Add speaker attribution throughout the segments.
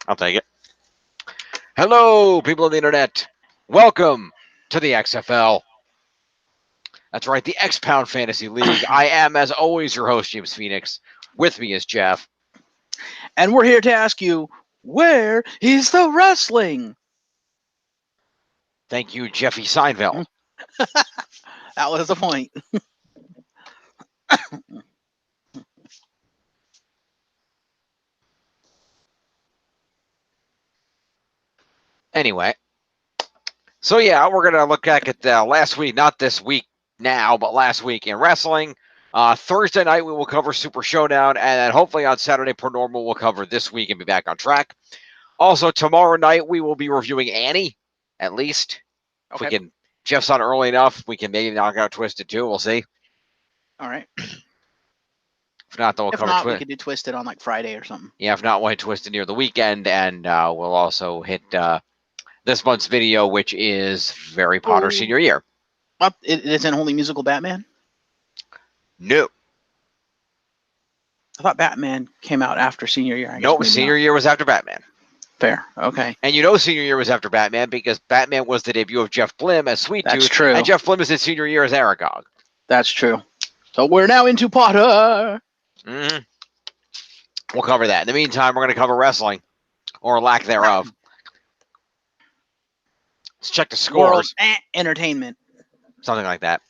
Speaker 1: I'll take it. Hello, people of the internet. Welcome to the XFL. That's right, the X-Pound Fantasy League. I am, as always, your host, James Phoenix. With me is Jeff.
Speaker 2: And we're here to ask you, where is the wrestling?
Speaker 1: Thank you, Jeffy Seinfeld.
Speaker 2: That was the point.
Speaker 1: Anyway, so yeah, we're going to look back at last week, not this week now, but last week in wrestling. Thursday night, we will cover Super Showdown, and then hopefully on Saturday, Per Normal, we'll cover this week and be back on track. Also, tomorrow night, we will be reviewing Annie, at least.
Speaker 2: Okay.
Speaker 1: If we can, Jeff's on early enough, we can maybe knock out Twisted too. We'll see.
Speaker 2: All right.
Speaker 1: If not, then we'll
Speaker 2: If
Speaker 1: cover
Speaker 2: not, we
Speaker 1: Twisted.
Speaker 2: could do Twisted on like Friday or something.
Speaker 1: Yeah, if not, we'll hit Twisted near the weekend, and we'll also hit this month's video, which is Harry Potter Senior Year.
Speaker 2: It isn't only musical Batman?
Speaker 1: No.
Speaker 2: I thought Batman came out after Senior Year.
Speaker 1: No, Senior Year was after Batman.
Speaker 2: Fair. Okay.
Speaker 1: And you know Senior Year was after Batman because Batman was the debut of Jeff Blim as Sweet Tooth.
Speaker 2: That's true.
Speaker 1: And Jeff Blim is his Senior Year as Aragog.
Speaker 2: That's true. So we're now into Potter.
Speaker 1: Mm-hmm. We'll cover that. In the meantime, we're going to cover wrestling, or lack thereof. Let's check the scores.
Speaker 2: World Entertainment.
Speaker 1: Something like that.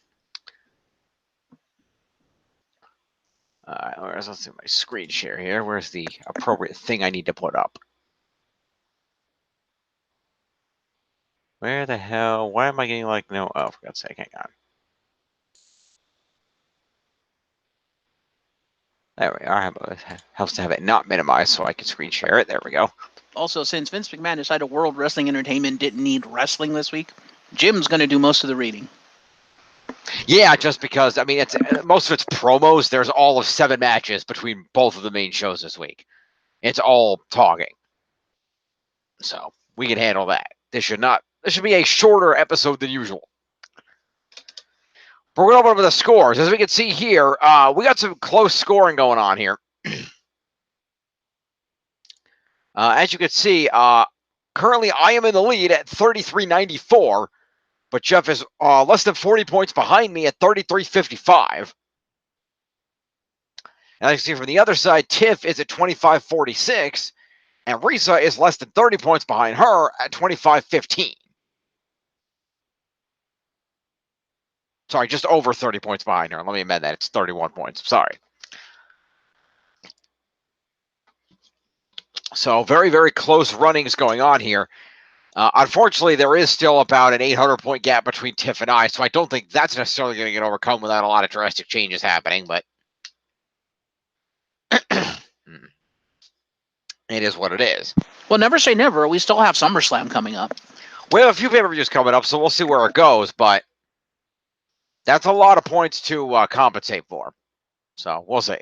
Speaker 1: All right, let's see my screen share here. Where's the appropriate thing I need to put up? Where the hell? Why am I getting like no? Oh, for God's sake, hang on. There we are. It helps to have it not minimized so I can screen share it. There we go.
Speaker 2: Also, since Vince McMahon decided World Wrestling Entertainment didn't need wrestling this week, Jim's going to do most of the reading.
Speaker 1: Yeah, just because, I mean, it's most of it's promos. There's all of 7 matches between both of the main shows this week. It's all talking. So we can handle that. This should be a shorter episode than usual. But we're going to open up the scores. As we can see here, we got some close scoring going on here. As you can see, currently I am in the lead at 33.94, but Jeff is less than 40 points behind me at 33.55. And as you can see from the other side, Tiff is at 25.46, and Risa is less than 30 points behind her at 25.15. Sorry, just over 30 points behind her. Let me amend that. It's 31 points. Sorry. So very, very close runnings going on here. Unfortunately, there is still about an 800-point gap between Tiff and I, so I don't think that's necessarily going to get overcome without a lot of drastic changes happening, but it is what it is.
Speaker 2: Well, never say never. We still have SummerSlam coming up.
Speaker 1: We have a few pay-per-views coming up, so we'll see where it goes, but that's a lot of points to compensate for. So we'll see.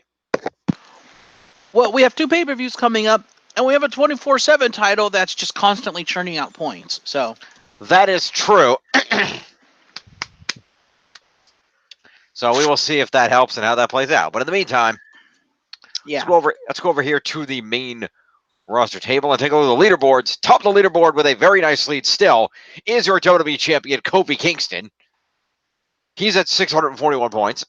Speaker 2: Well, we have 2 pay-per-views coming up, and we have a 24/7 title that's just constantly churning out points. So
Speaker 1: that is true. So we will see if that helps and how that plays out. But in the meantime,
Speaker 2: yeah,
Speaker 1: let's go over here to the main roster table and take a look at the leaderboards. Top of the leaderboard with a very nice lead still is your WWE champion, Kofi Kingston. He's at 641 points.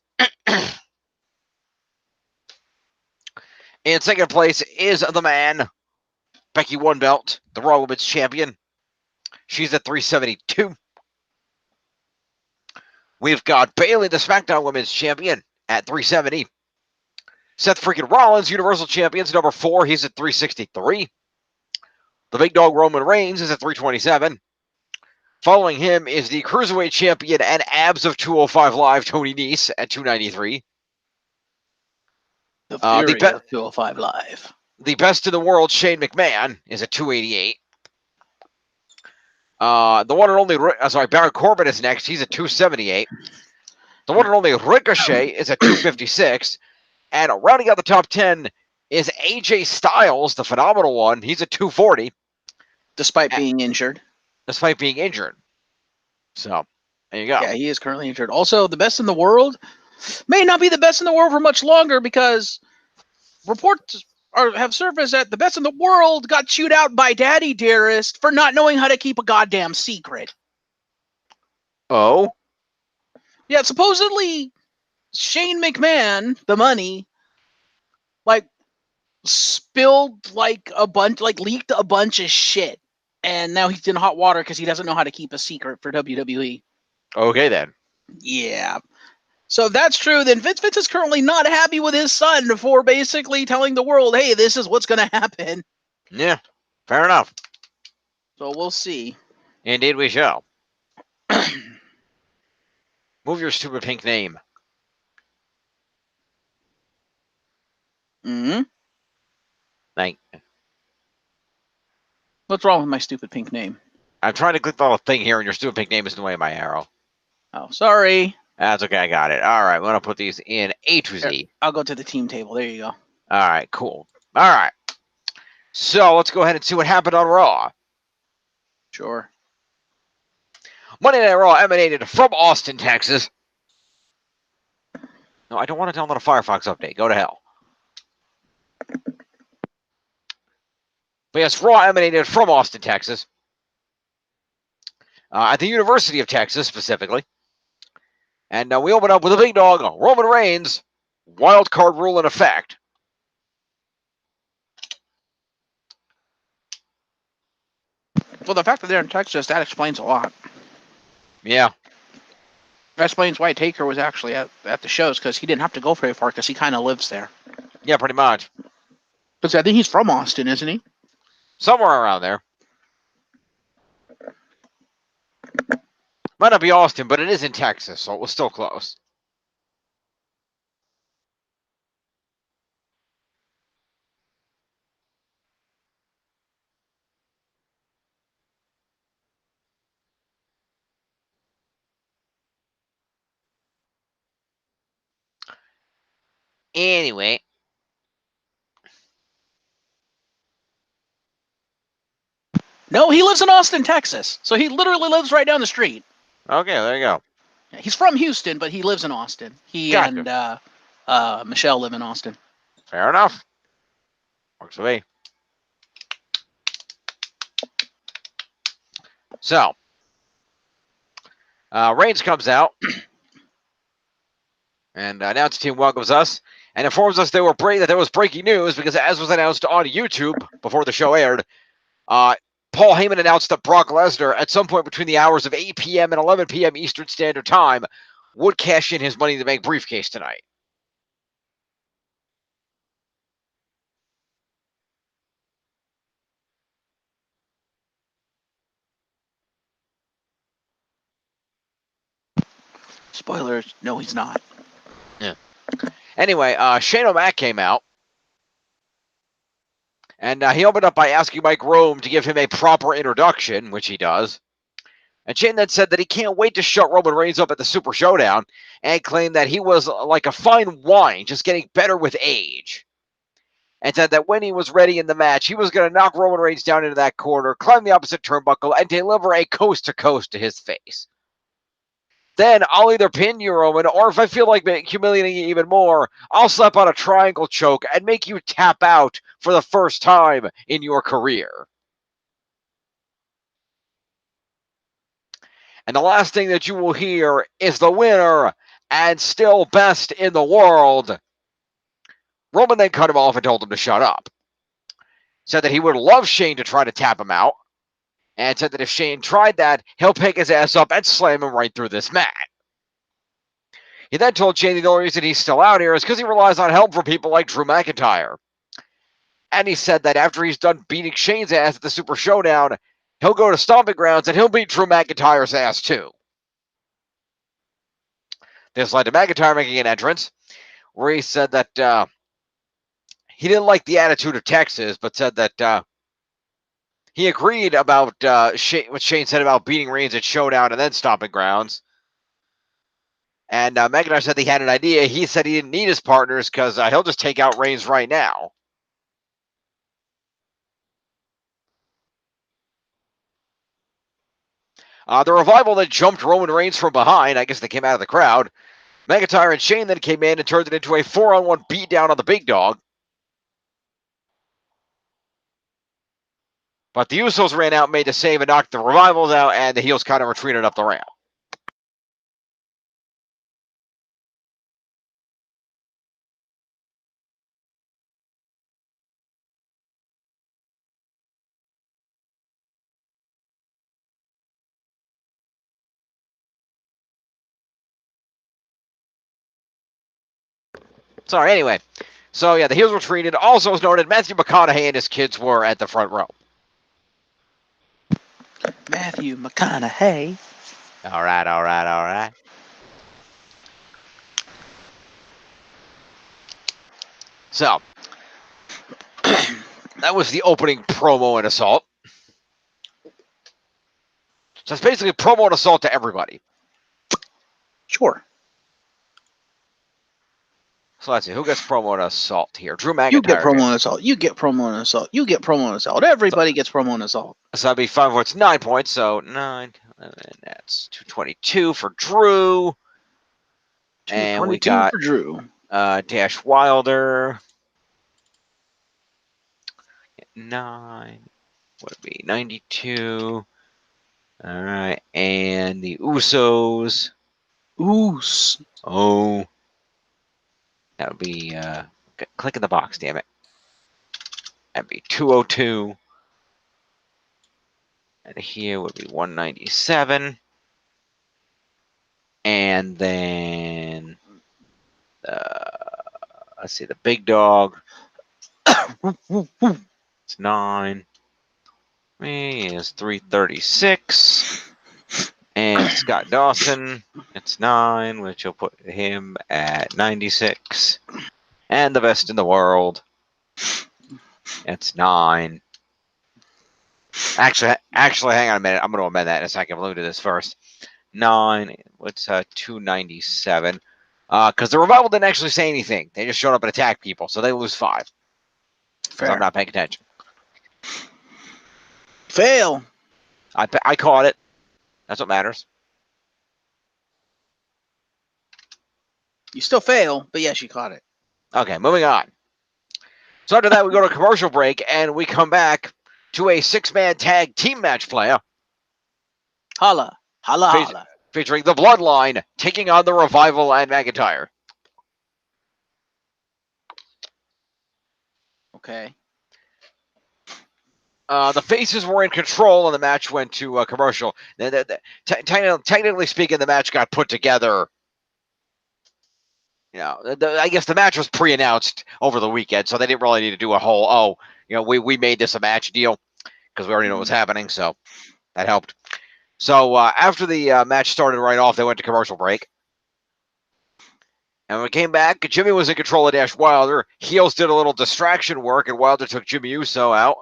Speaker 1: In second place is the man, Becky One Belt, the Raw Women's Champion. She's at 372. We've got Bayley, the SmackDown Women's Champion, at 370. Seth freaking Rollins, Universal Champions, number 4. He's at 363. The Big Dog Roman Reigns is at 327. Following him is the Cruiserweight Champion and abs of 205 Live, Tony Nese, at 293.
Speaker 2: The Fury of 205 Live.
Speaker 1: The best in the world, Shane McMahon, is at 288. The one and only, Baron Corbin is next. He's at 278. The one and only Ricochet is at 256. And rounding out the top 10 is AJ Styles, the phenomenal one. He's at 240.
Speaker 2: Despite being injured.
Speaker 1: So, there you go.
Speaker 2: Yeah, he is currently injured. Also, the best in the world may not be the best in the world for much longer because reports or have surfaced that the best in the world got chewed out by Daddy Dearest for not knowing how to keep a goddamn secret.
Speaker 1: Oh?
Speaker 2: Yeah, supposedly Shane McMahon, the money, like spilled like a bunch, like leaked a bunch of shit, and now he's in hot water because he doesn't know how to keep a secret for WWE.
Speaker 1: Okay, then.
Speaker 2: Yeah. So if that's true, then Vince is currently not happy with his son for basically telling the world, hey, this is what's going to happen.
Speaker 1: Yeah, fair enough.
Speaker 2: So we'll see.
Speaker 1: Indeed we shall. Move your stupid pink name.
Speaker 2: Mm-hmm.
Speaker 1: Thank.
Speaker 2: What's wrong with my stupid pink name?
Speaker 1: I'm trying to click the little thing here, and your stupid pink name is in the way of my arrow.
Speaker 2: Oh, sorry.
Speaker 1: That's okay, I got it. All right, we're going to put these in A to Z.
Speaker 2: Here, I'll go to the team table. There you go.
Speaker 1: All right, cool. All right. So let's go ahead and see what happened on Raw.
Speaker 2: Sure.
Speaker 1: Monday Night Raw emanated from Austin, Texas. No, I don't want to download a Firefox update. Go to hell. But yes, Raw emanated from Austin, Texas. At the University of Texas, specifically. And we open up with a big dog, Roman Reigns. Wild card rule in effect.
Speaker 2: Well, the fact that they're in Texas, that explains a lot.
Speaker 1: Yeah.
Speaker 2: That explains why Taker was actually at the shows, because he didn't have to go very far because he kind of lives there.
Speaker 1: Yeah, pretty much.
Speaker 2: Because I think he's from Austin, isn't he?
Speaker 1: Somewhere around there. Might not be Austin, but it is in Texas, so it was still close. Anyway.
Speaker 2: No, he lives in Austin, Texas. So he literally lives right down the street.
Speaker 1: Okay, there you go.
Speaker 2: He's from Houston, but he lives in Austin. He
Speaker 1: Gotcha.
Speaker 2: and Michelle live in Austin.
Speaker 1: Fair enough. Works for me. So, Reigns comes out and announce team welcomes us and informs us that there was breaking news because, as was announced on YouTube before the show aired, Paul Heyman announced that Brock Lesnar, at some point between the hours of 8 p.m. and 11 p.m. Eastern Standard Time, would cash in his Money in the Bank briefcase tonight.
Speaker 2: Spoilers, no, he's not.
Speaker 1: Yeah. Anyway, Shane O'Mac came out, and he opened up by asking Mike Rome to give him a proper introduction, which he does. And Shane then said that he can't wait to shut Roman Reigns up at the Super Showdown, and claimed that he was like a fine wine, just getting better with age. And said that when he was ready in the match, he was going to knock Roman Reigns down into that corner, climb the opposite turnbuckle, and deliver a coast-to-coast to his face. Then I'll either pin you, Roman, or if I feel like humiliating you even more, I'll slap on a triangle choke and make you tap out for the first time in your career. And the last thing that you will hear is the winner and still best in the world. Roman then cut him off and told him to shut up. Said that he would love Shane to try to tap him out, and said that if Shane tried that, he'll pick his ass up and slam him right through this mat. He then told Shane the only reason he's still out here is because he relies on help from people like Drew McIntyre. And he said that after he's done beating Shane's ass at the Super Showdown, he'll go to Stomping Grounds and he'll beat Drew McIntyre's ass too. This led to McIntyre making an entrance, where he said that he didn't like the attitude of Texas, but said that he agreed about what Shane said about beating Reigns at Showdown and then Stomping Grounds. And McIntyre said he had an idea. He said he didn't need his partners because he'll just take out Reigns right now. The Revival then jumped Roman Reigns from behind. I guess they came out of the crowd. McIntyre and Shane then came in and turned it into a 4-on-1 beatdown on the big dog. But the Usos ran out, made the save, and knocked the Revivals out, and the heels kind of retreated up the ramp. Sorry, anyway. So, yeah, the heels retreated. Also, as noted, Matthew McConaughey and his kids were at the front row.
Speaker 2: Matthew McConaughey.
Speaker 1: All right. So, that was the opening promo and assault. So, it's basically promo and assault to everybody.
Speaker 2: Sure.
Speaker 1: So, let's see. Who gets promo and assault here? Drew McIntyre.
Speaker 2: You get promo and assault. You get promo and assault. You get promo and assault. Everybody gets promo and assault.
Speaker 1: So, that'd be 5 points, 9 points. So, 9, 11, that's 222 for Drew. And we got
Speaker 2: for Drew.
Speaker 1: Dash Wilder. 9 would be 92. All right, and the Usos.
Speaker 2: Oos.
Speaker 1: Oh, that would be click in the box. Damn it. That'd be 202. And here would be 197. And then let's see, the big dog. It's 9. Me is 336. And Scott Dawson, it's 9, which will put him at 96. And the best in the world, it's 9. Actually, hang on a minute. I'm going to amend that in a second. We'll do this first. 9, what's 297? Because the Revival didn't actually say anything. They just showed up and attacked people, so they lose 5. Fair. I'm not paying attention.
Speaker 2: Fail.
Speaker 1: I caught it. That's what matters.
Speaker 2: You still fail, but yes, you caught it.
Speaker 1: Okay, moving on. So after that, we go to a commercial break, and we come back to a 6-man tag team match playa.
Speaker 2: Holla.
Speaker 1: Featuring the Bloodline taking on the Revival and McIntyre.
Speaker 2: Okay.
Speaker 1: The faces were in control, and the match went to commercial. Technically speaking, the match got put together. You know, I guess the match was pre-announced over the weekend, so they didn't really need to do a whole, we made this a match deal because we already know what was happening, so that helped. So after the match started right off, they went to commercial break. And when we came back, Jimmy was in control of Dash Wilder. Heels did a little distraction work, and Wilder took Jimmy Uso out.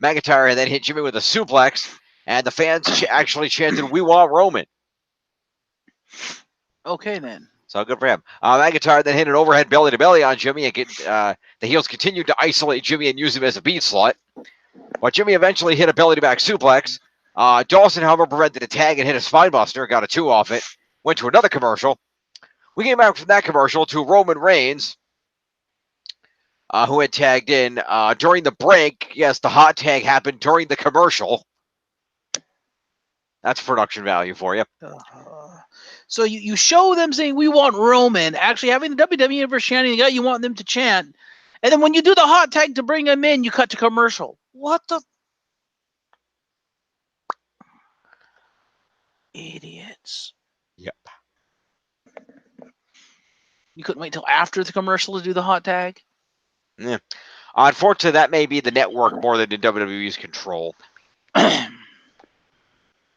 Speaker 1: McIntyre then hit Jimmy with a suplex, and the fans actually chanted, "We want Roman."
Speaker 2: Okay, then.
Speaker 1: So good for him. McIntyre then hit an overhead belly-to-belly on Jimmy, and the heels continued to isolate Jimmy and use him as a beat slot. But Jimmy eventually hit a belly-to-back suplex. Dawson, however, prevented a tag and hit a spinebuster, got a 2 off it, went to another commercial. We came back from that commercial to Roman Reigns, who had tagged in during the break. Yes, the hot tag happened during the commercial. That's production value for you.
Speaker 2: So you show them saying, "We want Roman," actually having the WWE Universe chanting, "Yeah, you want them to chant." And then when you do the hot tag to bring him in, you cut to commercial. What the? Idiots.
Speaker 1: Yep.
Speaker 2: You couldn't wait till after the commercial to do the hot tag?
Speaker 1: Yeah. Unfortunately, that may be the network more than the WWE's control.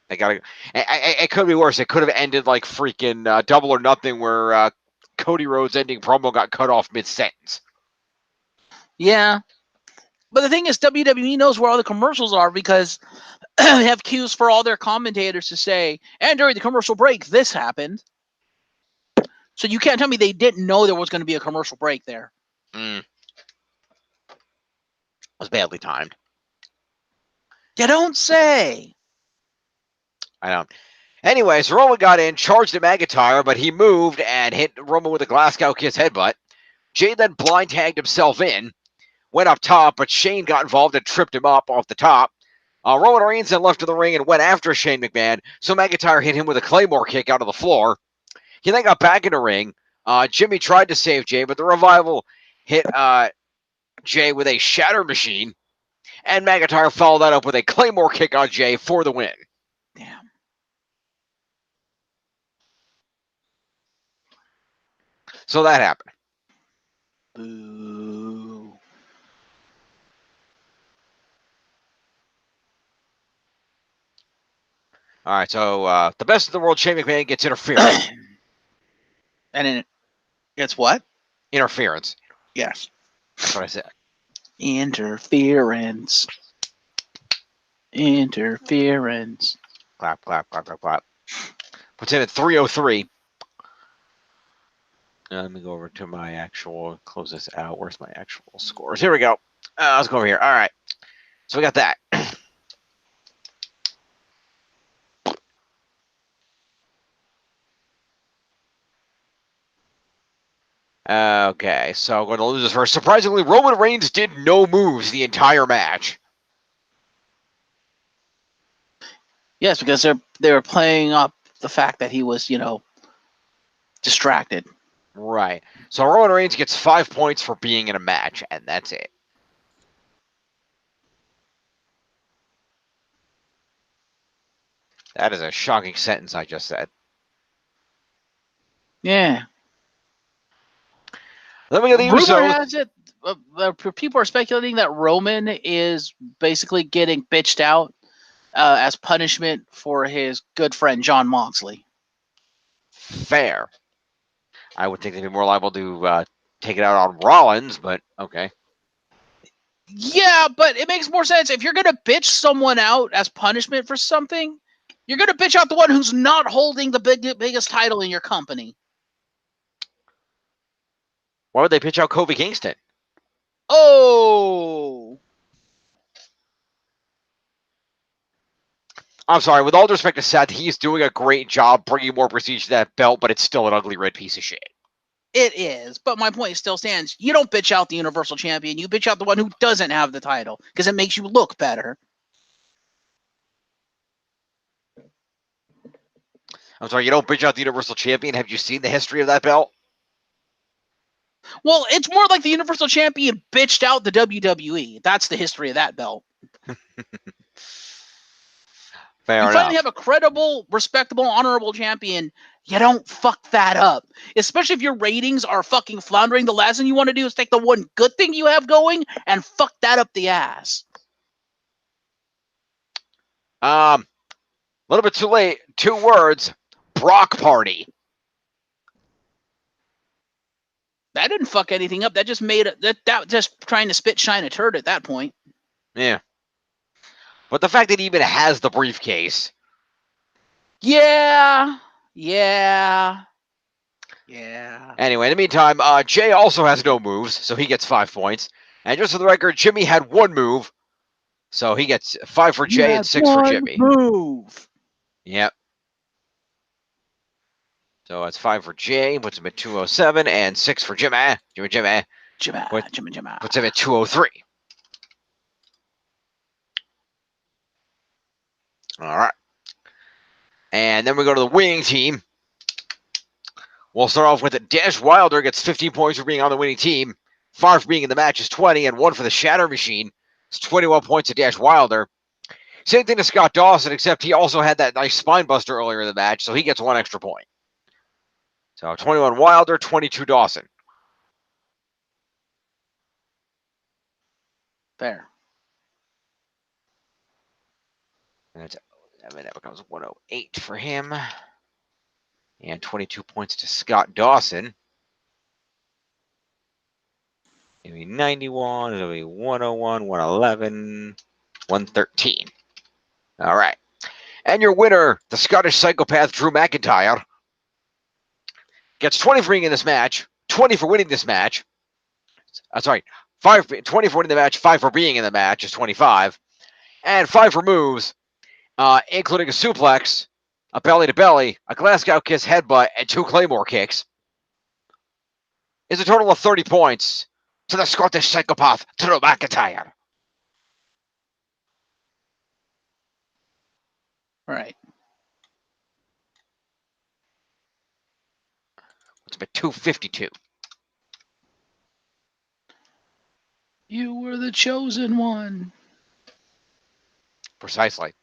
Speaker 1: They gotta. It could be worse. It could have ended like freaking Double or Nothing, where Cody Rhodes' ending promo got cut off mid-sentence.
Speaker 2: Yeah. But the thing is, WWE knows where all the commercials are because they have cues for all their commentators to say, and during the commercial break, this happened. So you can't tell me they didn't know there was going to be a commercial break there.
Speaker 1: It was badly timed.
Speaker 2: You don't say.
Speaker 1: I know. Anyways, Roman got in, charged at McIntyre, but he moved and hit Roman with a Glasgow Kiss headbutt. Jay then blind tagged himself in, went up top, but Shane got involved and tripped him up off the top. Roman Reigns then left to the ring and went after Shane McMahon, so McIntyre hit him with a Claymore kick out of the floor. He then got back in the ring. Jimmy tried to save Jay, but the Revival hit Jay with a Shatter Machine, and McIntyre followed that up with a Claymore kick on Jay for the win.
Speaker 2: Damn.
Speaker 1: So that happened.
Speaker 2: Boo.
Speaker 1: All right, so the best of the world, Shane McMahon gets interference.
Speaker 2: And then it's what?
Speaker 1: Interference.
Speaker 2: Yes.
Speaker 1: That's what I said.
Speaker 2: Interference. Interference.
Speaker 1: Clap, clap, clap, clap, clap. Puts in at 3:03. Let me go over to my actual, close this out. Where's my actual scores? Here we go. Let's go over here. All right. So we got that. Okay, so I'm going to lose this first. Surprisingly, Roman Reigns did no moves the entire match.
Speaker 2: Yes, because they were playing up the fact that he was, distracted.
Speaker 1: Right. So Roman Reigns gets 5 points for being in a match, and that's it. That is a shocking sentence I just said.
Speaker 2: Yeah.
Speaker 1: Then we got the
Speaker 2: Rumor
Speaker 1: Usos.
Speaker 2: has it, people are speculating that Roman is basically getting bitched out as punishment for his good friend John Moxley.
Speaker 1: Fair. I would think they'd be more liable to take it out on Rollins, but okay.
Speaker 2: Yeah, but it makes more sense. If you're going to bitch someone out as punishment for something, you're going to bitch out the one who's not holding the biggest title in your company.
Speaker 1: Why would they pitch out Kofi Kingston?
Speaker 2: Oh!
Speaker 1: I'm sorry, with all due respect to Seth, he's doing a great job bringing more prestige to that belt, but it's still an ugly red piece of shit.
Speaker 2: It is, but my point still stands. You don't bitch out the Universal Champion. You bitch out the one who doesn't have the title because it makes you look better.
Speaker 1: I'm sorry, you don't bitch out the Universal Champion? Have you seen the history of that belt?
Speaker 2: Well, it's more like the Universal Champion bitched out the WWE. That's the history of that belt.
Speaker 1: Fair
Speaker 2: You
Speaker 1: enough.
Speaker 2: finally have a credible, respectable, honorable champion. You don't fuck that up. Especially if your ratings are fucking floundering. The last thing you want to do is take the one good thing you have going and fuck that up the ass.
Speaker 1: A little bit too late. 2 words. Brock Party.
Speaker 2: That didn't fuck anything up. That just made it. That just trying to spit shine a turd at that point.
Speaker 1: Yeah. But the fact that he even has the briefcase.
Speaker 2: Yeah.
Speaker 1: Anyway, in the meantime, Jay also has no moves, so he gets 5 points. And just for the record, Jimmy had 1 move, so he gets 5 for Jay and 6 for Jimmy.
Speaker 2: Move.
Speaker 1: Yep. So that's 5 for Jay, puts him at 207, and 6 for Jimmy. Jimmy. Puts him at 203. All right. And then we go to the winning team. We'll start off with it. Dash Wilder gets 15 points for being on the winning team. 5 for being in the match is 20, and 1 for the Shatter Machine. It's 21 points to Dash Wilder. Same thing to Scott Dawson, except he also had that nice spine buster earlier in the match, so he gets 1 extra point. So 21 Wilder, 22 Dawson.
Speaker 2: Fair.
Speaker 1: And that becomes 108 for him. And 22 points to Scott Dawson. It'll be 91, it'll be 101, 111, 113. All right. And your winner, the Scottish psychopath Drew McIntyre, gets 20 for being in this match, 20 for winning this match. 20 for winning the match, 5 for being in the match is 25. And 5 for moves, including a suplex, a belly-to-belly, a Glasgow kiss headbutt, and 2 Claymore kicks. Is a total of 30 points to the Scottish psychopath Drew McIntyre.
Speaker 2: Right.
Speaker 1: It's been 252.
Speaker 2: You were the chosen one.
Speaker 1: Precisely.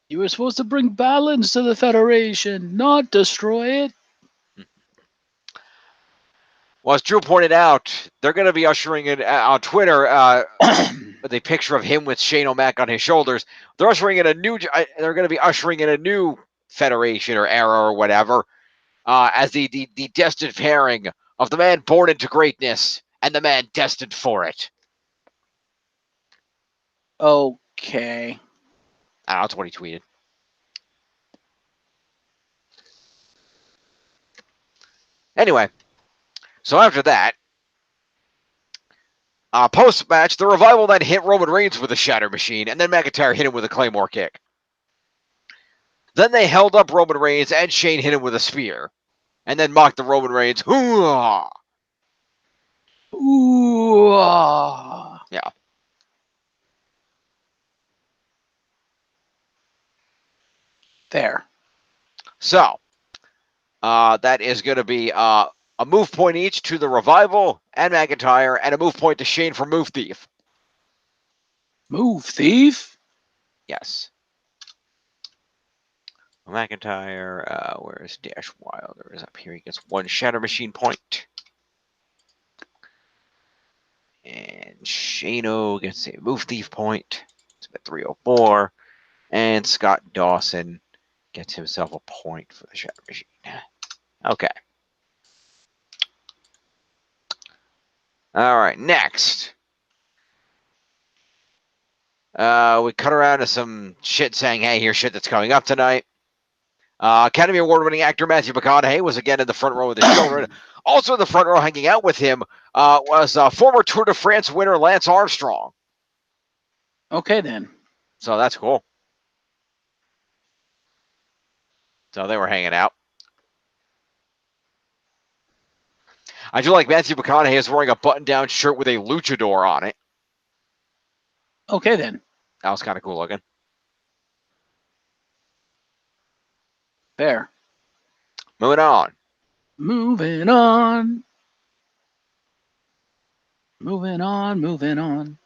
Speaker 2: You were supposed to bring balance to the Federation, not destroy it.
Speaker 1: Well, as Drew pointed out, they're going to be ushering in on Twitter with a picture of him with Shane O'Mac on his shoulders. They're ushering in a new. They're going to be ushering in a new federation or era or whatever, as the destined pairing of the man born into greatness and the man destined for it.
Speaker 2: Okay.
Speaker 1: I don't know, that's what he tweeted. Anyway, so after that, post-match, the Revival then hit Roman Reigns with a Shatter Machine, and then McIntyre hit him with a Claymore kick. Then they held up Roman Reigns, and Shane hit him with a spear, and then mocked the Roman Reigns. Hoo-ah!
Speaker 2: Ooh. Ah.
Speaker 1: Yeah.
Speaker 2: There.
Speaker 1: So, that is going to be a move point each to the Revival and McIntyre, and a move point to Shane for Move Thief.
Speaker 2: Move, thief.
Speaker 1: Yes. McIntyre, where is Dash Wilder? Is up here. He gets one Shatter Machine point. And Shano gets a Move Thief point. It's at 304. And Scott Dawson gets himself a point for the Shatter Machine. Okay. All right, next. We cut around to some shit saying, hey, here's shit that's coming up tonight. Academy Award-winning actor Matthew McConaughey was again in the front row with his children. Also in the front row hanging out with him was former Tour de France winner Lance Armstrong.
Speaker 2: Okay, then.
Speaker 1: So that's cool. So they were hanging out. I do like Matthew McConaughey is wearing a button-down shirt with a luchador on it.
Speaker 2: Okay, then.
Speaker 1: That was kind of cool looking.
Speaker 2: There.
Speaker 1: Moving on.
Speaker 2: Moving on. Moving on, moving on.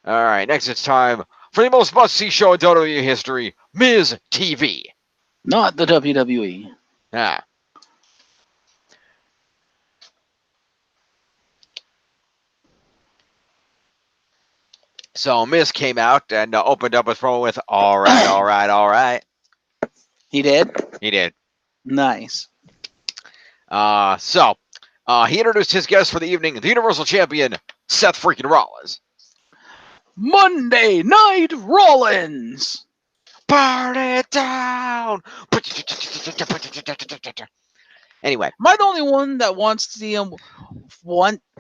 Speaker 1: All right, next it's time for the most must-see show in WWE history, Miz TV.
Speaker 2: Not the WWE.
Speaker 1: Ah. So Miz came out and opened up his promo with, all right, all right, all right.
Speaker 2: He did?
Speaker 1: He did.
Speaker 2: Nice.
Speaker 1: So he introduced his guest for the evening, the Universal Champion, Seth freaking Rollins.
Speaker 2: Monday Night Rollins.
Speaker 1: Burn it down. Anyway.
Speaker 2: Am I the only one that wants to see him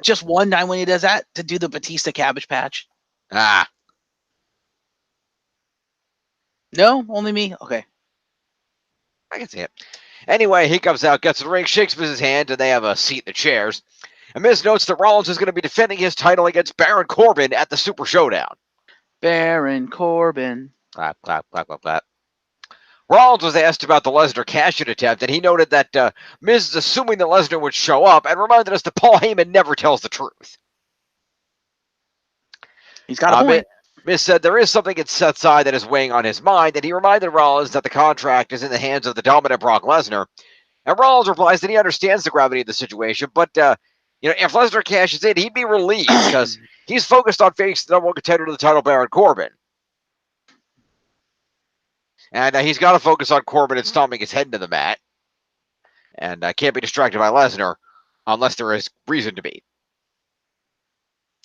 Speaker 2: just one time when he does that to do the Batista Cabbage Patch?
Speaker 1: Ah.
Speaker 2: No? Only me? Okay.
Speaker 1: I can see it. Anyway, he comes out, gets to the ring, shakes Miz's hand, and they have a seat in the chairs. And Miz notes that Rollins is going to be defending his title against Baron Corbin at the Super Showdown.
Speaker 2: Baron Corbin.
Speaker 1: Clap, clap, clap, clap, clap. Rollins was asked about the Lesnar cash-in attempt, and he noted that Miz is assuming that Lesnar would show up, and reminded us that Paul Heyman never tells the truth.
Speaker 2: He's got a point.
Speaker 1: Miz said there is something in Seth's side that is weighing on his mind, and he reminded Rollins that the contract is in the hands of the dominant Brock Lesnar. And Rollins replies that he understands the gravity of the situation, but if Lesnar cashes in, he'd be relieved because he's focused on facing the number one contender to the title, Baron Corbin. And he's got to focus on Corbin and stomping his head into the mat. And can't be distracted by Lesnar unless there is reason to be.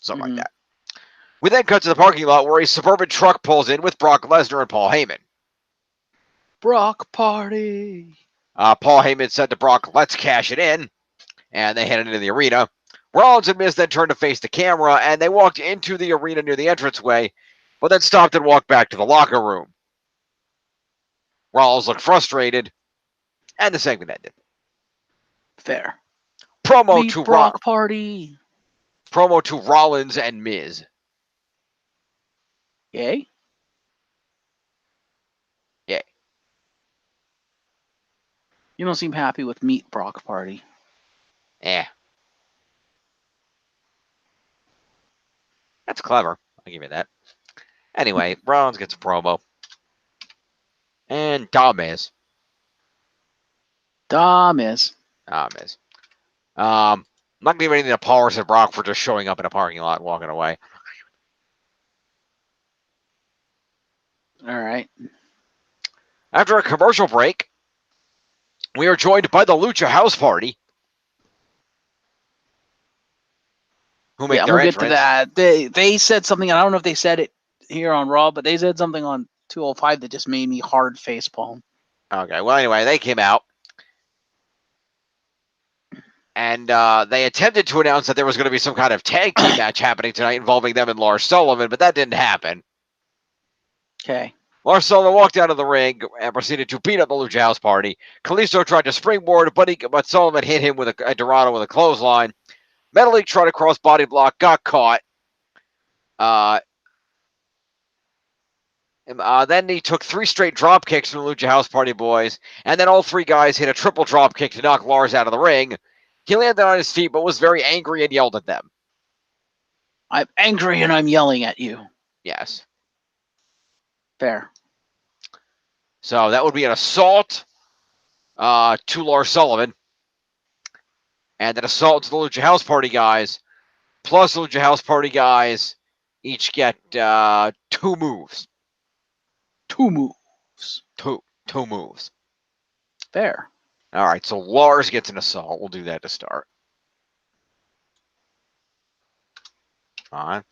Speaker 1: Something like that. We then cut to the parking lot where a suburban truck pulls in with Brock Lesnar and Paul Heyman.
Speaker 2: Brock Party.
Speaker 1: Paul Heyman said to Brock, let's cash it in. And they headed into the arena. Rollins and Miz then turned to face the camera, and they walked into the arena near the entranceway, but then stopped and walked back to the locker room. Rollins looked frustrated, and the segment ended.
Speaker 2: Fair.
Speaker 1: Promo to
Speaker 2: Brock Party.
Speaker 1: Promo to Rollins and Miz.
Speaker 2: Yay?
Speaker 1: Yay.
Speaker 2: You don't seem happy with Meat Brock Party.
Speaker 1: Eh. That's clever. I'll give you that. Anyway, Rollins gets a promo. And Miz.
Speaker 2: Miz.
Speaker 1: Miz. I'm not giving anything to Paul or Brock for just showing up in a parking lot and walking away.
Speaker 2: All right.
Speaker 1: After a commercial break, we are joined by the Lucha House Party, who make their
Speaker 2: we'll
Speaker 1: entrance.
Speaker 2: get to that. They said something, and I don't know if they said it here on Raw, but they said something on 205 that just made me hard face palm.
Speaker 1: Okay, well, anyway, they came out. And they attempted to announce that there was going to be some kind of tag team match happening tonight involving them and Lars Sullivan, but that didn't happen.
Speaker 2: Okay.
Speaker 1: Lars Sullivan walked out of the ring and proceeded to beat up the Lucha House Party. Kalisto tried to springboard, but Sullivan hit him with a Dorado with a clothesline. Metalik tried a cross-body block, got caught. Then he took 3 straight drop kicks from the Lucha House Party boys, and then all 3 guys hit a triple drop kick to knock Lars out of the ring. He landed on his feet, but was very angry and yelled at them.
Speaker 2: I'm angry and I'm yelling at you.
Speaker 1: Yes.
Speaker 2: Fair.
Speaker 1: So that would be an assault to Lars Sullivan. And an assault to the Lucha House Party guys. Plus the Lucha House Party guys each get 2 moves.
Speaker 2: 2 moves.
Speaker 1: Two moves.
Speaker 2: Fair.
Speaker 1: All right, so Lars gets an assault. We'll do that to start. Fine.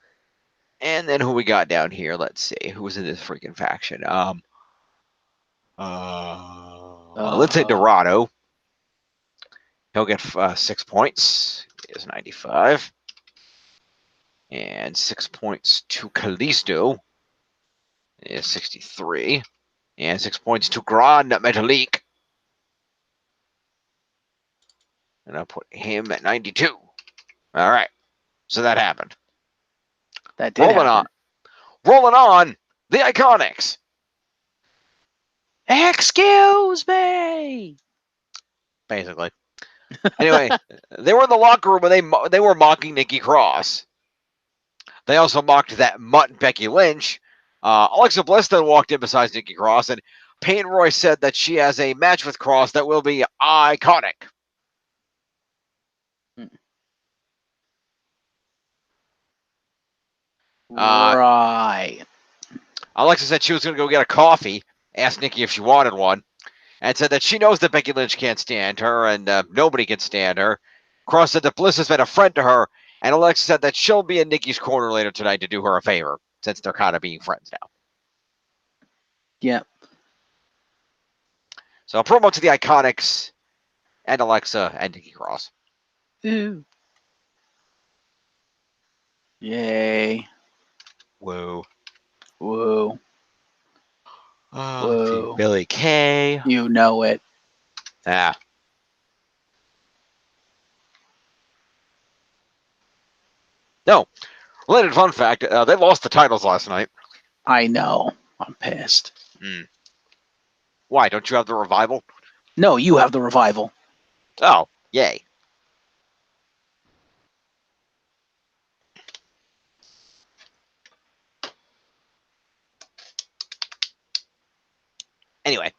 Speaker 1: And then who we got down here? Let's see. Who's in this freaking faction? Let's say Dorado. He'll get 6 points. He is 95. And 6 points to Kalisto. He is 63. And 6 points to Grand Metalik. And I'll put him at 92. All right. So that happened.
Speaker 2: That did happen.
Speaker 1: Rolling on, the Iconics.
Speaker 2: Excuse me.
Speaker 1: Basically. Anyway, they were in the locker room when they were mocking Nikki Cross. They also mocked that mutt Becky Lynch. Alexa Bliss then walked in besides Nikki Cross, and Peyton Royce said that she has a match with Cross that will be iconic.
Speaker 2: Right.
Speaker 1: Alexa said she was going to go get a coffee, asked Nikki if she wanted one, and said that she knows that Becky Lynch can't stand her and nobody can stand her. Cross said that Bliss has been a friend to her, and Alexa said that she'll be in Nikki's corner later tonight to do her a favor, since they're kind of being friends now.
Speaker 2: Yep.
Speaker 1: So a promo to the Iconics and Alexa and Nikki Cross.
Speaker 2: Ooh. Yay.
Speaker 1: Whoa.
Speaker 2: Whoa. Whoa.
Speaker 1: Billy Kay.
Speaker 2: You know it.
Speaker 1: Ah. No. Related fun fact, they lost the titles last night.
Speaker 2: I know. I'm pissed.
Speaker 1: Why? Don't you have the revival?
Speaker 2: No, you have the revival.
Speaker 1: Oh, yay. Anyway,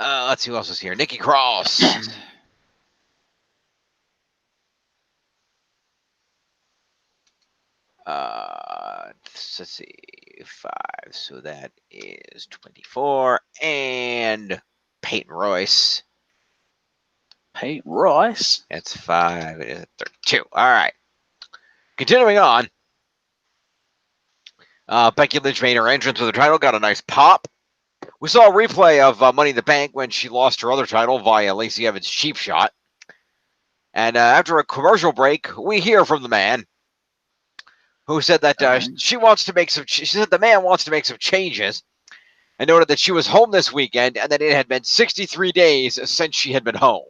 Speaker 1: let's see who else is here. Nikki Cross. Let's see, 5. So that is 24. And Peyton Royce.
Speaker 2: Peyton Royce.
Speaker 1: That's 5. It is 32. All right. Continuing on. Becky Lynch made her entrance with her title, got a nice pop. We saw a replay of Money in the Bank when she lost her other title via Lacey Evans' cheap shot. And after a commercial break, we hear from the man who said that she said the man wants to make some changes, and noted that she was home this weekend and that it had been 63 days since she had been home.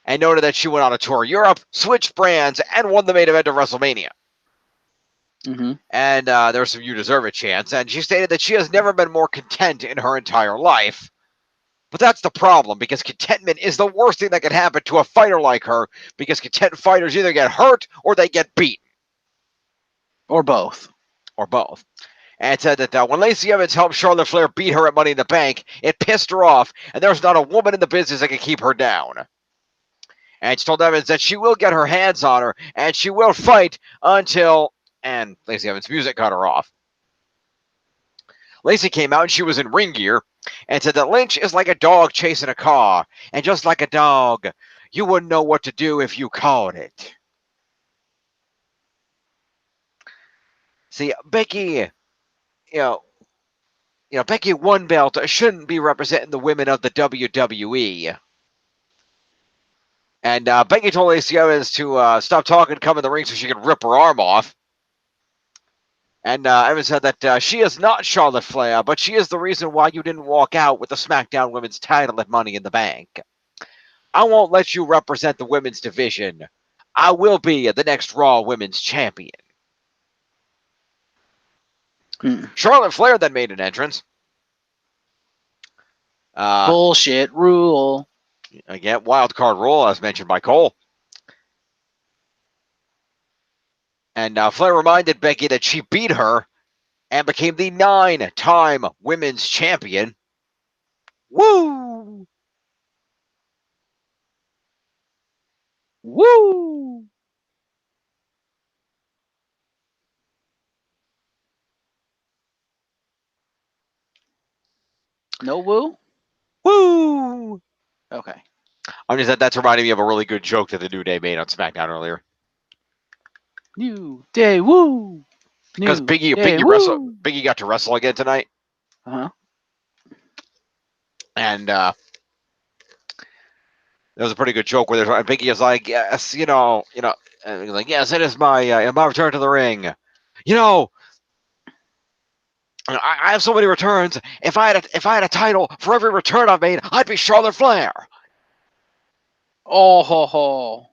Speaker 1: And noted that she went on a tour of Europe, switched brands, and won the main event of WrestleMania.
Speaker 2: Mm-hmm.
Speaker 1: And there was some "You Deserve It" chants, and she stated that she has never been more content in her entire life. But that's the problem, because contentment is the worst thing that can happen to a fighter like her, because content fighters either get hurt or they get beat.
Speaker 2: Or both.
Speaker 1: Or both. And said that when Lacey Evans helped Charlotte Flair beat her at Money in the Bank, it pissed her off, and there's not a woman in the business that can keep her down. And she told Evans that she will get her hands on her, and she will fight until... And Lacey Evans' music cut her off. Lacey came out, and she was in ring gear, and said that Lynch is like a dog chasing a car, and just like a dog, you wouldn't know what to do if you caught it. See, Becky, Becky One Belt shouldn't be representing the women of the WWE. And Becky told Lacey Evans to stop talking, come in the ring so she could rip her arm off. And Evans said that she is not Charlotte Flair, but she is the reason why you didn't walk out with the SmackDown Women's title at Money in the Bank. I won't let you represent the women's division. I will be the next Raw Women's Champion. Charlotte Flair then made an entrance.
Speaker 2: Bullshit rule.
Speaker 1: Again, wild card rule, as mentioned by Cole. And Flair reminded Becky that she beat her and became the 9-time women's champion. Woo! Woo!
Speaker 2: No woo?
Speaker 1: Woo!
Speaker 2: Okay.
Speaker 1: I'm just that's reminding me of a really good joke that the New Day made on SmackDown earlier.
Speaker 2: New Day, woo!
Speaker 1: Because Biggie got to wrestle again tonight.
Speaker 2: Uh-huh.
Speaker 1: And there was a pretty good joke where Biggie is like, yes, like, yes, it is my return to the ring. I have so many returns. If I had a title for every return I've made, I'd be Charlotte Flair.
Speaker 2: Oh ho ho!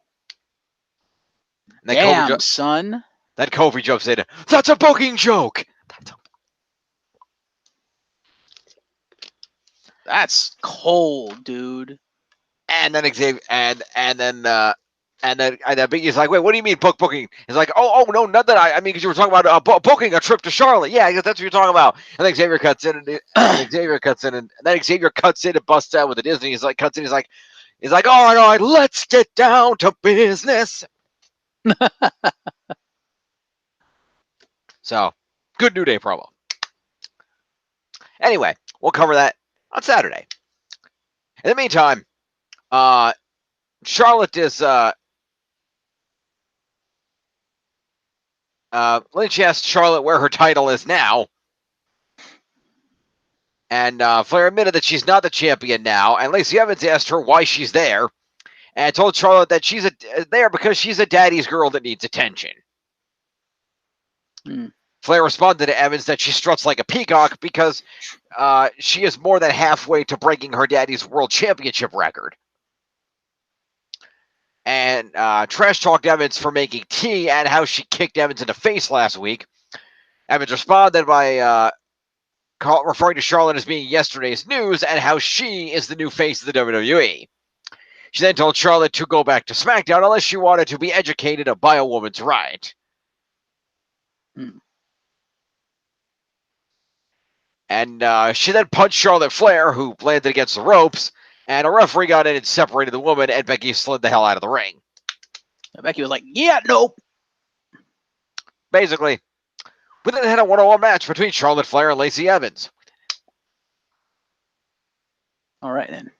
Speaker 1: Damn,
Speaker 2: son.
Speaker 1: Then Kofi jumps in. That's a booking joke.
Speaker 2: That's cold, dude.
Speaker 1: And then Xavier and then Biggie's like, wait, what do you mean booking? He's like, oh no, not that I mean, because you were talking about booking a trip to Charlotte. Yeah, that's what you're talking about. And then Xavier cuts in, and Xavier cuts in, and then Xavier cuts in and busts out with the Disney. He's like, all right, let's get down to business. So, good New Day promo. Anyway, we'll cover that on Saturday. In the meantime, Charlotte is Lynch asked Charlotte where her title is now. And Flair admitted that she's not the champion now. And Lacey Evans asked her why she's there. And told Charlotte that she's there because she's a daddy's girl that needs attention. Flair responded to Evans that she struts like a peacock because she is more than halfway to breaking her daddy's world championship record. And trash talked Evans for making tea and how she kicked Evans in the face last week. Evans responded by referring to Charlotte as being yesterday's news and how she is the new face of the WWE. She then told Charlotte to go back to SmackDown unless she wanted to be educated by a woman's right. And she then punched Charlotte Flair, who landed against the ropes, and a referee got in and separated the woman, and Becky slid the hell out of the ring.
Speaker 2: Becky was like, yeah, nope.
Speaker 1: Basically, we then had a one-on-one match between Charlotte Flair and Lacey Evans.
Speaker 2: All right, then.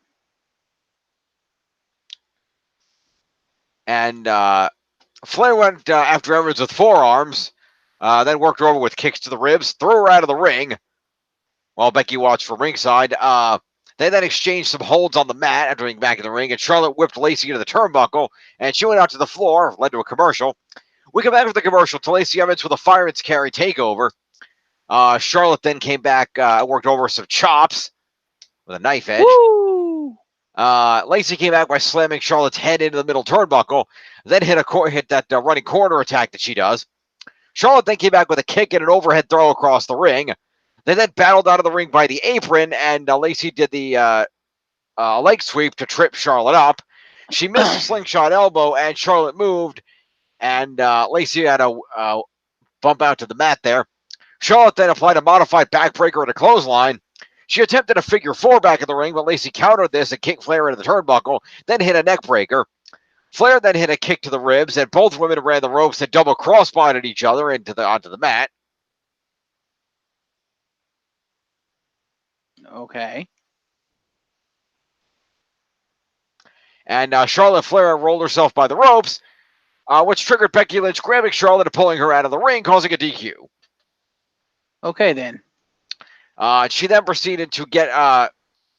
Speaker 1: And Flair went after Evans with forearms, then worked her over with kicks to the ribs, threw her out of the ring, while Becky watched from ringside. They then exchanged some holds on the mat after being back in the ring, and Charlotte whipped Lacey into the turnbuckle, and she went out to the floor, led to a commercial. We come back with the commercial to Lacey Evans with a fireman's carry takeover. Charlotte then came back, worked over some chops with a knife edge.
Speaker 2: Woo!
Speaker 1: Lacey came back by slamming Charlotte's head into the middle turnbuckle, then hit that running corner attack that she does. Charlotte then came back with a kick and an overhead throw across the ring. They then battled out of the ring by the apron, and Lacey did the leg sweep to trip Charlotte up. She missed a slingshot elbow, and Charlotte moved, and Lacey had a bump out to the mat there. Charlotte then applied a modified backbreaker and a clothesline. She attempted a figure four back in the ring, but Lacey countered this and kicked Flair into the turnbuckle, then hit a neck breaker. Flair then hit a kick to the ribs, and both women ran the ropes and double crossbodied each other onto the mat.
Speaker 2: Okay.
Speaker 1: And Charlotte Flair rolled herself by the ropes, which triggered Becky Lynch grabbing Charlotte and pulling her out of the ring, causing a DQ.
Speaker 2: Okay, then.
Speaker 1: She then proceeded to get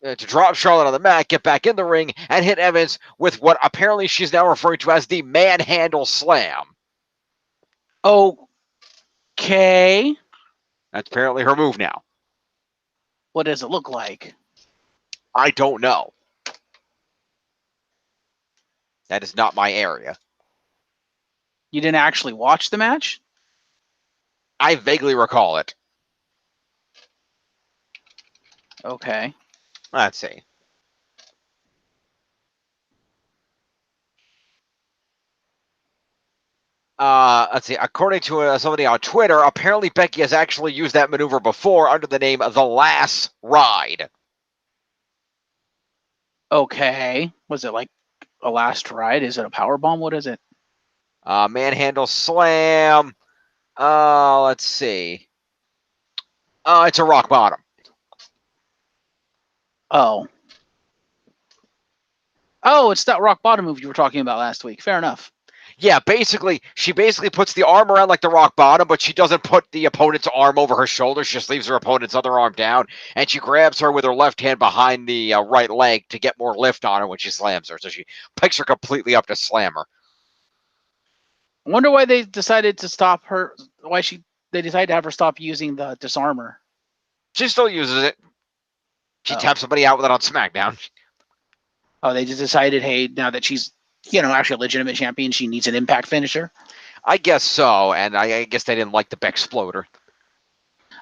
Speaker 1: to drop Charlotte on the mat, get back in the ring, and hit Evans with what apparently she's now referring to as the Manhandle Slam.
Speaker 2: Okay.
Speaker 1: That's apparently her move now.
Speaker 2: What does it look like?
Speaker 1: I don't know. That is not my area.
Speaker 2: You didn't actually watch the match?
Speaker 1: I vaguely recall it.
Speaker 2: Okay.
Speaker 1: Let's see. Let's see. According to somebody on Twitter, apparently Becky has actually used that maneuver before under the name The Last Ride.
Speaker 2: Okay. Was it like a last ride? Is it a power bomb? What is it?
Speaker 1: Manhandle Slam. Let's see. It's a rock bottom.
Speaker 2: Oh, it's that rock bottom move you were talking about last week. Fair enough.
Speaker 1: Yeah, she basically puts the arm around like the rock bottom, but she doesn't put the opponent's arm over her shoulder. She just leaves her opponent's other arm down, and she grabs her with her left hand behind the right leg to get more lift on her when she slams her. So she picks her completely up to slam her.
Speaker 2: I wonder why they decided to stop her. They decided to have her stop using the disarmer.
Speaker 1: She still uses it. She taps somebody out with it on SmackDown.
Speaker 2: Oh, they just decided, hey, now that she's, actually a legitimate champion, she needs an impact finisher.
Speaker 1: I guess so, and I guess they didn't like the Bexploder.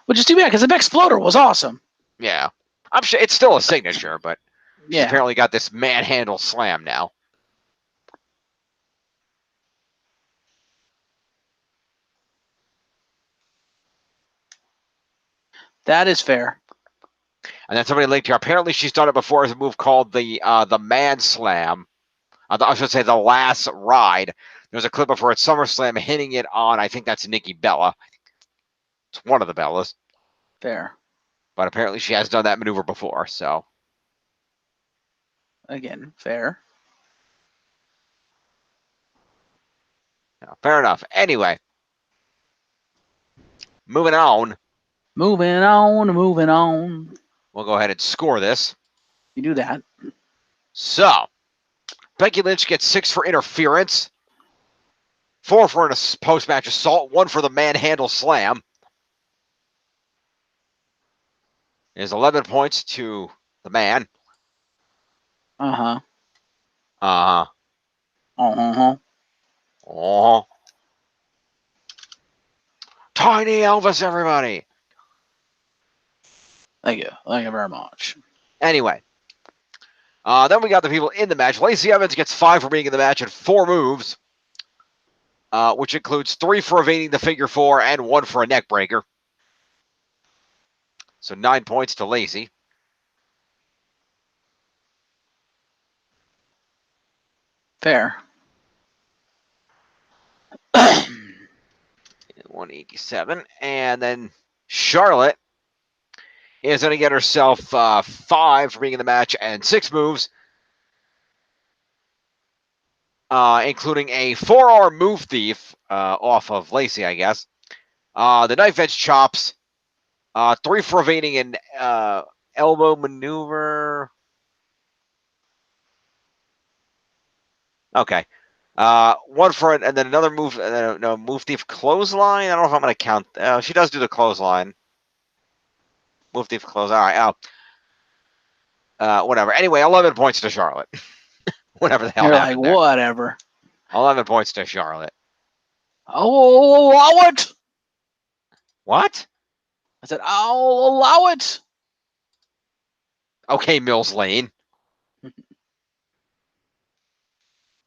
Speaker 2: Which is too bad, because the Bexploder was awesome.
Speaker 1: Yeah. I'm sure it's still a signature, but she's
Speaker 2: Yeah.
Speaker 1: apparently got this Manhandle Slam now.
Speaker 2: That is fair.
Speaker 1: And then somebody linked here. Apparently, she's done it before as a move called the Man Slam. I should say the Last Ride. There's a clip of her at SummerSlam hitting it on, I think that's Nikki Bella. It's one of the Bellas.
Speaker 2: Fair.
Speaker 1: But apparently she has done that maneuver before, so.
Speaker 2: Again, fair.
Speaker 1: Yeah, fair enough. Anyway. Moving on.
Speaker 2: Moving on.
Speaker 1: We'll go ahead and score this.
Speaker 2: You do that.
Speaker 1: So, Becky Lynch gets 6 for interference, 4 for a post-match assault, 1 for the Manhandle Slam. Is 11 points to the man.
Speaker 2: Uh-huh.
Speaker 1: Uh-huh.
Speaker 2: Uh-huh.
Speaker 1: Uh-huh. Tiny Elvis, everybody.
Speaker 2: Thank you. Thank you very much.
Speaker 1: Anyway. Then we got the people in the match. Lacey Evans gets 5 for being in the match and 4 moves, which includes 3 for evading the figure 4 and 1 for a neck breaker. So 9 points to Lacey.
Speaker 2: Fair.
Speaker 1: 187. And then Charlotte is going to get herself 5 for being in the match and 6 moves, including a forearm move thief off of Lacey, I guess. The knife edge chops, 3 for evading an elbow maneuver. Okay. 1 for it, and then another move, no, move thief clothesline. I don't know if I'm going to count. She does do the clothesline. Move thief close. All right. Whatever. Anyway, 11 points to Charlotte. Whatever the hell
Speaker 2: You're
Speaker 1: happened
Speaker 2: like,
Speaker 1: there.
Speaker 2: whatever.
Speaker 1: 11 points to Charlotte.
Speaker 2: I'll allow it.
Speaker 1: What?
Speaker 2: I said, I'll allow it.
Speaker 1: Okay, Mills Lane.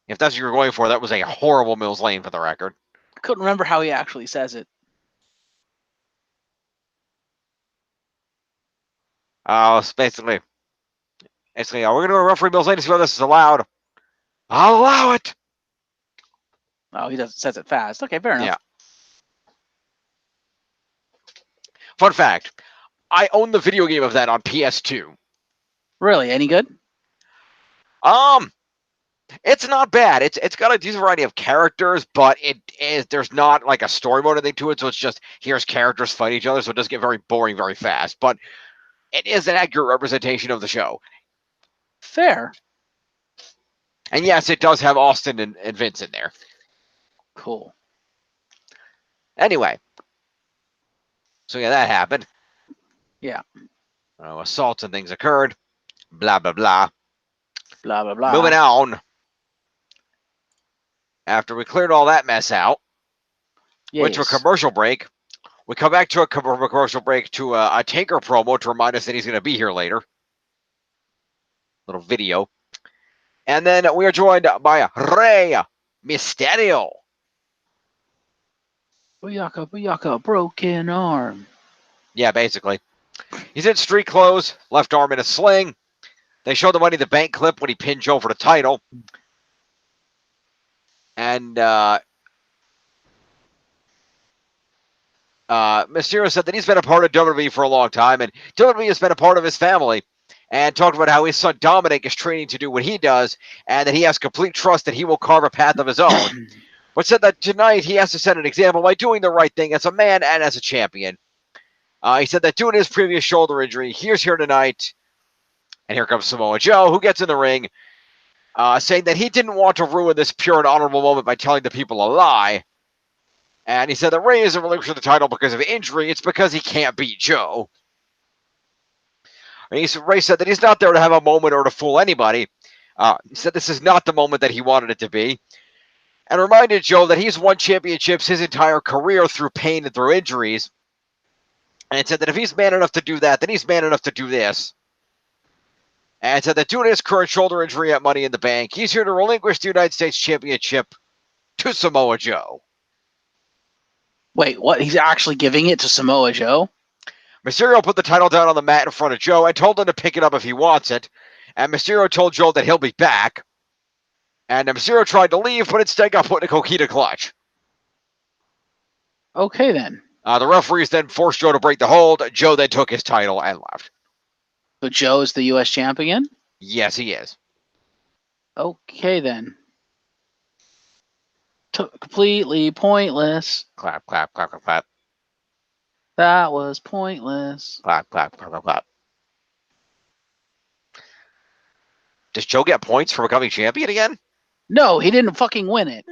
Speaker 1: If that's what you're going for, that was a horrible Mills Lane for the record.
Speaker 2: Couldn't remember how he actually says it.
Speaker 1: It's basically, we're going to go to referee Mills Lane to see whether this is allowed. I'll allow it.
Speaker 2: Oh, he says it fast. Okay, fair enough.
Speaker 1: Yeah. Fun fact, I own the video game of that on PS2.
Speaker 2: Really? Any good?
Speaker 1: It's not bad. It's got a decent variety of characters, but there's not like a story mode or anything to it, so it's just here's characters fight each other, so it does get very boring very fast. But it is an accurate representation of the show.
Speaker 2: Fair.
Speaker 1: And yes, it does have Austin and Vince in there.
Speaker 2: Cool.
Speaker 1: Anyway. So yeah, that happened.
Speaker 2: Yeah.
Speaker 1: Assaults and things occurred. Blah, blah, blah.
Speaker 2: Blah, blah, blah.
Speaker 1: Moving on. After we cleared all that mess out, went to a commercial break. We come back to a commercial break to a Taker promo to remind us that he's going to be here later. Little video. And then we are joined by Rey Mysterio.
Speaker 2: Booyaka, booyaka, broken arm.
Speaker 1: Yeah, basically. He's in street clothes, left arm in a sling. They show the Money in the Bank clip when he pinned Joe for the title. And Mysterio said that he's been a part of WWE for a long time, and WWE has been a part of his family, and talked about how his son Dominic is training to do what he does, and that he has complete trust that he will carve a path of his own. But said that tonight he has to set an example by doing the right thing as a man and as a champion. He said that due to his previous shoulder injury, he's here tonight. And here comes Samoa Joe, who gets in the ring, saying that he didn't want to ruin this pure and honorable moment by telling the people a lie. And he said that Rey isn't relinquishing the title because of injury. It's because he can't beat Joe. And Rey said that he's not there to have a moment or to fool anybody. He said this is not the moment that he wanted it to be. And reminded Joe that he's won championships his entire career through pain and through injuries. And said that if he's man enough to do that, then he's man enough to do this. And said that due to his current shoulder injury at Money in the Bank, he's here to relinquish the United States Championship to Samoa Joe.
Speaker 2: Wait, what? He's actually giving it to Samoa Joe?
Speaker 1: Mysterio put the title down on the mat in front of Joe and told him to pick it up if he wants it. And Mysterio told Joe that he'll be back. And Mysterio tried to leave, but instead got put in a coquina clutch.
Speaker 2: Okay, then.
Speaker 1: The referees then forced Joe to break the hold. Joe then took his title and left.
Speaker 2: So Joe is the U.S. champion?
Speaker 1: Yes, he is.
Speaker 2: Okay, then. Completely pointless.
Speaker 1: Clap, clap, clap, clap, clap.
Speaker 2: That was pointless.
Speaker 1: Clap, clap, clap, clap, clap. Does Joe get points for becoming champion again?
Speaker 2: No, he didn't fucking win it.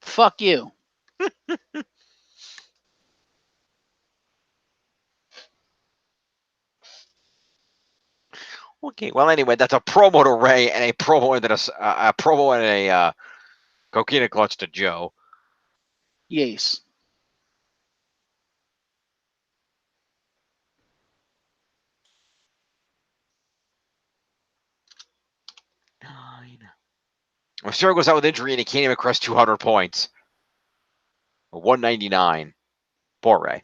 Speaker 2: Fuck you.
Speaker 1: Okay, well, anyway, that's a promo to Rey and a promo and a coquina clutch to Joe.
Speaker 2: Yes.
Speaker 1: Mysterio goes out with injury and he can't even crest 200 points. 199. Poor Rey.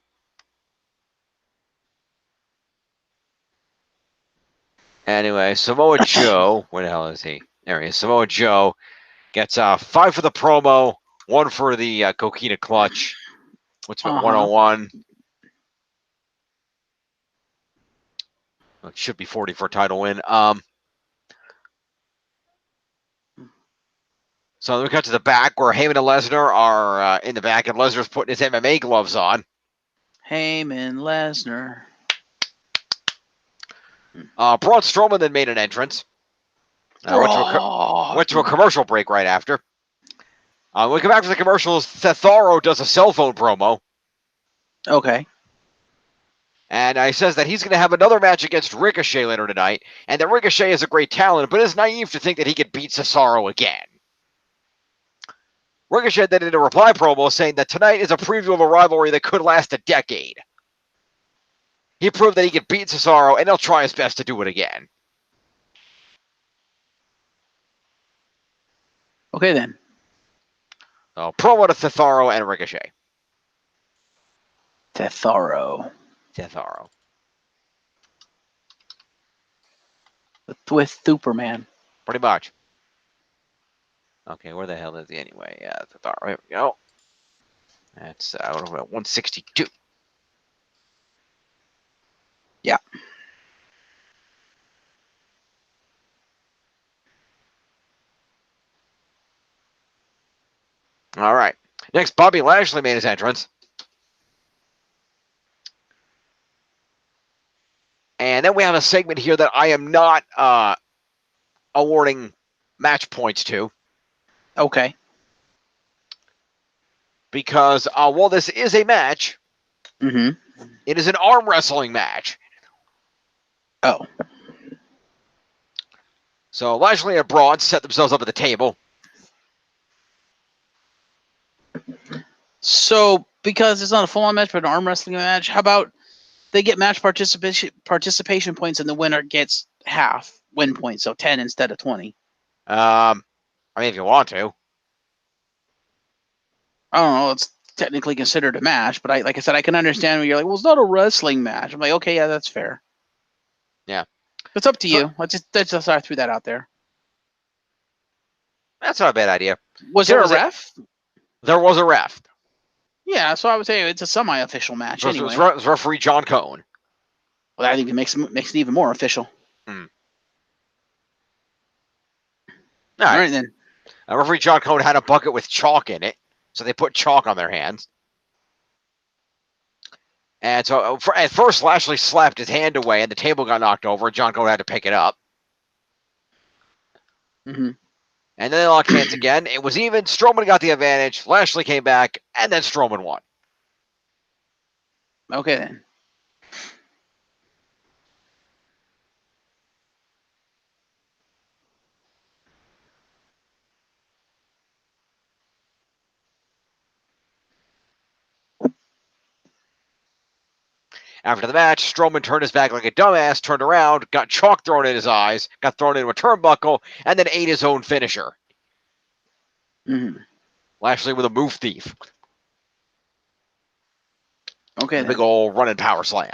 Speaker 1: Anyway, Samoa Joe, where the hell is he? There he is. Samoa Joe gets 5 for the promo, 1 for the coquina clutch. What's 101? It should be 40 for a title win. So then we cut to the back where Heyman and Lesnar are in the back, and Lesnar's putting his MMA gloves on.
Speaker 2: Heyman, Lesnar.
Speaker 1: Braun Strowman then made an entrance. Went to a commercial break right after. When we come back from the commercials, Cesaro does a cell phone promo.
Speaker 2: Okay.
Speaker 1: And he says that he's going to have another match against Ricochet later tonight, and that Ricochet is a great talent, but is naive to think that he could beat Cesaro again. Ricochet then did a reply promo saying that tonight is a preview of a rivalry that could last a decade. He proved that he could beat Cesaro, and he'll try his best to do it again.
Speaker 2: Okay, then.
Speaker 1: So, promo to Cesaro and Ricochet.
Speaker 2: Cesaro. With Superman.
Speaker 1: Pretty much. Okay, where the hell is he anyway? Yeah, Cesaro. Here we go. That's, I don't know, 162.
Speaker 2: Yeah.
Speaker 1: All right. Next, Bobby Lashley made his entrance. And then we have a segment here that I am not awarding match points to.
Speaker 2: Okay.
Speaker 1: Because while this is a match,
Speaker 2: Mm-hmm.
Speaker 1: it is an arm wrestling match.
Speaker 2: Oh.
Speaker 1: So Lashley and Braun set themselves up at the table.
Speaker 2: So, because it's not a full-on match, but an arm wrestling match, how about they get match participation points and the winner gets half win points, so 10 instead of 20?
Speaker 1: I mean, if you want to.
Speaker 2: I don't know. It's technically considered a match, but like I said, I can understand when you're like, well, it's not a wrestling match. I'm like, okay, yeah, that's fair.
Speaker 1: Yeah.
Speaker 2: It's up to you. I threw that out there.
Speaker 1: That's not a bad idea.
Speaker 2: Was there a ref?
Speaker 1: There was a ref.
Speaker 2: Yeah, so I would say it's a semi-official match anyway.
Speaker 1: It was referee John Cone.
Speaker 2: Well, I think it makes it even more official.
Speaker 1: All
Speaker 2: right then.
Speaker 1: Referee John Cone had a bucket with chalk in it, so they put chalk on their hands. And so at first, Lashley slapped his hand away, and the table got knocked over. John Cone had to pick it up.
Speaker 2: Mm-hmm.
Speaker 1: And then they locked hands again. It was even. Strowman got the advantage. Lashley came back, and then Strowman won.
Speaker 2: Okay then.
Speaker 1: After the match, Strowman turned his back like a dumbass, turned around, got chalk thrown in his eyes, got thrown into a turnbuckle, and then ate his own finisher.
Speaker 2: Mm-hmm.
Speaker 1: Lashley with a move thief.
Speaker 2: Okay.
Speaker 1: The big old running power slam.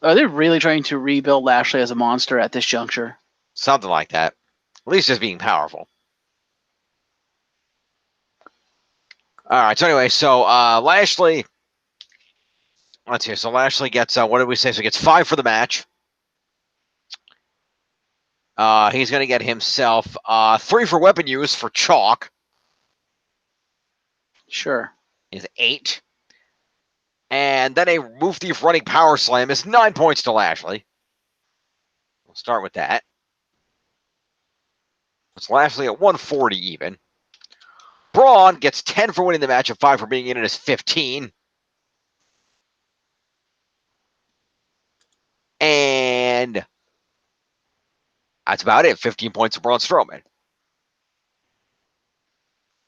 Speaker 2: Are they really trying to rebuild Lashley as a monster at this juncture?
Speaker 1: Something like that. At least just being powerful. All right. So anyway, Lashley. Let's see. So Lashley gets what did we say? So he gets 5 for the match. He's going to get himself 3 for weapon use for chalk.
Speaker 2: Sure.
Speaker 1: Is 8. And then a move thief running power slam is 9 points to Lashley. We'll start with that. It's Lashley at 140 even. Braun gets 10 for winning the match and 5 for being in it is 15. And that's about it. 15 points for Braun Strowman.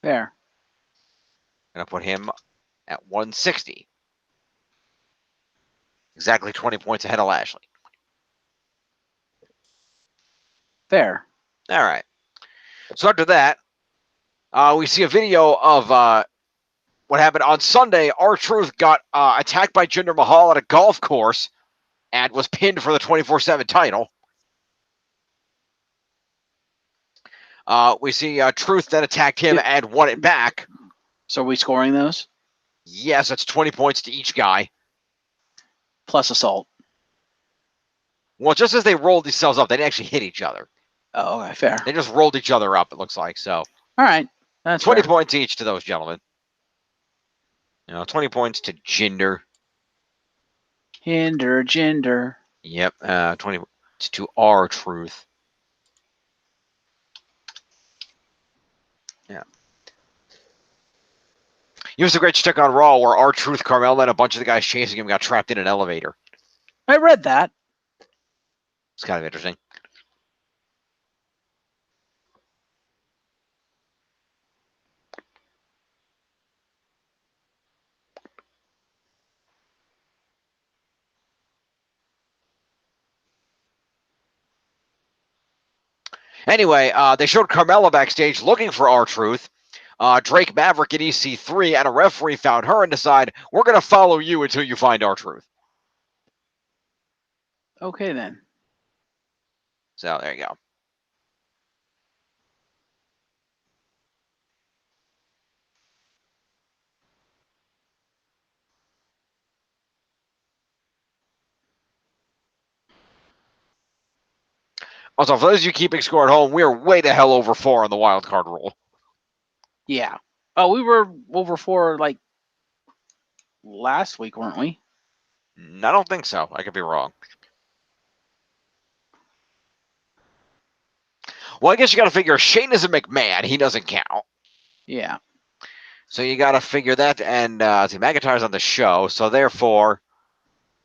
Speaker 2: Fair.
Speaker 1: Gonna put him at 160. Exactly 20 points ahead of Lashley.
Speaker 2: Fair.
Speaker 1: All right. So after that, we see a video of what happened on Sunday. R-Truth got attacked by Jinder Mahal at a golf course and was pinned for the 24/7 title. We see Truth then attacked him and won it back.
Speaker 2: So are we scoring those?
Speaker 1: Yes, that's 20 points to each guy.
Speaker 2: Plus assault.
Speaker 1: Well, just as they rolled themselves up, they didn't actually hit each other.
Speaker 2: Oh, okay, fair.
Speaker 1: They just rolled each other up, it looks like. So,
Speaker 2: all right. That's
Speaker 1: 20
Speaker 2: fair.
Speaker 1: points each to those gentlemen. 20 points to Jinder.
Speaker 2: Jinder.
Speaker 1: Yep, 20 to R-Truth. Yeah. He was a great stick on Raw where R-Truth, Carmella, and a bunch of the guys chasing him got trapped in an elevator.
Speaker 2: I read that.
Speaker 1: It's kind of interesting. Anyway, they showed Carmella backstage looking for R-Truth. Drake Maverick and EC3 and a referee found her and decided, we're going to follow you until you find R-Truth.
Speaker 2: Okay, then.
Speaker 1: So there you go. Also, for those of you keeping score at home, we are way the hell over 4 on the wild card rule.
Speaker 2: Yeah. Oh, we were over 4 like last week, weren't we?
Speaker 1: I don't think so. I could be wrong. Well, I guess you got to figure Shane is a McMahon. He doesn't count.
Speaker 2: Yeah.
Speaker 1: So you got to figure that. And see, McIntyre's on the show. So therefore,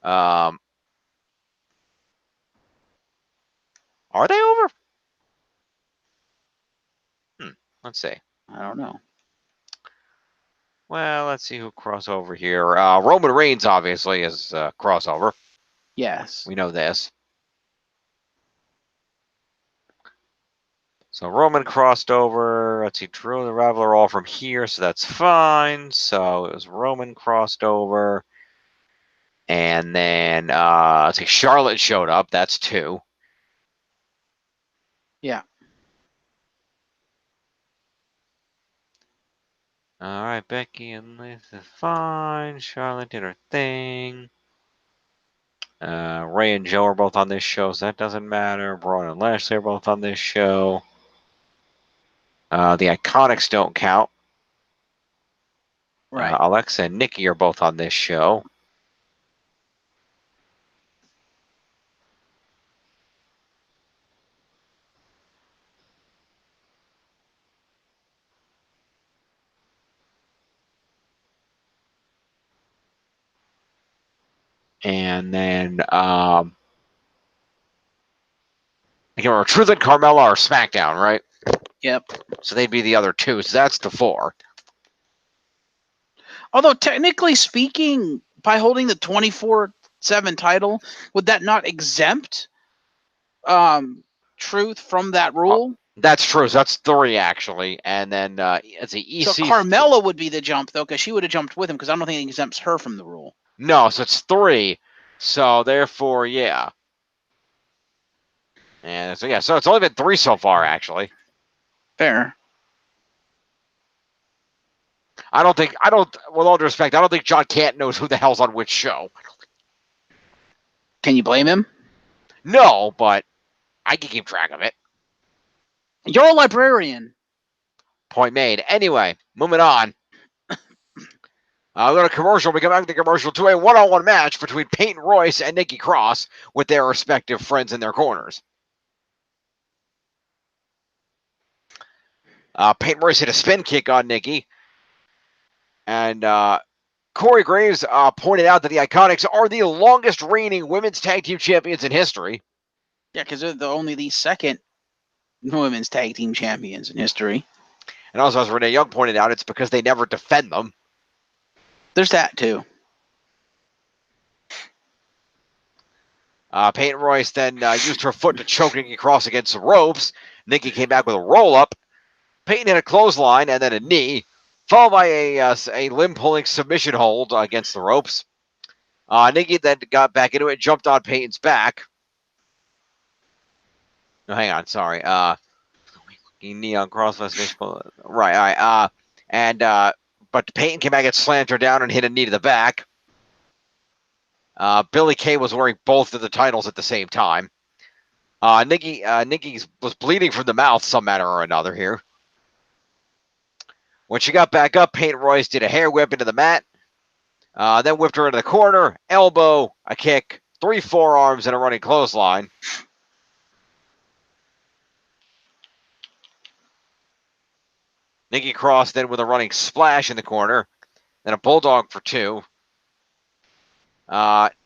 Speaker 1: are they over? Let's see.
Speaker 2: I don't know.
Speaker 1: Well, let's see who crossover here. Roman Reigns, obviously, is crossover.
Speaker 2: Yes.
Speaker 1: We know this. So Roman crossed over. Let's see, Drew and the Rival are all from here, so that's fine. So it was Roman crossed over. And then, let's see, Charlotte showed up. That's 2.
Speaker 2: Yeah.
Speaker 1: All right, Becky and Liz is fine. Charlotte did her thing. Ray and Joe are both on this show, so that doesn't matter. Braun and Lashley are both on this show. The Iconics don't count.
Speaker 2: Right.
Speaker 1: Alexa and Nikki are both on this show. And then, I can't remember, Truth and Carmella are SmackDown, right?
Speaker 2: Yep.
Speaker 1: So they'd be the other 2, so that's the 4.
Speaker 2: Although technically speaking, by holding the 24/7 title, would that not exempt Truth from that rule?
Speaker 1: That's true. So that's 3, actually. And then, it's the EC.
Speaker 2: So Carmella would be the jump, though, because she would have jumped with him, because I don't think it exempts her from the rule.
Speaker 1: No, so it's 3. So therefore, yeah. And so, yeah, so it's only been 3 so far, actually.
Speaker 2: Fair.
Speaker 1: With all due respect, I don't think John Canton knows who the hell's on which show.
Speaker 2: Can you blame him?
Speaker 1: No, but I can keep track of it.
Speaker 2: You're a librarian.
Speaker 1: Point made. Anyway, moving on. We'll go to commercial. We come back to commercial to a one-on-one match between Peyton Royce and Nikki Cross with their respective friends in their corners. Peyton Royce hit a spin kick on Nikki. And Corey Graves pointed out that the Iconics are the longest reigning women's tag team champions in history.
Speaker 2: Yeah, because they're only the second women's tag team champions in history.
Speaker 1: And also, as Renee Young pointed out, it's because they never defend them.
Speaker 2: There's that, too.
Speaker 1: Peyton Royce then used her foot to choke Nikki Cross against the ropes. Nikki came back with a roll-up. Peyton hit a clothesline and then a knee, followed by a limb-pulling submission hold against the ropes. Nikki then got back into it, jumped on Peyton's back. No, hang on, sorry. Knee on Cross. Right, all right. But Peyton came back and slammed her down and hit a knee to the back. Billy Kay was wearing both of the titles at the same time. Nikki was bleeding from the mouth some manner or another here. When she got back up, Peyton Royce did a hair whip into the mat. Then whipped her into the corner, elbow, a kick, 3 forearms, and a running clothesline. Nikki Cross then with a running splash in the corner, then a bulldog for 2.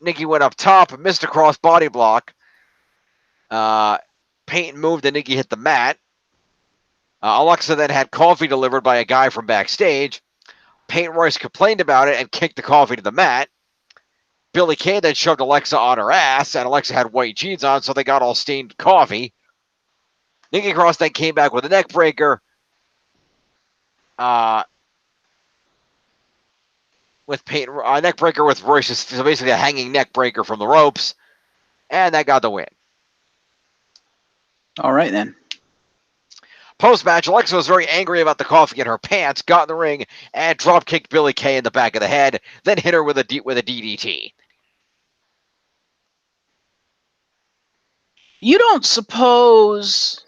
Speaker 1: Nikki went up top, missed a cross body block. Peyton moved and Nikki hit the mat. Alexa then had coffee delivered by a guy from backstage. Peyton Royce complained about it and kicked the coffee to the mat. Billy Kay then shoved Alexa on her ass, and Alexa had white jeans on, so they got all stained coffee. Nikki Cross then came back with a neck breaker. With Peyton, neck breaker with Royce, so basically a hanging neck breaker from the ropes, and that got the win.
Speaker 2: All right, then.
Speaker 1: Post-match, Alexa was very angry about the coffee in her pants, got in the ring, and drop-kicked Billie Kay in the back of the head, then hit her with a DDT.
Speaker 2: You don't suppose...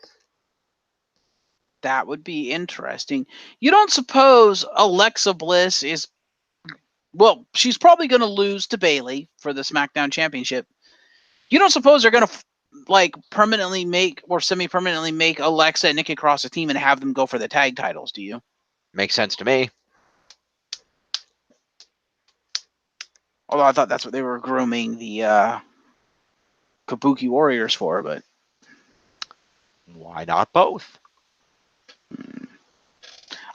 Speaker 2: That would be interesting. You don't suppose Alexa Bliss is... Well, she's probably going to lose to Bayley for the SmackDown Championship. You don't suppose they're going to permanently make or semi-permanently make Alexa and Nikki Cross a team and have them go for the tag titles, do you?
Speaker 1: Makes sense to me.
Speaker 2: Although I thought that's what they were grooming the Kabuki Warriors for, but...
Speaker 1: Why not both?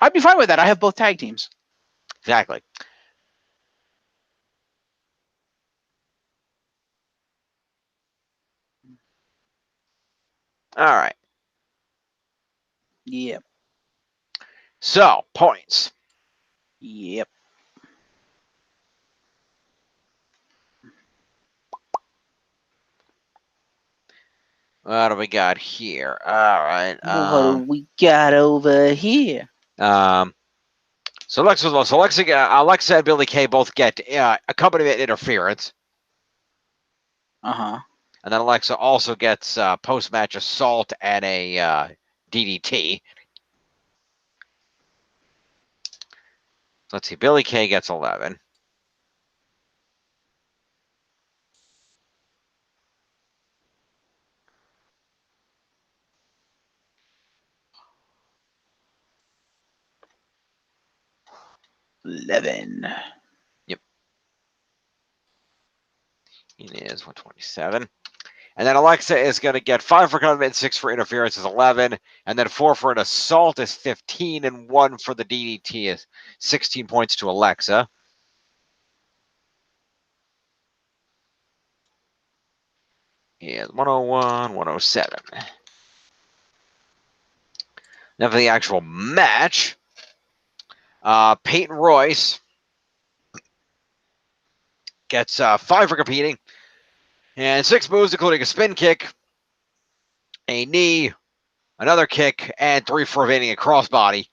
Speaker 2: I'd be fine with that. I have both tag teams.
Speaker 1: Exactly. All right.
Speaker 2: Yep.
Speaker 1: So, points.
Speaker 2: Yep.
Speaker 1: What do we got here? All right.
Speaker 2: What do we got over here?
Speaker 1: So Alexa and Billie Kay both get accompaniment interference.
Speaker 2: Uh-huh.
Speaker 1: And then Alexa also gets post-match assault and a DDT. Let's see. Billie Kay gets 11.
Speaker 2: Yep.
Speaker 1: It is 127. And then Alexa is going to get 5 for accompaniment, 6 for interference is 11. And then 4 for an assault is 15. And 1 for the DDT is 16 points to Alexa. Is 101, 107. Now for the actual match, Peyton Royce gets 5 for competing and 6 moves, including a spin kick, a knee, another kick, and 3 for evading a crossbody.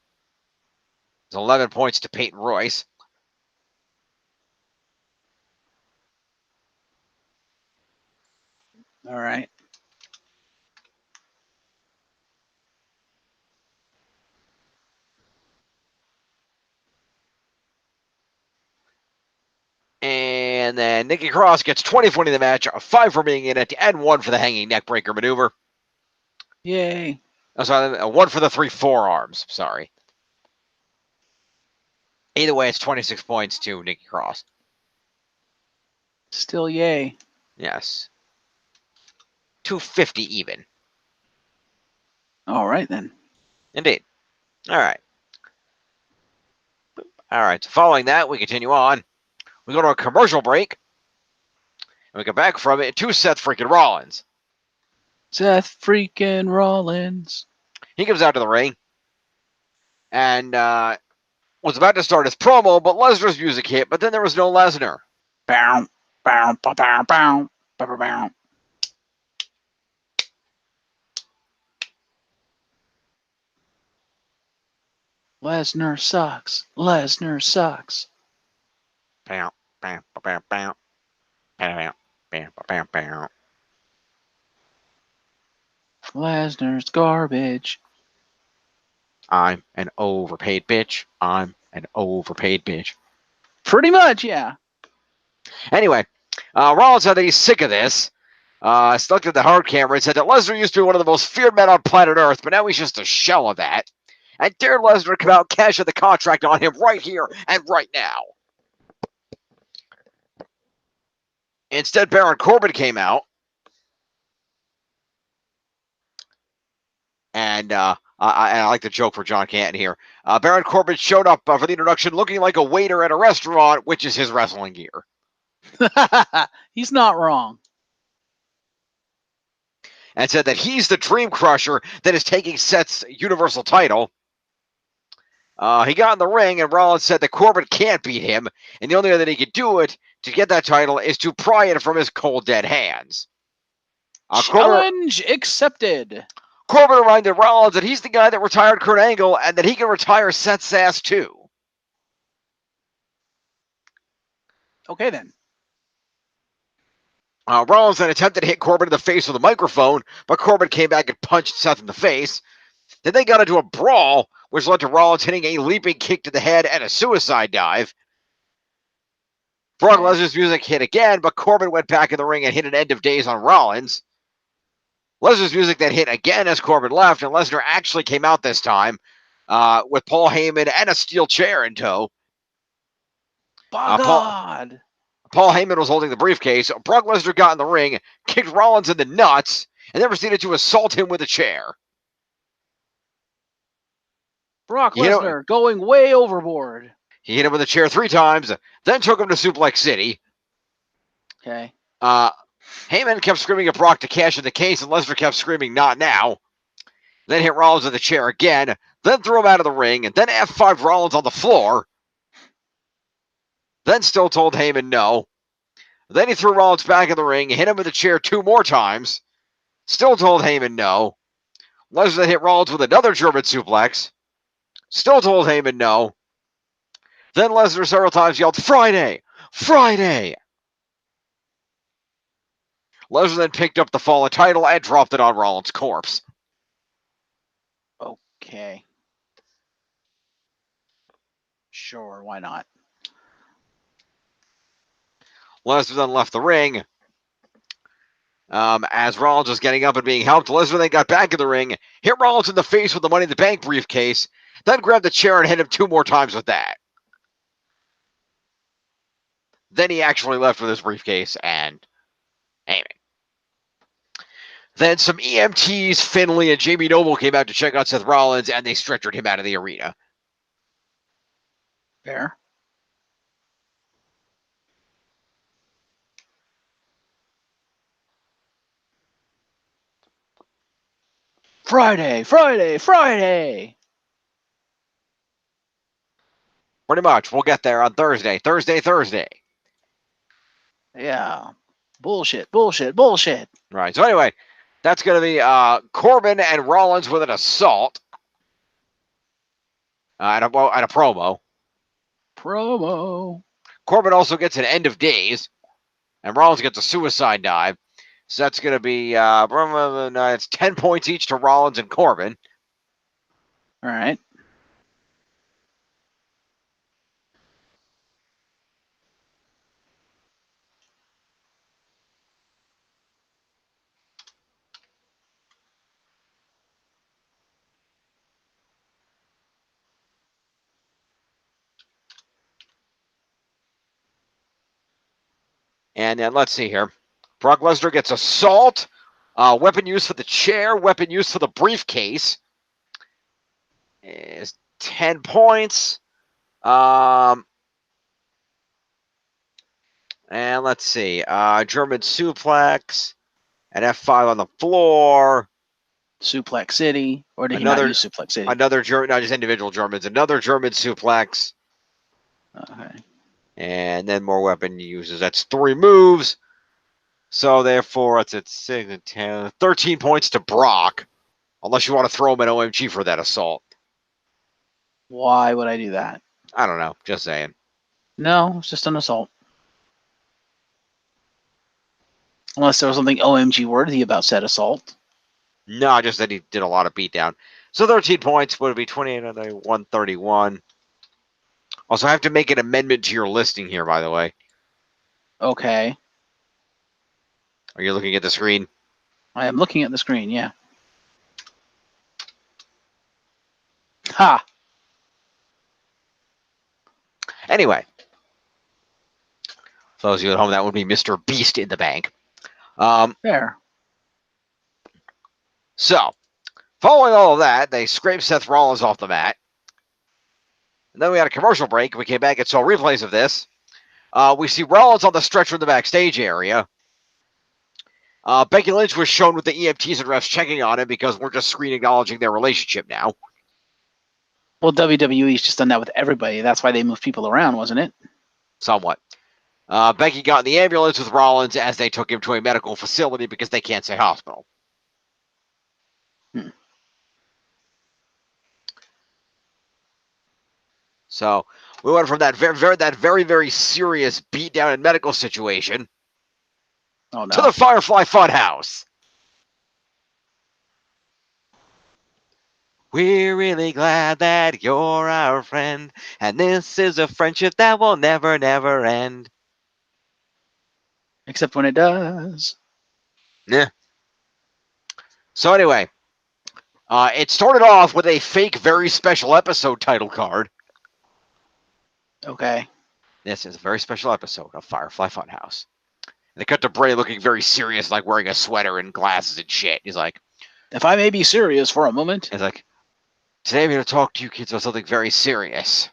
Speaker 1: It's 11 points to Peyton Royce.
Speaker 2: All right.
Speaker 1: And then Nikki Cross gets 20 for winning the match, 5 for being in it, and 1 for the hanging neckbreaker maneuver.
Speaker 2: Yay.
Speaker 1: Oh, sorry, 1 for the 3 forearms. Sorry. Either way, it's 26 points to Nikki Cross.
Speaker 2: Still yay.
Speaker 1: Yes. 250 even.
Speaker 2: All right, then.
Speaker 1: Indeed. All right. All right. So following that, we continue on. We go to a commercial break. And we come back from it to Seth freaking Rollins.
Speaker 2: Seth freaking Rollins.
Speaker 1: He comes out to the ring and was about to start his promo, but Lesnar's music hit, but then there was no Lesnar.
Speaker 2: Bow, bow, bow, bow, bow, bow, bow. Lesnar sucks. Lesnar sucks.
Speaker 1: Bow, bow, bow, bow, bow, bow, bow, bow.
Speaker 2: Lesnar's garbage.
Speaker 1: I'm an overpaid bitch. I'm an overpaid bitch.
Speaker 2: Pretty much, yeah.
Speaker 1: Anyway, Rollins said that he's sick of this. Looked at the hard camera and said that Lesnar used to be one of the most feared men on planet Earth, but now he's just a shell of that. And dared Lesnar to come out and cash in the contract on him right here and right now. Instead, Baron Corbin came out. And I like the joke for John Canton here. Baron Corbin showed up for the introduction looking like a waiter at a restaurant, which is his wrestling gear.
Speaker 2: He's not wrong.
Speaker 1: and said that he's the Dream Crusher that is taking Seth's Universal title. He got in the ring, and Rollins said that Corbin can't beat him, and the only way that he could do it to get that title is to pry it from his cold, dead hands.
Speaker 2: Challenge accepted.
Speaker 1: Corbin reminded Rollins that he's the guy that retired Kurt Angle, and that he can retire Seth's ass too.
Speaker 2: Okay, then.
Speaker 1: Rollins then attempted to hit Corbin in the face with a microphone, but Corbin came back and punched Seth in the face. Then they got into a brawl, which led to Rollins hitting a leaping kick to the head and a suicide dive. Brock Lesnar's music hit again, but Corbin went back in the ring and hit an end of days on Rollins. Lesnar's music then hit again as Corbin left, and Lesnar actually came out this time with Paul Heyman and a steel chair in tow.
Speaker 2: By God!
Speaker 1: Paul Heyman was holding the briefcase. Brock Lesnar got in the ring, kicked Rollins in the nuts, and then proceeded to assault him with a chair.
Speaker 2: Brock Lesnar going way overboard.
Speaker 1: He hit him with a chair 3 times, then took him to Suplex City.
Speaker 2: Okay.
Speaker 1: Heyman kept screaming at Brock to cash in the case, and Lesnar kept screaming, "Not now." Then hit Rollins with a chair again, then threw him out of the ring, and then F5'd Rollins on the floor. Then still told Heyman no. Then he threw Rollins back in the ring, hit him with a chair 2 more times. Still told Heyman no. Lesnar then hit Rollins with another German suplex. Still told Heyman no. Then Lesnar several times yelled, "Friday! Friday!" Lesnar then picked up the fallen title and dropped it on Rollins' corpse.
Speaker 2: Okay. Sure, why not?
Speaker 1: Lesnar then left the ring. As Rollins was getting up and being helped, Lesnar then got back in the ring, hit Rollins in the face with the Money in the Bank briefcase, then grabbed the chair and hit him 2 more times with that. Then he actually left with his briefcase and aiming. Then some EMTs, Finlay and Jamie Noble, came out to check out Seth Rollins, and they stretchered him out of the arena.
Speaker 2: Fair. Friday, Friday, Friday.
Speaker 1: Pretty much. We'll get there on Thursday. Thursday.
Speaker 2: Yeah. Bullshit, bullshit, bullshit.
Speaker 1: Right. So anyway, that's going to be Corbin and Rollins with an assault. And a promo. Corbin also gets an end of days. And Rollins gets a suicide dive. So that's going to be it's 10 points each to Rollins and Corbin.
Speaker 2: All right.
Speaker 1: And then let's see here. Brock Lesnar gets assault, weapon used for the chair, weapon used for the briefcase. Is 10 points. And let's see. German suplex, an F5 on the floor.
Speaker 2: Suplex City, or did he not use Suplex City?
Speaker 1: Another German, not just individual Germans. Another German suplex.
Speaker 2: Okay.
Speaker 1: And then more weapon uses. That's 3 moves. So therefore, it's at 6 and 10, 13 points to Brock. Unless you want to throw him an OMG for that assault.
Speaker 2: Why would I do that?
Speaker 1: I don't know. Just saying.
Speaker 2: No, it's just an assault. Unless there was something OMG worthy about said assault.
Speaker 1: No, just that he did a lot of beatdown. So 13 points would be 28 out of 131. Also, I have to make an amendment to your listing here, by the way.
Speaker 2: Okay.
Speaker 1: Are you looking at the screen?
Speaker 2: I am looking at the screen, yeah. Ha!
Speaker 1: Anyway. For those of you at home, that would be Mr. Beast in the bank.
Speaker 2: There.
Speaker 1: So, following all of that, they scraped Seth Rollins off the mat. And then we had a commercial break. We came back and saw replays of this. We see Rollins on the stretcher in the backstage area. Becky Lynch was shown with the EMTs and refs checking on him because we're just screen acknowledging their relationship now.
Speaker 2: Well, WWE's just done that with everybody. That's why they moved people around, wasn't it?
Speaker 1: Somewhat. Becky got in the ambulance with Rollins as they took him to a medical facility because they can't say hospital. So we went from that very serious beatdown and medical situation
Speaker 2: Oh, no.
Speaker 1: to the Firefly Funhouse. We're really glad that you're our friend, and this is a friendship that will never end.
Speaker 2: Except when it does.
Speaker 1: Yeah. So anyway, it started off with a fake very special episode title card.
Speaker 2: Okay.
Speaker 1: This is a very special episode of Firefly Funhouse. And they cut to Bray looking very serious, like wearing a sweater and glasses and shit. He's like,
Speaker 2: if I may be serious for a moment.
Speaker 1: He's like, today I'm going to talk to you kids about something very serious.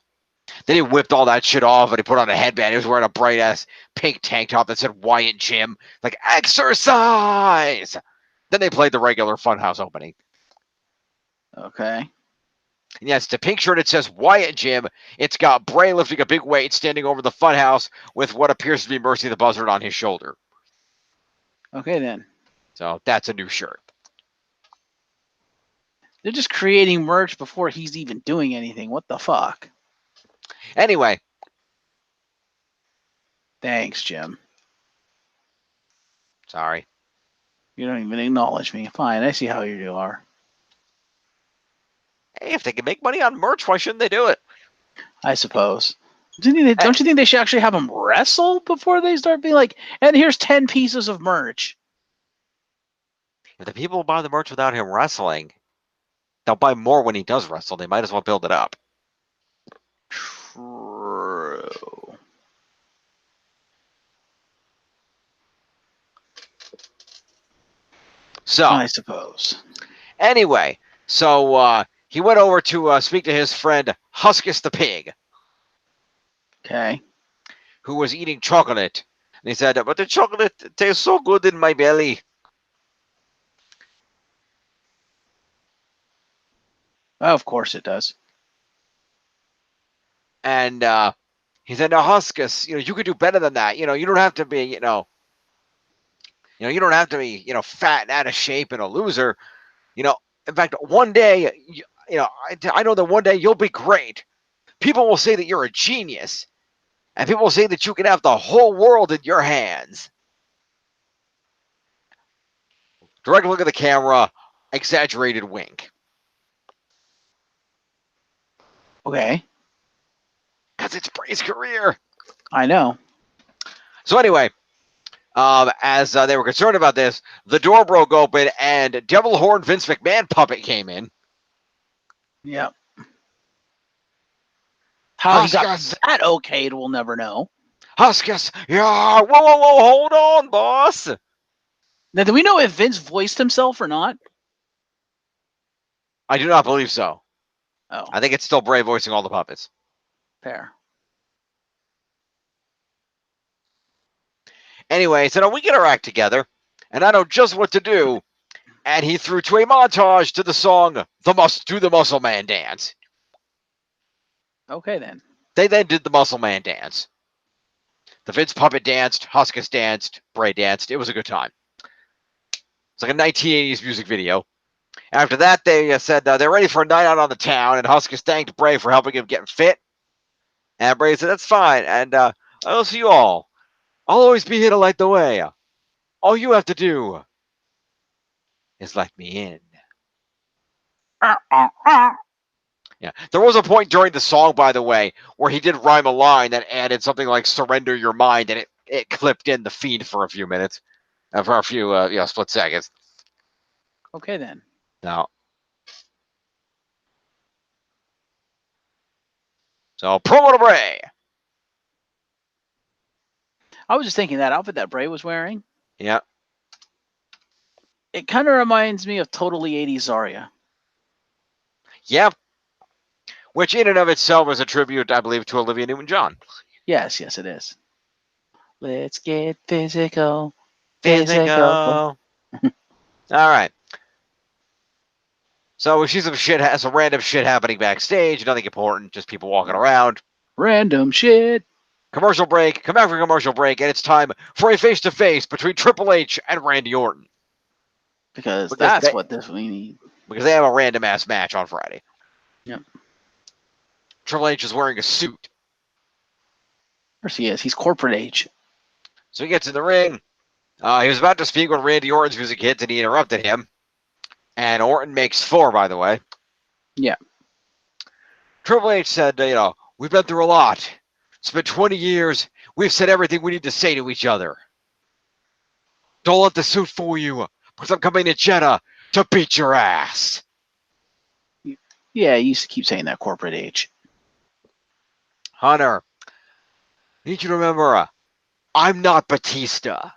Speaker 1: Then he whipped all that shit off and he put on a headband. He was wearing a bright ass pink tank top that said Wyatt Gym. Like, exercise! Then they played the regular Funhouse opening.
Speaker 2: Okay.
Speaker 1: And yes, the pink shirt, it says Wyatt Gym. It's got Bray lifting a big weight standing over the Funhouse with what appears to be Mercy the Buzzard on his shoulder.
Speaker 2: Okay, then.
Speaker 1: So that's a new shirt.
Speaker 2: They're just creating merch before he's even doing anything. What the fuck?
Speaker 1: Anyway.
Speaker 2: Thanks, Jim.
Speaker 1: Sorry.
Speaker 2: You don't even acknowledge me. Fine, I see how you are.
Speaker 1: Hey, if they can make money on merch, why shouldn't they do it?
Speaker 2: I suppose. Don't you think they should actually have them wrestle before they start being like, and here's 10 pieces of merch?
Speaker 1: If the people buy the merch without him wrestling, they'll buy more when he does wrestle. They might as well build it up.
Speaker 2: True.
Speaker 1: So,
Speaker 2: I suppose.
Speaker 1: Anyway, so he went over to speak to his friend Huskus the Pig.
Speaker 2: Okay.
Speaker 1: Who was eating chocolate. And he said, but the chocolate tastes so good in my belly.
Speaker 2: Of course it does.
Speaker 1: And he said, now Huskus, you could do better than that. You don't have to be, you don't have to be, fat and out of shape and a loser. In fact, one day, I know that one day you'll be great. People will say that you're a genius. And people will say that you can have the whole world in your hands. Direct look at the camera, exaggerated wink.
Speaker 2: Okay.
Speaker 1: Because it's Bray's career.
Speaker 2: I know.
Speaker 1: So anyway, as they were concerned about this, the door broke open and Devil Horn Vince McMahon puppet came in.
Speaker 2: Yep. How he got that okayed, we'll never know.
Speaker 1: Huskus, yeah, whoa, hold on, boss.
Speaker 2: Now, do we know if Vince voiced himself or not?
Speaker 1: I do not believe so.
Speaker 2: Oh.
Speaker 1: I think it's still Bray voicing all the puppets.
Speaker 2: Fair.
Speaker 1: Anyway, he said, we get our act together, and I know just what to do. And he threw to a montage to the song, Do the Muscle Man Dance.
Speaker 2: Okay, then.
Speaker 1: They then did the Muscle Man Dance. The Vince puppet danced, Huskus danced, Bray danced. It was a good time. It's like a 1980s music video. After that, they said they're ready for a night out on the town, and Huskus thanked Bray for helping him get fit. And Bray said, that's fine, and I'll see you all. I'll always be here to light the way. All you have to do is let me in. Yeah, there was a point during the song, by the way, where he did rhyme a line that added something like "surrender your mind," and it clipped in the feed for a few minutes, for a few split seconds.
Speaker 2: Okay, then.
Speaker 1: Now, so promo to Bray.
Speaker 2: I was just thinking that outfit that Bray was wearing.
Speaker 1: Yeah.
Speaker 2: It kind of reminds me of Totally 80s Zarya.
Speaker 1: Yeah. Which in and of itself is a tribute, I believe, to Olivia Newton-John.
Speaker 2: Yes, it is. Let's get physical.
Speaker 1: Physical. All right. So we see some random shit happening backstage. Nothing important, just people walking around.
Speaker 2: Random shit.
Speaker 1: Commercial break. Come back for a commercial break, and it's time for a face-to-face between Triple H and Randy Orton.
Speaker 2: Because that's what we need.
Speaker 1: Because they have a random-ass match on Friday.
Speaker 2: Yep.
Speaker 1: Triple H is wearing a suit.
Speaker 2: Of course he is. He's corporate age.
Speaker 1: So he gets in the ring. He was about to speak when Randy Orton's music hits, and he interrupted him. And Orton makes 4, by the way.
Speaker 2: Yeah.
Speaker 1: Triple H said, we've been through a lot. It's been 20 years. We've said everything we need to say to each other. Don't let the suit fool you, because I'm coming to Jeddah to beat your ass.
Speaker 2: Yeah, he used to keep saying that, corporate age.
Speaker 1: Hunter, I need you to remember, I'm not Batista.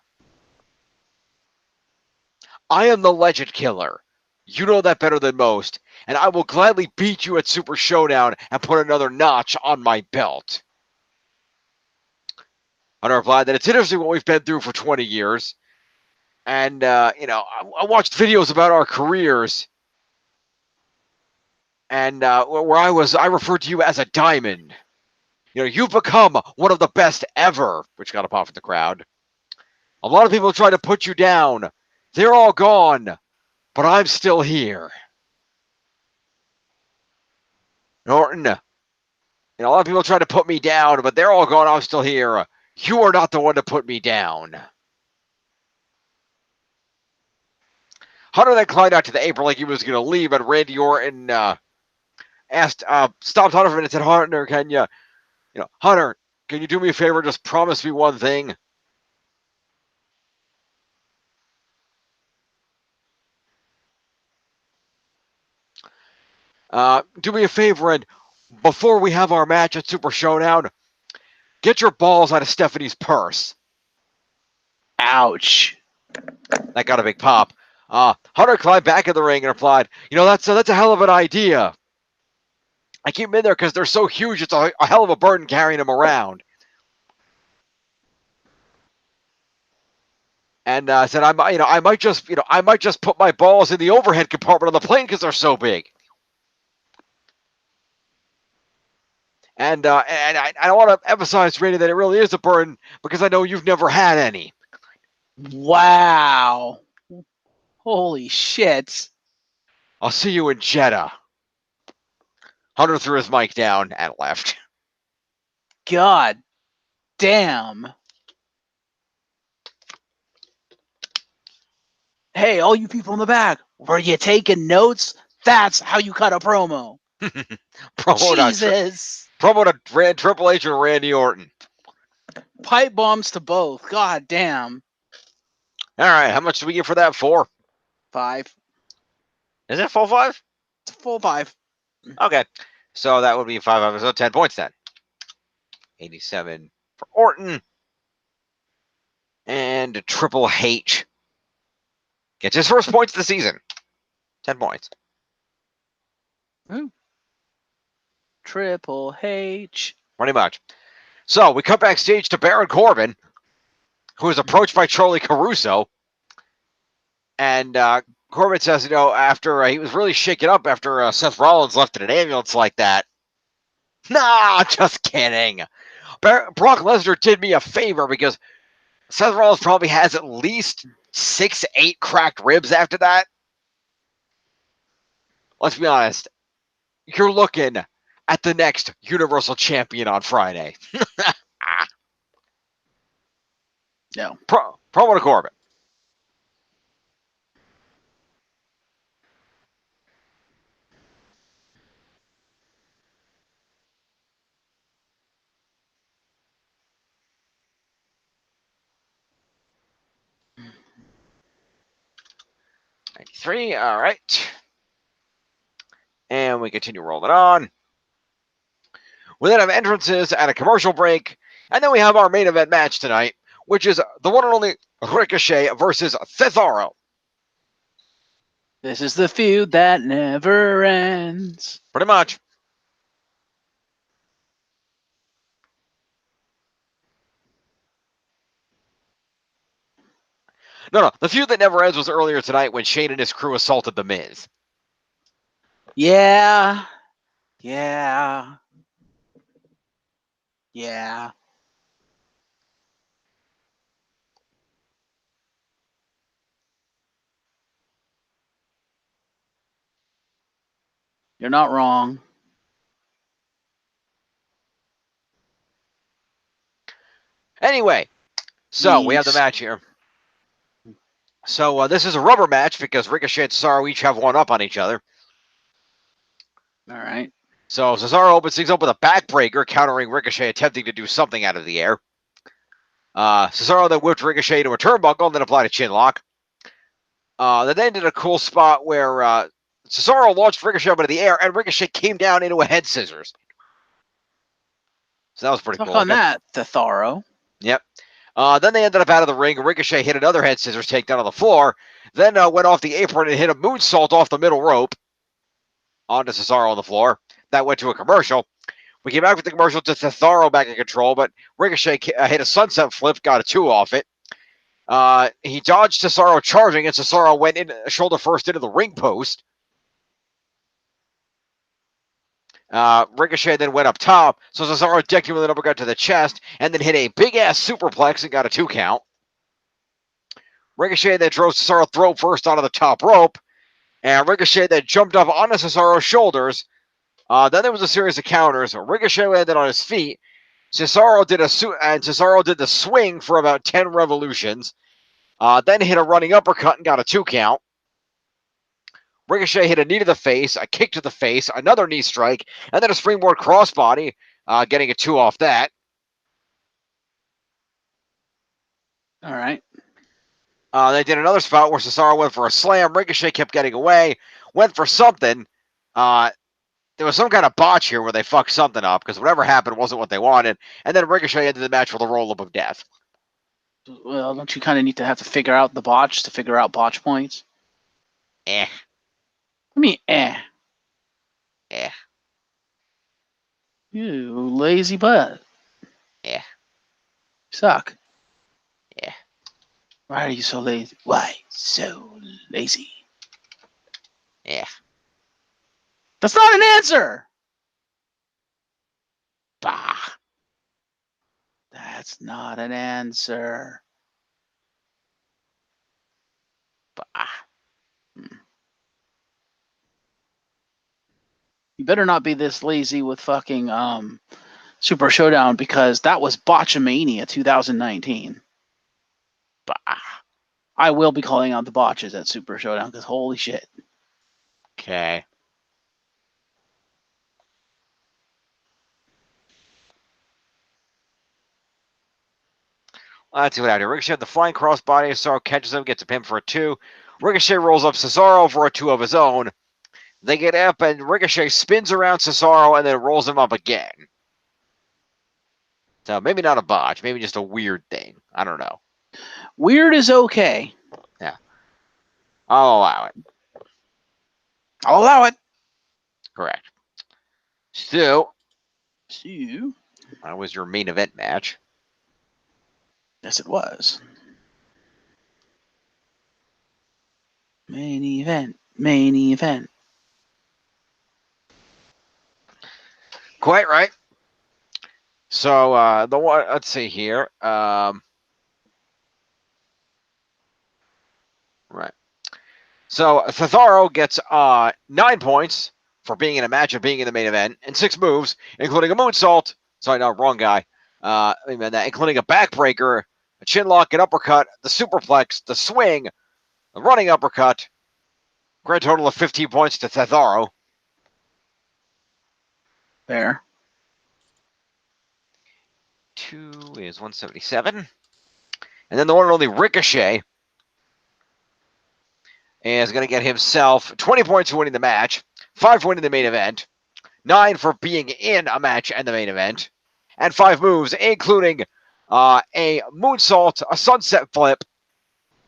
Speaker 1: I am the Legend Killer. You know that better than most, and I will gladly beat you at Super Showdown and put another notch on my belt. Hunter replied that it's interesting what we've been through for 20 years. And, I watched videos about our careers. And where I referred to you as a diamond. You've become one of the best ever, which got a pop from the crowd. A lot of people try to put you down. They're all gone, but I'm still here. Orton, a lot of people try to put me down, but they're all gone. I'm still here. You are not the one to put me down. Hunter then climbed out to the apron like he was going to leave, but Randy Orton stopped Hunter for a minute and said, Hunter, Hunter, can you do me a favor? Just promise me one thing. Do me a favor, and before we have our match at Super Showdown, get your balls out of Stephanie's purse.
Speaker 2: Ouch.
Speaker 1: That got a big pop. Hunter climbed back in the ring and replied, that's a hell of an idea. I keep them in there because they're so huge, it's a hell of a burden carrying them around. And said, I might just put my balls in the overhead compartment of the plane because they're so big. And I want to emphasize, Randy, that it really is a burden because I know you've never had any.
Speaker 2: Wow. Holy shit.
Speaker 1: I'll see you in Jeddah. Hunter threw his mic down and left.
Speaker 2: God damn. Hey, all you people in the back, were you taking notes? That's how you cut a promo. Jesus.
Speaker 1: Promo to Triple H and Randy Orton.
Speaker 2: Pipe bombs to both. God damn.
Speaker 1: All right, how much do we get for that? 4?
Speaker 2: 5.
Speaker 1: Is it full 5?
Speaker 2: It's a full 5.
Speaker 1: Okay, so that would be 5, so 10 points then. 87 for Orton. And Triple H gets his first points of the season. 10 points.
Speaker 2: Ooh. Triple H.
Speaker 1: Pretty much. So we cut backstage to Baron Corbin, who is approached by Charlie Caruso. And Corbin says, after he was really shaken up after Seth Rollins left in an ambulance like that. Nah, just kidding. Brock Lesnar did me a favor because Seth Rollins probably has at least 6, 8 cracked ribs after that. Let's be honest. You're looking at the next Universal Champion on Friday.
Speaker 2: No.
Speaker 1: Promo to Corbin. '93, all right. And we continue rolling on. We then have entrances and a commercial break. And then we have our main event match tonight, which is the one and only Ricochet versus Cesaro.
Speaker 2: This is the feud that never ends.
Speaker 1: Pretty much. No. The feud that never ends was earlier tonight when Shane and his crew assaulted The Miz.
Speaker 2: Yeah. You're not wrong.
Speaker 1: Anyway, so we have the match here. So this is a rubber match because Ricochet and Cesaro each have one up on each other.
Speaker 2: All right.
Speaker 1: So Cesaro opens things up with a backbreaker, countering Ricochet attempting to do something out of the air. Cesaro then whipped Ricochet to a turnbuckle and then applied a chin lock. Then they did a cool spot where Cesaro launched Ricochet up into the air and Ricochet came down into a head scissors. So that was pretty
Speaker 2: Talk
Speaker 1: cool.
Speaker 2: on that, Cesaro.
Speaker 1: Yep. Then they ended up out of the ring. Ricochet hit another head scissors takedown on the floor. Then went off the apron and hit a moonsault off the middle rope onto Cesaro on the floor. That went to a commercial. We came back with the commercial to Cesaro back in control, but Ricochet hit a sunset flip, got a 2 off it. He dodged Cesaro charging, and Cesaro went in shoulder first into the ring post. Ricochet then went up top, so Cesaro decked him with an uppercut to the chest, and then hit a big-ass superplex and got a 2 count. Ricochet then drove Cesaro throat first onto the top rope, and Ricochet then jumped up onto Cesaro's shoulders. Then there was a series of counters. Ricochet landed on his feet. Cesaro did the swing for about 10 revolutions. Then hit a running uppercut and got a 2 count. Ricochet hit a knee to the face, a kick to the face, another knee strike, and then a springboard crossbody, getting a 2 off that.
Speaker 2: All right.
Speaker 1: They did another spot where Cesaro went for a slam. Ricochet kept getting away, went for something. There was some kind of botch here where they fucked something up because whatever happened wasn't what they wanted. And then Ricochet ended the match with a roll-up of death.
Speaker 2: Well, don't you kind of need to have to figure out the botch to figure out botch points?
Speaker 1: Eh.
Speaker 2: I mean, eh.
Speaker 1: Eh.
Speaker 2: You lazy butt.
Speaker 1: Eh.
Speaker 2: Suck.
Speaker 1: Yeah.
Speaker 2: Why are you so lazy? Why so lazy?
Speaker 1: Yeah.
Speaker 2: That's not an answer.
Speaker 1: Bah.
Speaker 2: That's not an answer.
Speaker 1: Bah.
Speaker 2: You better not be this lazy with fucking Super Showdown because that was Botchamania 2019.
Speaker 1: Bah.
Speaker 2: I will be calling out the botches at Super Showdown because holy shit.
Speaker 1: Okay. Let's see what happened. Ricochet had the flying crossbody. Cesaro catches him, gets a pin for a 2. Ricochet rolls up Cesaro for a 2 of his own. They get up, and Ricochet spins around Cesaro and then rolls him up again. So maybe not a botch, maybe just a weird thing. I don't know.
Speaker 2: Weird is okay.
Speaker 1: Yeah. I'll allow it.
Speaker 2: I'll allow it.
Speaker 1: Correct. So,
Speaker 2: So,
Speaker 1: that was your main event match.
Speaker 2: yes, it was. Main event. Main event.
Speaker 1: Quite right. So, the one, let's see here. Right. So, Cesaro gets 9 points for being in a match of being in the main event, and 6 moves, including a moonsault. Sorry, no, wrong guy. Including a backbreaker, a chin lock, an uppercut, the superplex, the swing, a running uppercut. Grand total of 15 points to Cesaro.
Speaker 2: There.
Speaker 1: 2 is 177. And then the one and only Ricochet is going to get himself 20 points for winning the match, 5 for winning the main event, 9 for being in a match and the main event, and 5 moves, including a moonsault, a sunset flip,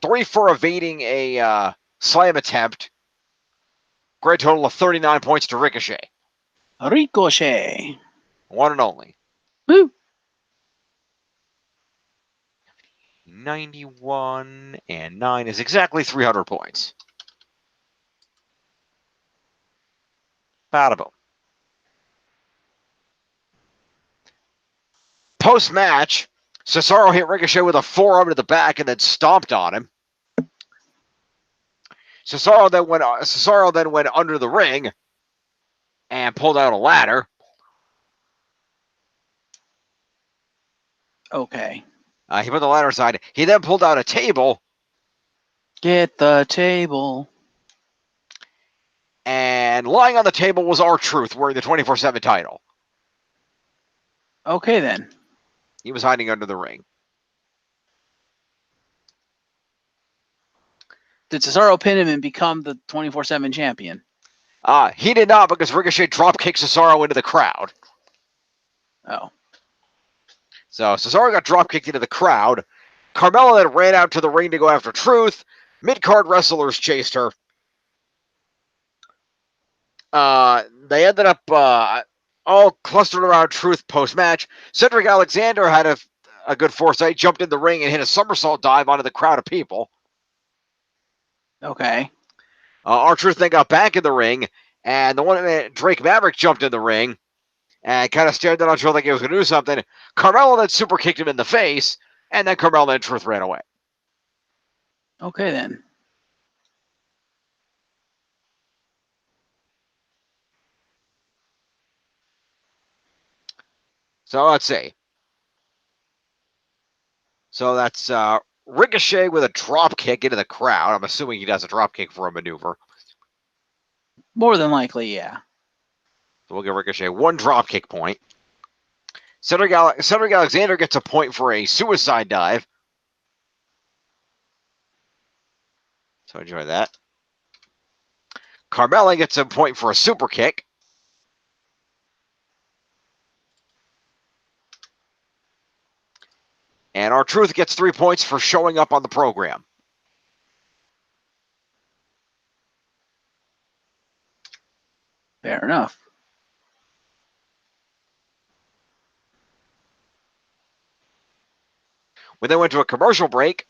Speaker 1: 3 for evading a slam attempt. Grand total of 39 points to Ricochet.
Speaker 2: Ricochet.
Speaker 1: One and only.
Speaker 2: Woo.
Speaker 1: 91 and 9 is exactly 300 points. Bada boom. Post-match, Cesaro hit Ricochet with a forearm to the back and then stomped on him. Cesaro then went under the ring and pulled out a ladder.
Speaker 2: Okay.
Speaker 1: He put the ladder aside. He then pulled out a table.
Speaker 2: Get the table.
Speaker 1: And lying on the table was R-Truth wearing the 24/7 title.
Speaker 2: Okay, then.
Speaker 1: He was hiding under the ring.
Speaker 2: Did Cesaro pin him and become the 24/7 champion?
Speaker 1: He did not, because Ricochet drop-kicked Cesaro into the crowd.
Speaker 2: Oh.
Speaker 1: So Cesaro got drop-kicked into the crowd. Carmella then ran out to the ring to go after Truth. Mid-card wrestlers chased her. They ended up all clustered around Truth post-match. Cedric Alexander had a good foresight, jumped in the ring and hit a somersault dive onto the crowd of people.
Speaker 2: Okay.
Speaker 1: R-Truth then got back in the ring, and Drake Maverick jumped in the ring and kind of stared at R-Truth like he was going to do something. Carmella then super kicked him in the face, and then Carmella and Truth ran away.
Speaker 2: Okay, then.
Speaker 1: So let's see. So that's Ricochet with a drop kick into the crowd. I'm assuming he does a drop kick for a maneuver.
Speaker 2: More than likely, yeah.
Speaker 1: So we'll give Ricochet one drop kick point. Cedric Alexander gets a point for a suicide dive. So enjoy that. Carmella gets a point for a super kick. And R-Truth gets 3 points for showing up on the program.
Speaker 2: Fair enough.
Speaker 1: We then went to a commercial break.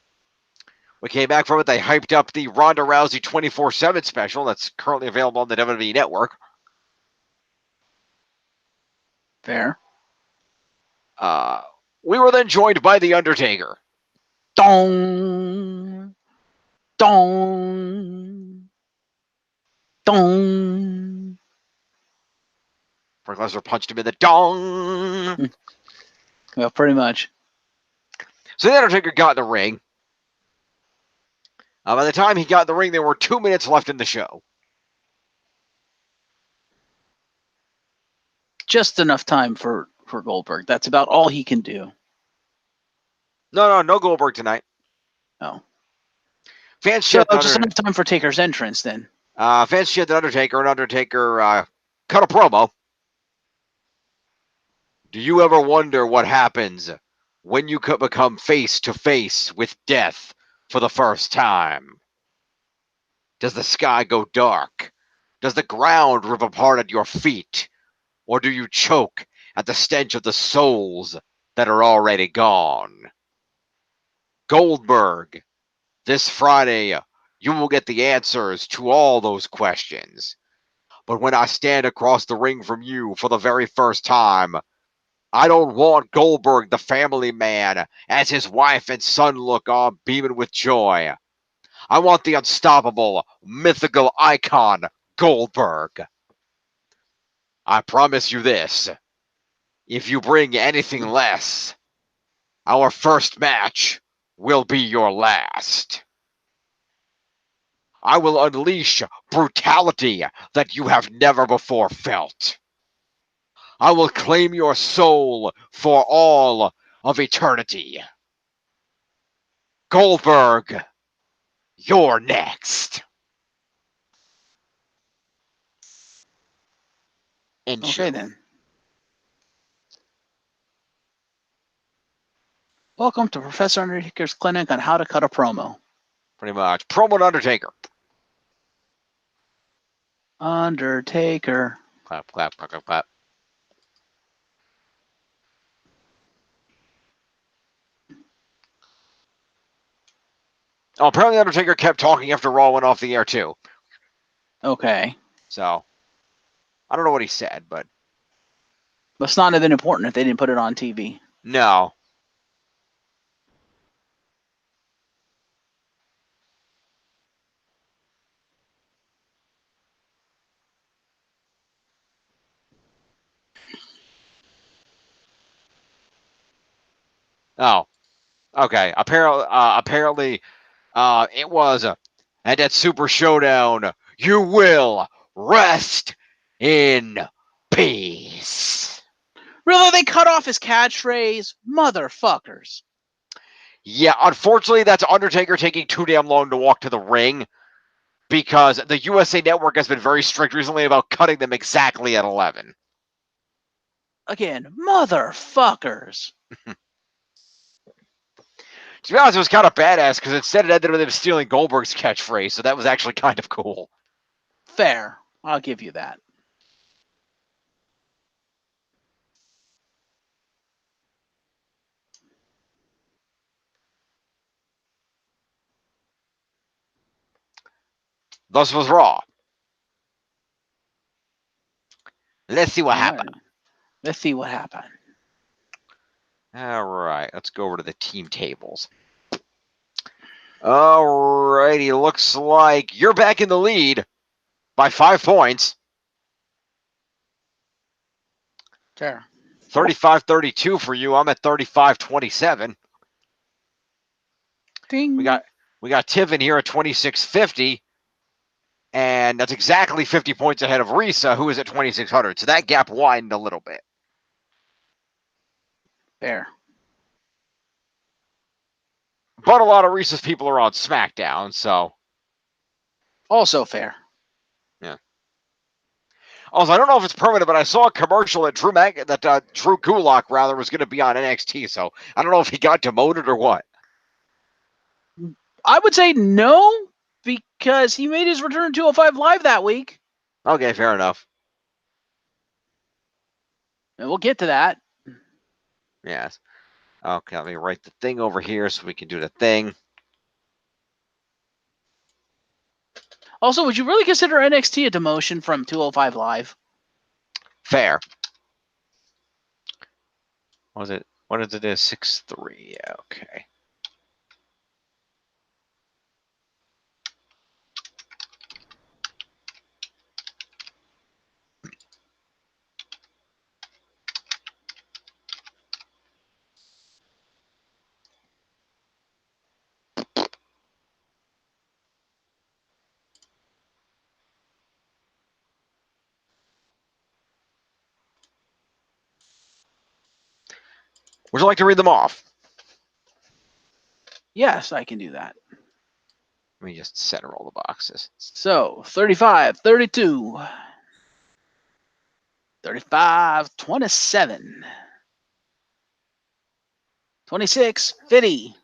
Speaker 1: We came back from it. They hyped up the Ronda Rousey 24/7 special that's currently available on the WWE Network.
Speaker 2: Fair.
Speaker 1: We were then joined by The Undertaker.
Speaker 2: Dong. Dong. Dong.
Speaker 1: Brock Lesnar punched him in the dong.
Speaker 2: Well, pretty much.
Speaker 1: So The Undertaker got in the ring. By the time he got in the ring, there were 2 minutes left in the show.
Speaker 2: Just enough time for Goldberg. That's about all he can do.
Speaker 1: No Goldberg tonight.
Speaker 2: Oh.
Speaker 1: Fans
Speaker 2: So
Speaker 1: shit
Speaker 2: just enough time for Taker's entrance then.
Speaker 1: Fans shit the Undertaker, and Undertaker cut a promo. Do you ever wonder what happens when you could become face to face with death for the first time? Does the sky go dark? Does the ground rip apart at your feet? Or do you choke at the stench of the souls that are already gone? Goldberg, this Friday, you will get the answers to all those questions. But when I stand across the ring from you for the very first time, I don't want Goldberg, the family man, as his wife and son look on beaming with joy. I want the unstoppable, mythical icon, Goldberg. I promise you this. If you bring anything less, our first match will be your last. I will unleash brutality that you have never before felt. I will claim your soul for all of eternity. Goldberg, you're next.
Speaker 2: Okay then. Welcome to Professor Undertaker's clinic on how to cut a promo.
Speaker 1: Pretty much. Promo to Undertaker.
Speaker 2: Undertaker.
Speaker 1: Clap, clap, clap, clap, clap. Oh, apparently Undertaker kept talking after Raw went off the air too.
Speaker 2: Okay.
Speaker 1: So I don't know what he said, but
Speaker 2: Must not have been important if they didn't put it on TV.
Speaker 1: no. Oh, okay. Apparently, it was at that Super Showdown. You will rest in peace.
Speaker 2: Really, they cut off his catchphrase? Motherfuckers.
Speaker 1: Yeah, unfortunately, that's Undertaker taking too damn long to walk to the ring because the USA Network has been very strict recently about cutting them exactly at 11.
Speaker 2: Again, motherfuckers.
Speaker 1: To be honest, it was kind of badass because instead it ended with him stealing Goldberg's catchphrase, so that was actually kind of cool.
Speaker 2: Fair. I'll give you that.
Speaker 1: Thus was Raw. Let's see what happened.
Speaker 2: Right. Let's see what happened.
Speaker 1: All right, let's go over to the team tables. All righty, looks like you're back in the lead by 5 points.
Speaker 2: Fair.
Speaker 1: 35-32 for you. I'm at 35-27.
Speaker 2: Ding.
Speaker 1: We got Tiven here at 2650. And that's exactly 50 points ahead of Risa, who is at 2600. So that gap widened a little bit.
Speaker 2: Fair.
Speaker 1: But a lot of Risa's people are on SmackDown, so.
Speaker 2: Also fair.
Speaker 1: Yeah. Also, I don't know if it's permanent, but I saw a commercial that Drew Gulak rather was going to be on NXT. So I don't know if he got demoted or what.
Speaker 2: I would say no, because he made his return to 205 Live that week.
Speaker 1: Okay, fair enough.
Speaker 2: And we'll get to that.
Speaker 1: Yes. Okay, let me write the thing over here so we can do the thing.
Speaker 2: Also, would you really consider NXT a demotion from 205 Live?
Speaker 1: Fair. What is it? What is it? 6-3. Yeah, okay. Would you like to read them off?
Speaker 2: Yes, I can do that.
Speaker 1: Let me just center all the boxes.
Speaker 2: So, 35, 32, 35, 27, 26, 50,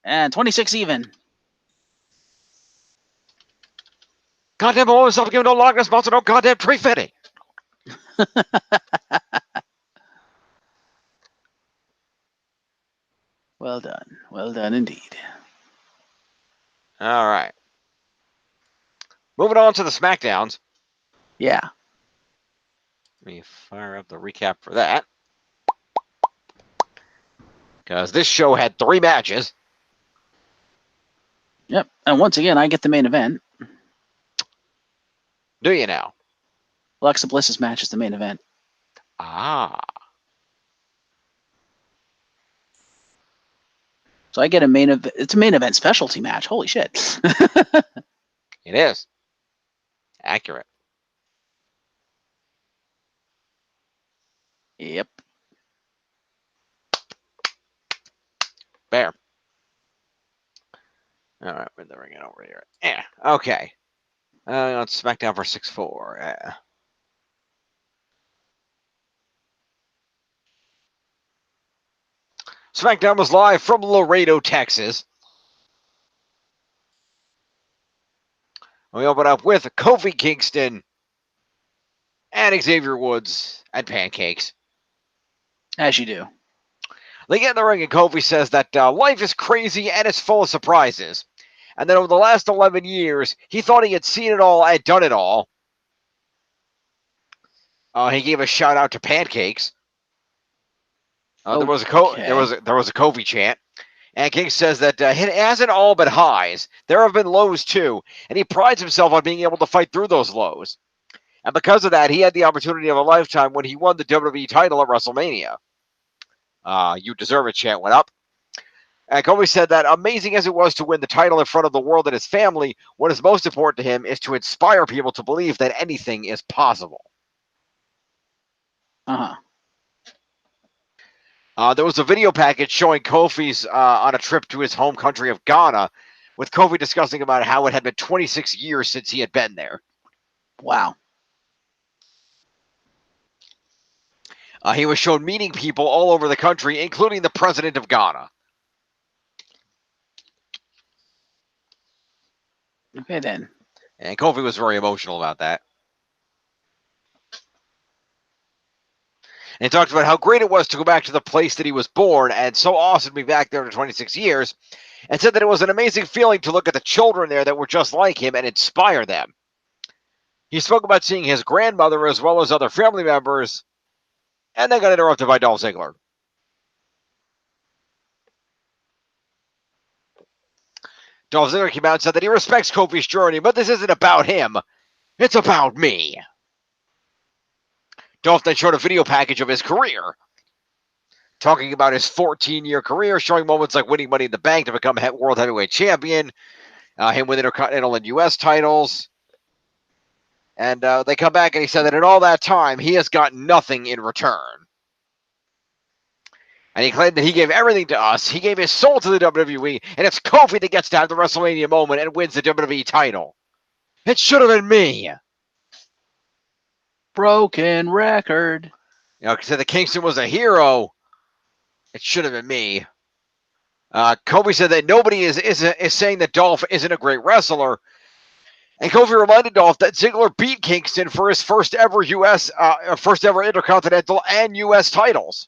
Speaker 2: and 26 even.
Speaker 1: Goddamn, all myself giving no longer sponsor no goddamn tree fitting.
Speaker 2: Well done. Well done indeed.
Speaker 1: All right. Moving on to the SmackDowns.
Speaker 2: Yeah.
Speaker 1: Let me fire up the recap for that. Because this show had 3 matches.
Speaker 2: Yep. And once again, I get the main event.
Speaker 1: Do you now?
Speaker 2: Alexa Bliss's match is the main event.
Speaker 1: Ah.
Speaker 2: So I get a main event. It's a main event specialty match. Holy shit.
Speaker 1: It is. Accurate.
Speaker 2: Yep.
Speaker 1: Fair. All right, we're bringing it over here. Yeah, okay. On SmackDown for 6-4. Yeah. SmackDown was live from Laredo, Texas. We open up with Kofi Kingston and Xavier Woods and pancakes.
Speaker 2: As you do.
Speaker 1: They get in the ring, and Kofi says that life is crazy and it's full of surprises. And then over the last 11 years, he thought he had seen it all and done it all. He gave a shout out to pancakes. There was a Kofi chant. And King says that it hasn't all been highs. There have been lows too. And he prides himself on being able to fight through those lows. And because of that, he had the opportunity of a lifetime when he won the WWE title at WrestleMania. You deserve it chant went up. And Kofi said that amazing as it was to win the title in front of the world and his family, what is most important to him is to inspire people to believe that anything is possible.
Speaker 2: Uh-huh.
Speaker 1: There was a video package showing Kofi's on a trip to his home country of Ghana, with Kofi discussing about how it had been 26 years since he had been there.
Speaker 2: Wow.
Speaker 1: He was shown meeting people all over the country, including the president of Ghana.
Speaker 2: Okay, then.
Speaker 1: And Kofi was very emotional about that. And he talked about how great it was to go back to the place that he was born, and so awesome to be back there for 26 years, and said that it was an amazing feeling to look at the children there that were just like him and inspire them. He spoke about seeing his grandmother as well as other family members, and then got interrupted by Dolph Ziggler. Dolph Ziggler came out and said that he respects Kofi's journey, but this isn't about him. It's about me. Dolph then showed a video package of his career, talking about his 14-year career, showing moments like winning Money in the Bank to become World Heavyweight Champion, him with Intercontinental and U.S. titles. And they come back and he said that in all that time, he has got nothing in return. And he claimed that he gave everything to us. He gave his soul to the WWE, and it's Kofi that gets to have the WrestleMania moment and wins the WWE title. It should have been me.
Speaker 2: Broken record.
Speaker 1: You know, said that Kingston was a hero. It should have been me. Kofi said that nobody is saying that Dolph isn't a great wrestler. And Kofi reminded Dolph that Ziggler beat Kingston for his first ever Intercontinental and U.S. titles.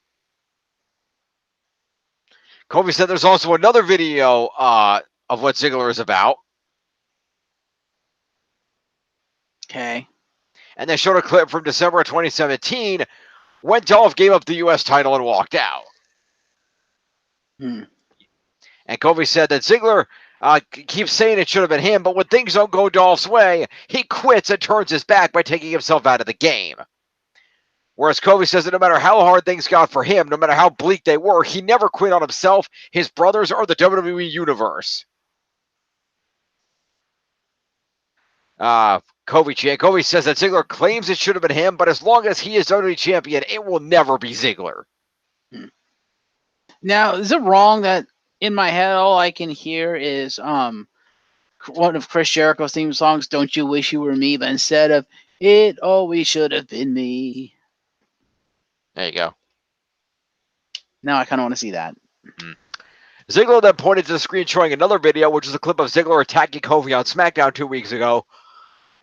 Speaker 1: Kofi said there's also another video of what Ziggler is about.
Speaker 2: Okay.
Speaker 1: And they showed a clip from December of 2017 when Dolph gave up the U.S. title and walked out. And Kofi said that Ziggler keeps saying it should have been him, but when things don't go Dolph's way, he quits and turns his back by taking himself out of the game. Whereas Kofi says that no matter how hard things got for him, no matter how bleak they were, he never quit on himself, his brothers, or the WWE Universe. Kofi says that Ziggler claims it should have been him, but as long as he is WWE champion, it will never be Ziggler.
Speaker 2: Now, is it wrong that in my head all I can hear is one of Chris Jericho's theme songs, "Don't You Wish You Were Me," but instead of "It Always Should Have Been Me."
Speaker 1: There you go.
Speaker 2: Now I kind of want to see that.
Speaker 1: Ziggler then pointed to the screen showing another video, which was a clip of Ziggler attacking Kofi on SmackDown 2 weeks ago.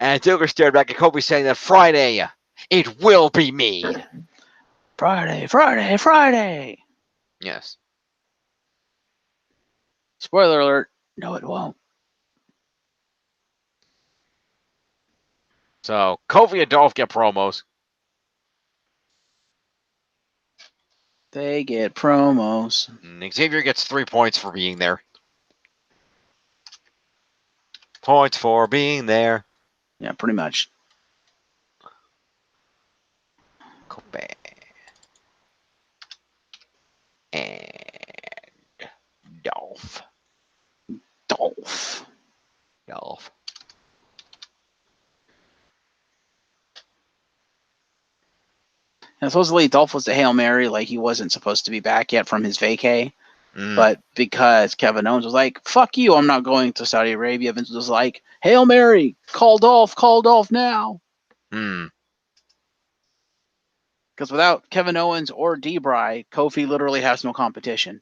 Speaker 1: And Ziggler stared back at Kofi saying that Friday, it will be me.
Speaker 2: Friday, Friday, Friday.
Speaker 1: Yes.
Speaker 2: Spoiler alert. No, it won't.
Speaker 1: So Kofi and Dolph get promos.
Speaker 2: They get promos.
Speaker 1: Xavier gets 3 points for being there. Points for being there.
Speaker 2: Yeah, pretty much.
Speaker 1: Kofi. And Dolph.
Speaker 2: Dolph. And supposedly Dolph was the Hail Mary, like he wasn't supposed to be back yet from his vacay. But because Kevin Owens was like, fuck you, I'm not going to Saudi Arabia, Vince was like, Hail Mary, call Dolph now. Because without Kevin Owens or D-Bry, Kofi literally has no competition.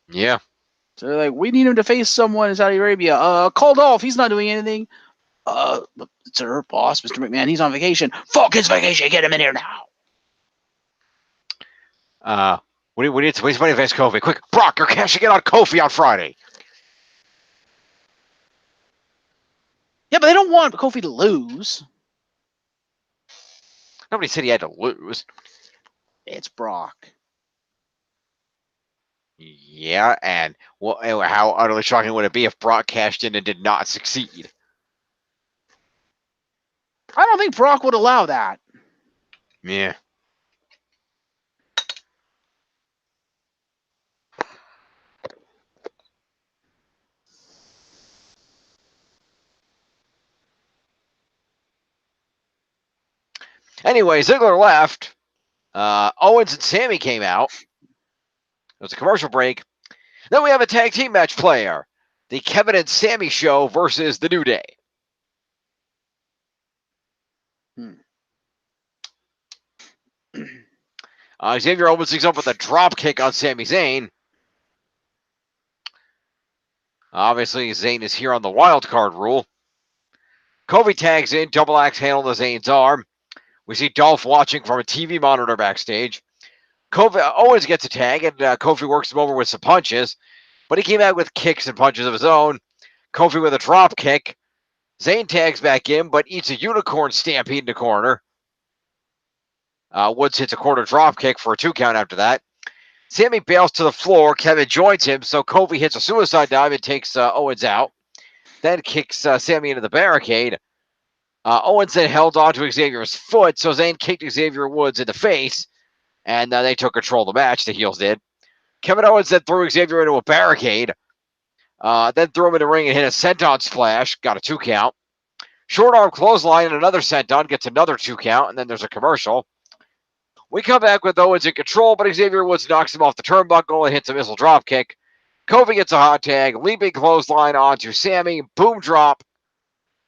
Speaker 1: Yeah.
Speaker 2: So they're like, we need him to face someone in Saudi Arabia. Call Dolph, he's not doing anything. Sir, boss, Mr. McMahon, he's on vacation. Fuck his vacation, get him in here now.
Speaker 1: We need to waste money against Kofi. Quick, Brock, you're cashing in on Kofi on Friday.
Speaker 2: Yeah, but they don't want Kofi to lose.
Speaker 1: Nobody said he had to lose.
Speaker 2: It's Brock.
Speaker 1: Yeah, and how utterly shocking would it be if Brock cashed in and did not succeed?
Speaker 2: I don't think Brock would allow that.
Speaker 1: Yeah. Anyway, Ziggler left. Owens and Sammy came out. It was a commercial break. Then we have a tag team match player. The Kevin and Sammy show versus the New Day. Xavier Owens things up with a drop kick on Sami Zayn. Obviously, Zayn is here on the wild card rule. Kofi tags in, double axe handle to Zayn's arm. We see Dolph watching from a TV monitor backstage. Owens gets a tag, and Kofi works him over with some punches, but he came out with kicks and punches of his own. Kofi with a drop kick. Zayn tags back in, but eats a unicorn stampede in the corner. Woods hits a quarter drop kick for a 2 count after that. Sammy bails to the floor. Kevin joins him, so Kofi hits a suicide dive and takes Owens out. Then kicks Sammy into the barricade. Owens then held on to Xavier's foot, so Zayn kicked Xavier Woods in the face, and they took control of the match, the heels did. Kevin Owens then threw Xavier into a barricade, then threw him in the ring and hit a senton splash, got a 2 count. Short arm clothesline and another senton, gets another 2 count, and then there's a commercial. We come back with Owens in control, but Xavier Woods knocks him off the turnbuckle and hits a missile drop kick. Kofi gets a hot tag, leaping clothesline onto Sammy, boom drop.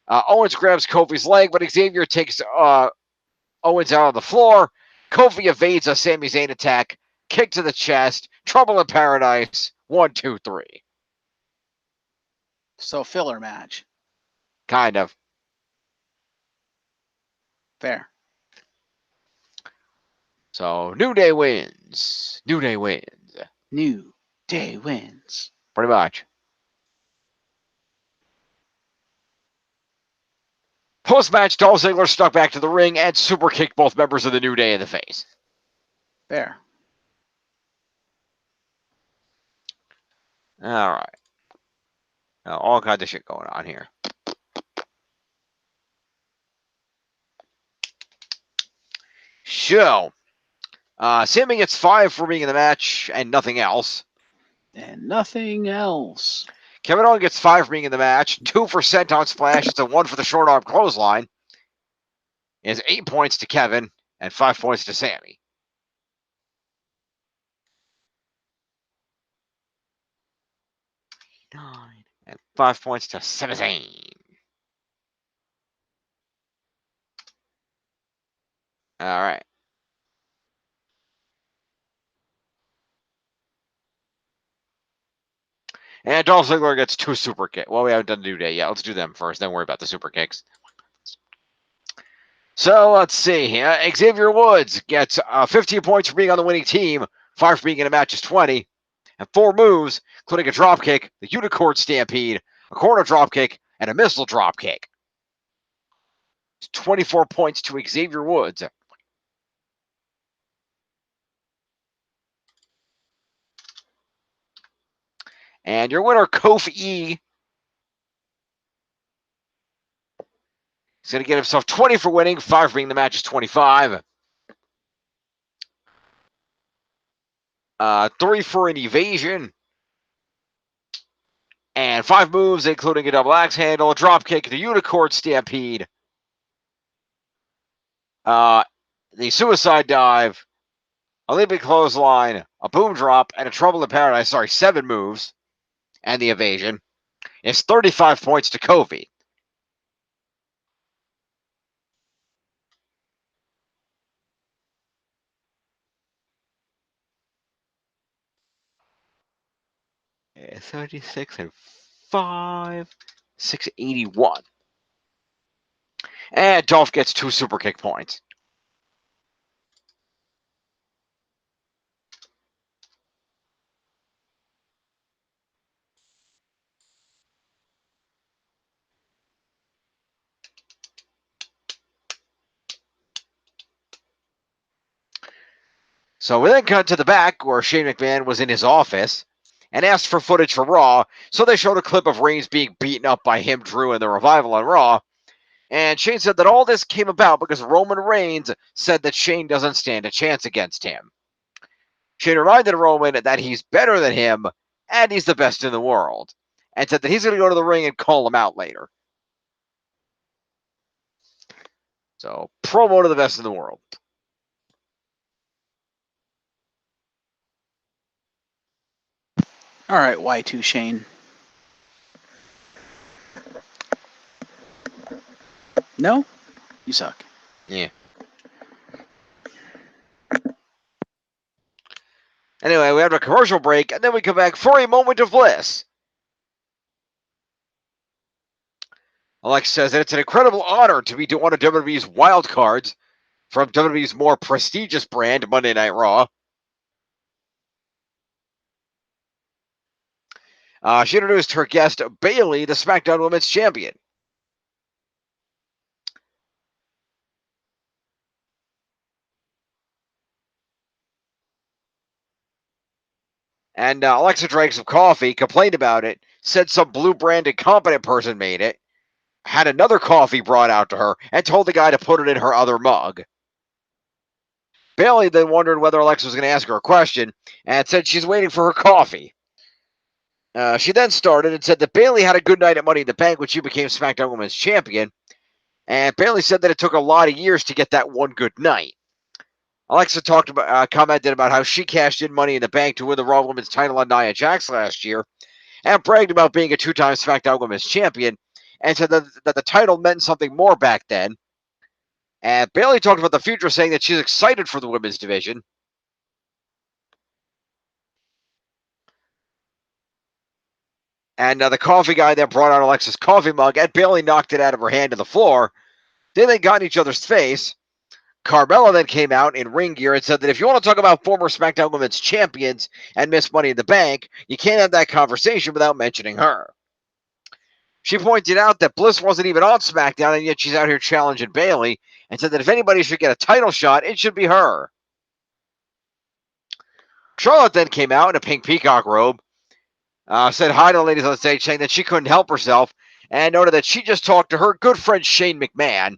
Speaker 1: Owens grabs Kofi's leg, but Xavier takes Owens out on the floor. Kofi evades a Sami Zayn attack, kick to the chest, trouble in paradise, 1, 2, 3.
Speaker 2: So filler match.
Speaker 1: Kind of.
Speaker 2: Fair.
Speaker 1: So New Day wins. New Day wins.
Speaker 2: New Day wins.
Speaker 1: Pretty much. Post-match, Dolph Ziggler stuck back to the ring and super kicked both members of the New Day in the face.
Speaker 2: Fair.
Speaker 1: All right. Now, all kinds of shit going on here. So, Sammy gets 5 for being in the match and nothing else.
Speaker 2: And nothing else.
Speaker 1: Kevin Owens gets 5 for being in the match, 2 for senton splash, it's a 1 for the short arm clothesline. It's 8 points to Kevin and 5 points to Sammy. And 5 points to Sami Zayn. All right. And Dolph Ziggler gets 2 super kicks. Well, we haven't done the New Day yet. Let's do them first, then worry about the super kicks. So let's see. Xavier Woods gets 15 points for being on the winning team, 5 for being in a match is 20, and 4 moves, including a drop kick, the unicorn stampede, a corner drop kick, and a missile drop kick. It's 24 points to Xavier Woods. And your winner, Kofi, is going to get himself 20 for winning, 5 for being the match is 25. 3 for an evasion. And 5 moves, including a double axe handle, a drop kick, the unicorn stampede, the suicide dive, a leaping clothesline, a boom drop, and a trouble in paradise. 7 moves, and the evasion. It's 35 points to Kofi. Yeah, 36 and 5, 681. And Dolph gets 2 super kick points. So we then cut to the back where Shane McMahon was in his office and asked for footage for Raw. So they showed a clip of Reigns being beaten up by him, Drew, and the Revival on Raw. And Shane said that all this came about because Roman Reigns said that Shane doesn't stand a chance against him. Shane reminded Roman that he's better than him and he's the best in the world, and said that he's going to go to the ring and call him out later. So, promo to the best in the world.
Speaker 2: All right, Y2 Shane. No? You suck.
Speaker 1: Yeah. Anyway, we have a commercial break, and then we come back for a moment of bliss. Alex says that it's an incredible honor to be one of WWE's wild cards from WWE's more prestigious brand, Monday Night Raw. She introduced her guest, Bayley, the SmackDown Women's Champion. And Alexa drank some coffee, complained about it, said some blue-branded competent person made it, had another coffee brought out to her, and told the guy to put it in her other mug. Bayley then wondered whether Alexa was going to ask her a question, and said she's waiting for her coffee. She then started and said that Bayley had a good night at Money in the Bank when she became SmackDown Women's Champion, and Bayley said that it took a lot of years to get that one good night. Alexa commented about how she cashed in Money in the Bank to win the Raw Women's title on Nia Jax last year, and bragged about being a two-time SmackDown Women's Champion, and said that the title meant something more back then. And Bayley talked about the future, saying that she's excited for the women's division. And the coffee guy then brought out Alexa's coffee mug, and Bayley knocked it out of her hand to the floor. Then they got in each other's face. Carmella then came out in ring gear and said that if you want to talk about former SmackDown Women's Champions and Miss Money in the Bank, you can't have that conversation without mentioning her. She pointed out that Bliss wasn't even on SmackDown, and yet she's out here challenging Bayley, and said that if anybody should get a title shot, it should be her. Charlotte then came out in a pink peacock robe, said hi to the ladies on stage, saying that she couldn't help herself, and noted that she just talked to her good friend Shane McMahon,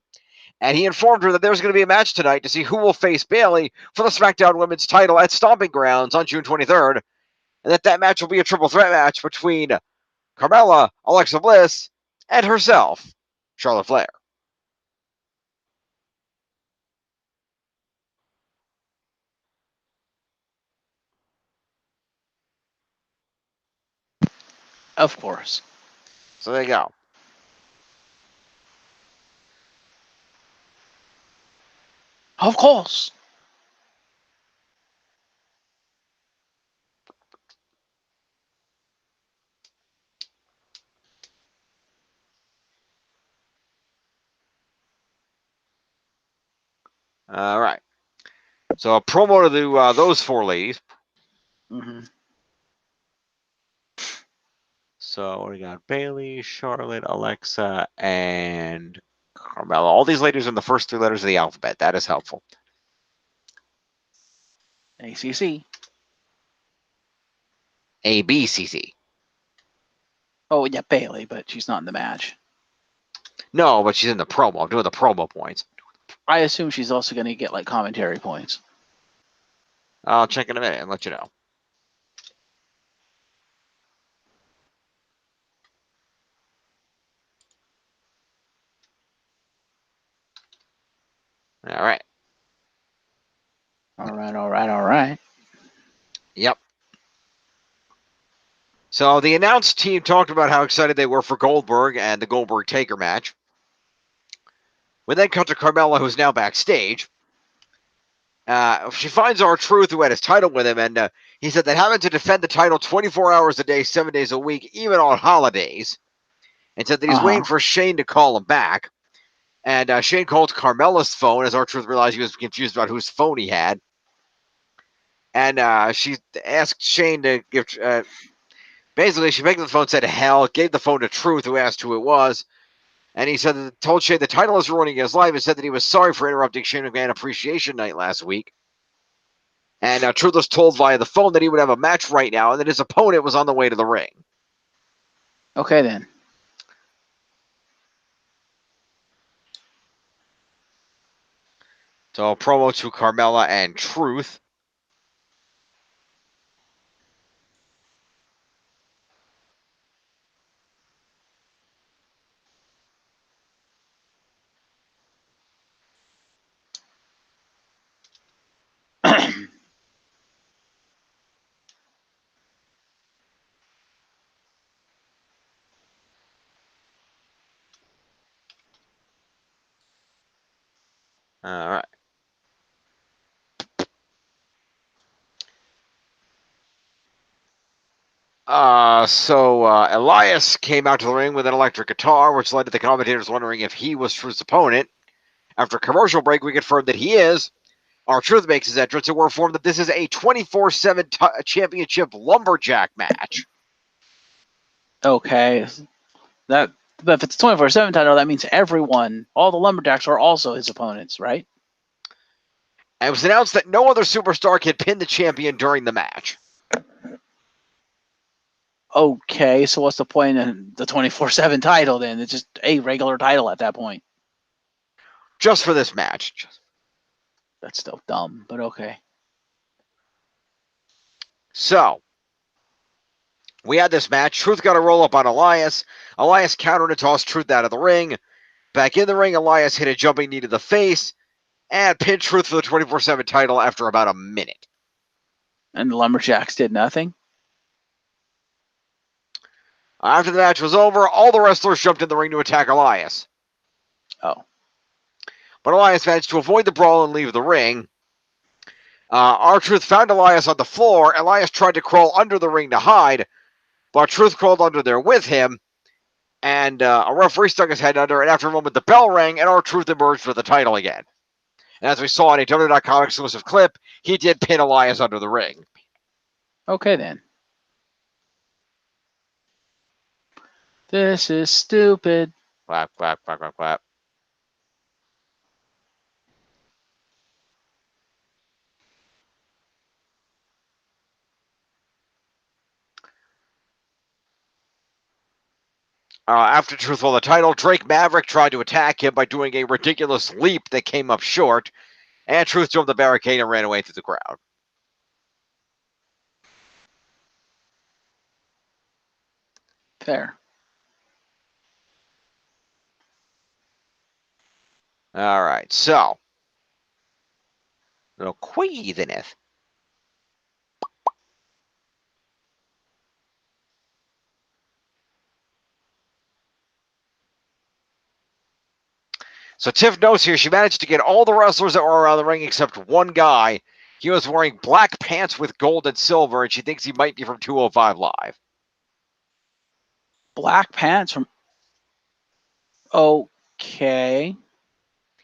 Speaker 1: and he informed her that there's going to be a match tonight to see who will face Bayley for the SmackDown Women's title at Stomping Grounds on June 23rd, and that match will be a triple threat match between Carmella, Alexa Bliss, and herself, Charlotte Flair.
Speaker 2: Of course.
Speaker 1: So there you go.
Speaker 2: Of course.
Speaker 1: All right. So a promo to those four ladies.
Speaker 2: Mm-hmm.
Speaker 1: So we got Bayley, Charlotte, Alexa, and Carmella. All these ladies are in the first three letters of the alphabet. That is helpful.
Speaker 2: ACC.
Speaker 1: ABCC.
Speaker 2: Oh, yeah, Bayley, but she's not in the match.
Speaker 1: No, but she's in the promo. I'm doing the promo points.
Speaker 2: I assume she's also going to get, like, commentary points.
Speaker 1: I'll check in a minute and let you know. All right.
Speaker 2: All right.
Speaker 1: Yep. So the announced team talked about how excited they were for Goldberg and the Goldberg-Taker match. We then cut to Carmella, who's now backstage. She finds R-Truth, who had his title with him, and he said that having to defend the title 24 hours a day, 7 days a week, even on holidays, and said that he's waiting for Shane to call him back. And Shane called Carmella's phone as R-Truth realized he was confused about whose phone he had. And she asked Shane to give... basically, she picked up the phone, said hell, gave the phone to Truth, who asked who it was. And he said that told Shane the title is ruining his life, and said that he was sorry for interrupting Shane McMahon Appreciation Night last week. And Truth was told via the phone that he would have a match right now, and that his opponent was on the way to the ring.
Speaker 2: Okay, then.
Speaker 1: So promo to Carmella and Truth. All right. So Elias came out to the ring with an electric guitar, which led to the commentators wondering if he was Truth's opponent. After a commercial break, we confirmed that he is. Our Truth makes his entrance, and we're informed that this is a 24/7 championship lumberjack match.
Speaker 2: Okay. But if it's 24/7 title, that means everyone, all the lumberjacks, are also his opponents, right?
Speaker 1: And it was announced that no other superstar can pin the champion during the match.
Speaker 2: Okay, so what's the point in the 24/7 title then? It's just a regular title at that point.
Speaker 1: Just for this match.
Speaker 2: That's still dumb, but okay.
Speaker 1: So, we had this match. Truth got a roll up on Elias. Elias countered and tossed Truth out of the ring. Back in the ring, Elias hit a jumping knee to the face and pinned Truth for the 24/7 title after about a minute.
Speaker 2: And the lumberjacks did nothing?
Speaker 1: After the match was over, all the wrestlers jumped in the ring to attack Elias.
Speaker 2: Oh.
Speaker 1: But Elias managed to avoid the brawl and leave the ring. R-Truth found Elias on the floor. Elias tried to crawl under the ring to hide, but Truth crawled under there with him. And a referee stuck his head under, and after a moment, the bell rang, and R-Truth emerged for the title again. And as we saw in a WWE.com exclusive clip, he did pin Elias under the ring.
Speaker 2: Okay, then. This is stupid.
Speaker 1: Clap, clap, clap, clap, clap. After Truth won the title, Drake Maverick tried to attack him by doing a ridiculous leap that came up short, and Truth jumped the barricade and ran away through the crowd.
Speaker 2: Fair.
Speaker 1: All right, so. Little queasiness. So Tiff knows here she managed to get all the wrestlers that were around the ring except one guy. He was wearing black pants with gold and silver, and she thinks he might be from 205 Live.
Speaker 2: Black pants from... Okay.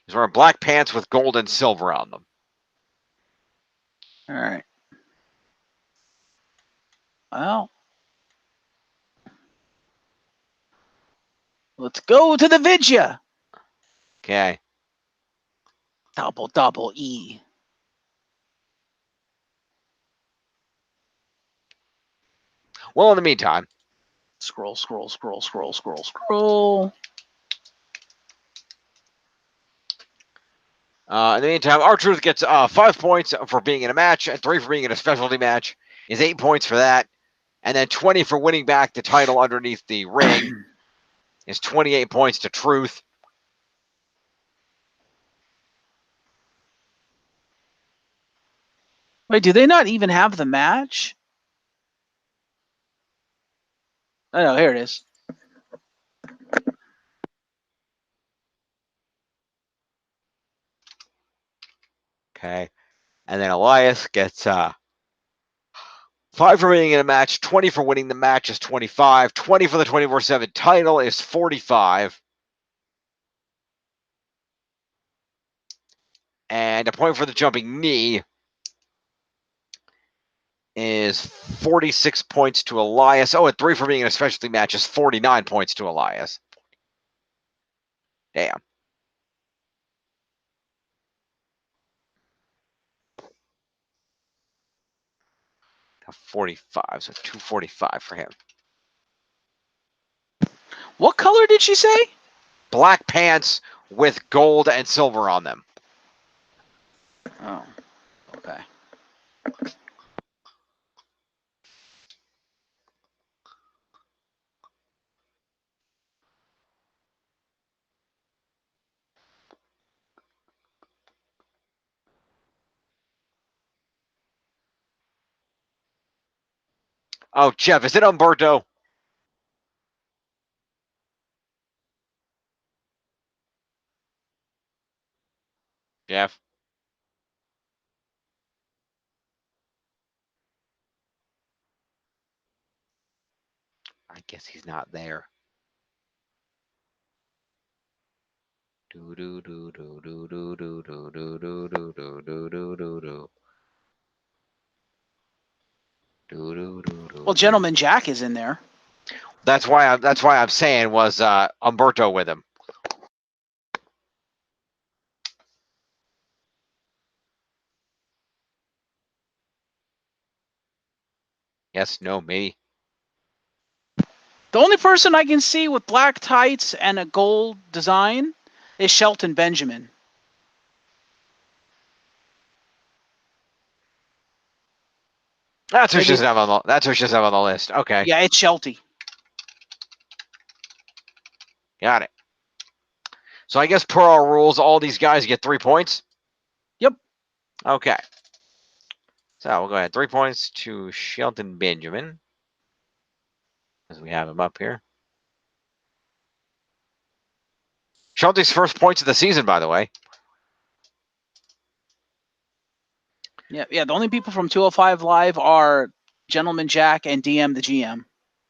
Speaker 1: He's wearing black pants with gold and silver on them.
Speaker 2: All right. Well. Let's go to the Vidya.
Speaker 1: Okay.
Speaker 2: Double E.
Speaker 1: Well, in the meantime.
Speaker 2: Scroll.
Speaker 1: In the meantime, R-Truth gets 5 points for being in a match and 3 for being in a specialty match. Is 8 points for that. And then 20 for winning back the title underneath the ring. Is 28 points to Truth.
Speaker 2: Wait, do they not even have the match? Oh, no, here it is.
Speaker 1: Okay. And then Elias gets 5 for being in a match, 20 for winning the match is 25, 20 for the 24/7 title is 45. And a point for the jumping knee is 46 points to Elias. Oh, and 3 for being in a specialty match is 49 points to Elias. Damn. 45, so 245 for him.
Speaker 2: What color did she say?
Speaker 1: Black pants with gold and silver on them.
Speaker 2: Oh, okay.
Speaker 1: Oh, Jeff, is it Umberto? Jeff? I guess he's not there. Do do do do do do do do do do do do do do do do.
Speaker 2: Well, Gentleman Jack is in there.
Speaker 1: That's why I'm saying was Umberto with him. Yes, no, me.
Speaker 2: The only person I can see with black tights and a gold design is Shelton Benjamin.
Speaker 1: That's who
Speaker 2: Maybe-
Speaker 1: she's have on the. That's who she's have on the list. Okay,
Speaker 2: Yeah, it's Shelty.
Speaker 1: got it. So I guess per our rules, all these guys get 3 points.
Speaker 2: Yep.
Speaker 1: Okay. So we'll go ahead. 3 points to Shelton Benjamin, as we have him up here. Shelton's first points of the season, by the way.
Speaker 2: Yeah. The only people from 205 Live are Gentleman Jack and DM the GM.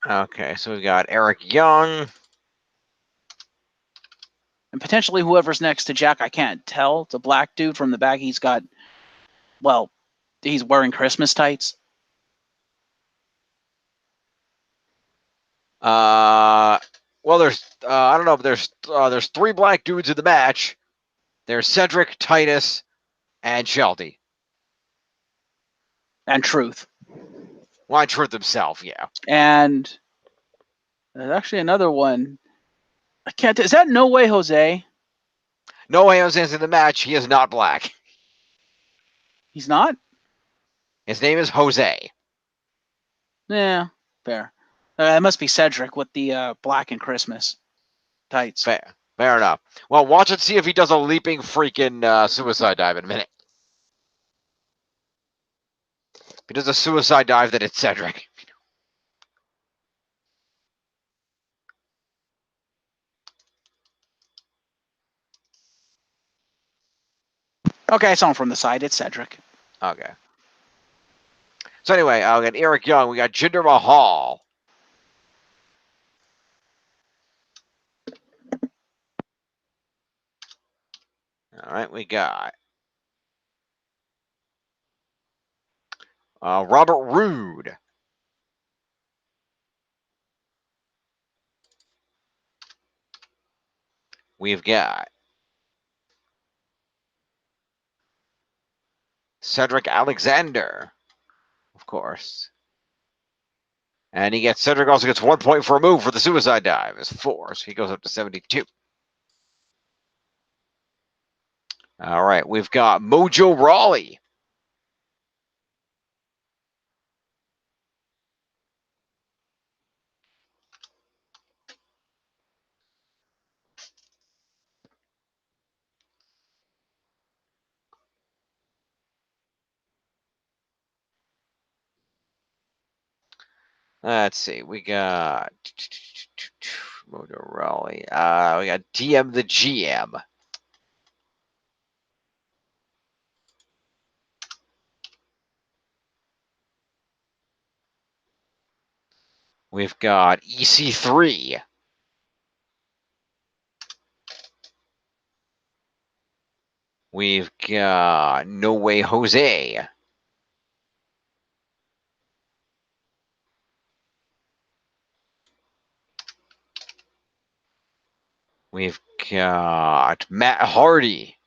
Speaker 1: Okay, so we've got Eric Young.
Speaker 2: And potentially whoever's next to Jack, I can't tell. It's a black dude from the back. He's wearing Christmas tights.
Speaker 1: Well, there's I don't know, but there's 3 black dudes in the match. There's Cedric, Titus, and Shelty.
Speaker 2: And Truth.
Speaker 1: Well, Truth himself, yeah.
Speaker 2: And there's actually another one. I can't. Is that No Way Jose?
Speaker 1: No way Jose's in the match. He is not black.
Speaker 2: He's not?
Speaker 1: His name is Jose.
Speaker 2: Yeah, fair. It must be Cedric with the black and Christmas tights.
Speaker 1: Fair enough. Well, watch and see if he does a leaping freaking suicide dive in a minute. If he does a suicide dive, then it's Cedric.
Speaker 2: Okay, I saw him from the side. It's Cedric.
Speaker 1: Okay. So anyway, we got Eric Young. We got Jinder Mahal. All right, we got Robert Roode. We've got Cedric Alexander, of course. And Cedric also gets 1 point for a move for the suicide dive. It's 4, so he goes up to 72. All right, we've got Mojo Rawley. Let's see. We got Mojo Rawley. We got DM the GM. We've got EC3. We've got No Way Jose. We've got Matt Hardy.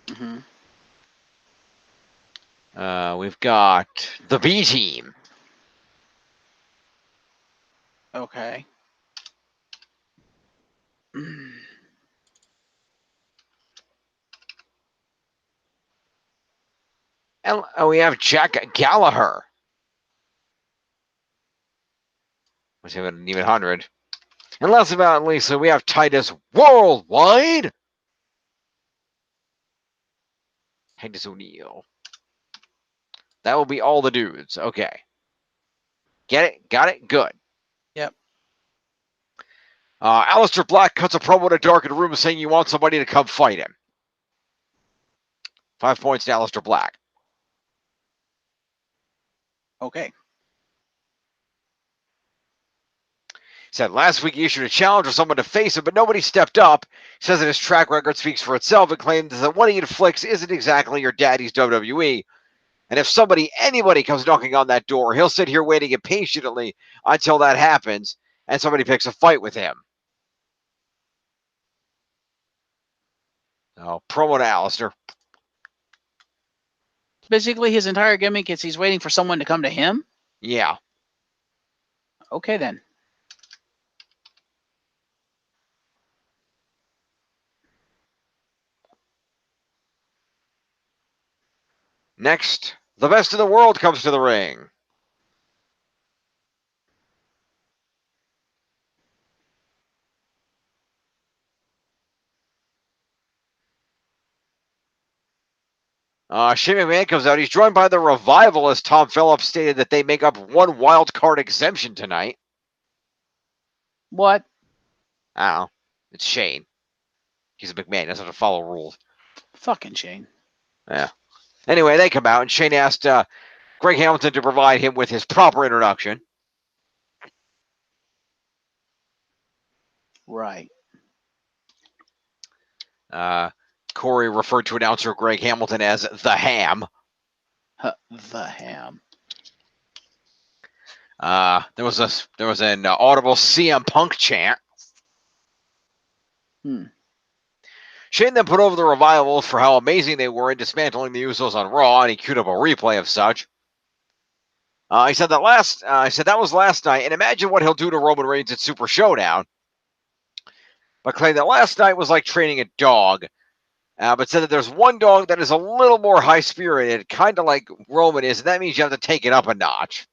Speaker 2: Mm-hmm.
Speaker 1: We've got the B team.
Speaker 2: Okay.
Speaker 1: And we have Jack Gallagher. Which is an even 100. And last but not least, we have Titus Worldwide. Titus O'Neil. That will be all the dudes. Okay. Get it? Got it? Good.
Speaker 2: Yep.
Speaker 1: Aleister Black cuts a promo in a darkened room saying you want somebody to come fight him. 5 points to Aleister Black.
Speaker 2: Okay.
Speaker 1: He said last week he issued a challenge for someone to face him, but nobody stepped up. He says that his track record speaks for itself and claims that what he inflicts isn't exactly your daddy's WWE. And if anybody comes knocking on that door, he'll sit here waiting impatiently until that happens and somebody picks a fight with him. Oh, promo to Aleister.
Speaker 2: Basically, his entire gimmick is he's waiting for someone to come to him.
Speaker 1: Yeah.
Speaker 2: Okay, then.
Speaker 1: Next, the best in the world comes to the ring. Shane McMahon comes out. He's joined by the Revival, as Tom Phillips stated that they make up one wild card exemption tonight.
Speaker 2: What?
Speaker 1: I don't know. It's Shane. He's a McMahon. He doesn't have to follow rules.
Speaker 2: Fucking Shane.
Speaker 1: Yeah. Anyway, they come out, and Shane asked Greg Hamilton to provide him with his proper introduction.
Speaker 2: Right.
Speaker 1: Corey referred to announcer Greg Hamilton as the Ham.
Speaker 2: The Ham.
Speaker 1: There was an audible CM Punk chant. Shane then put over the Revival for how amazing they were in dismantling the Usos on Raw, and he queued up a replay of such. He said that was last night, and imagine what he'll do to Roman Reigns at Super Showdown. But claimed that last night was like training a dog. But said that there's one dog that is a little more high-spirited, kind of like Roman is, and that means you have to take it up a notch.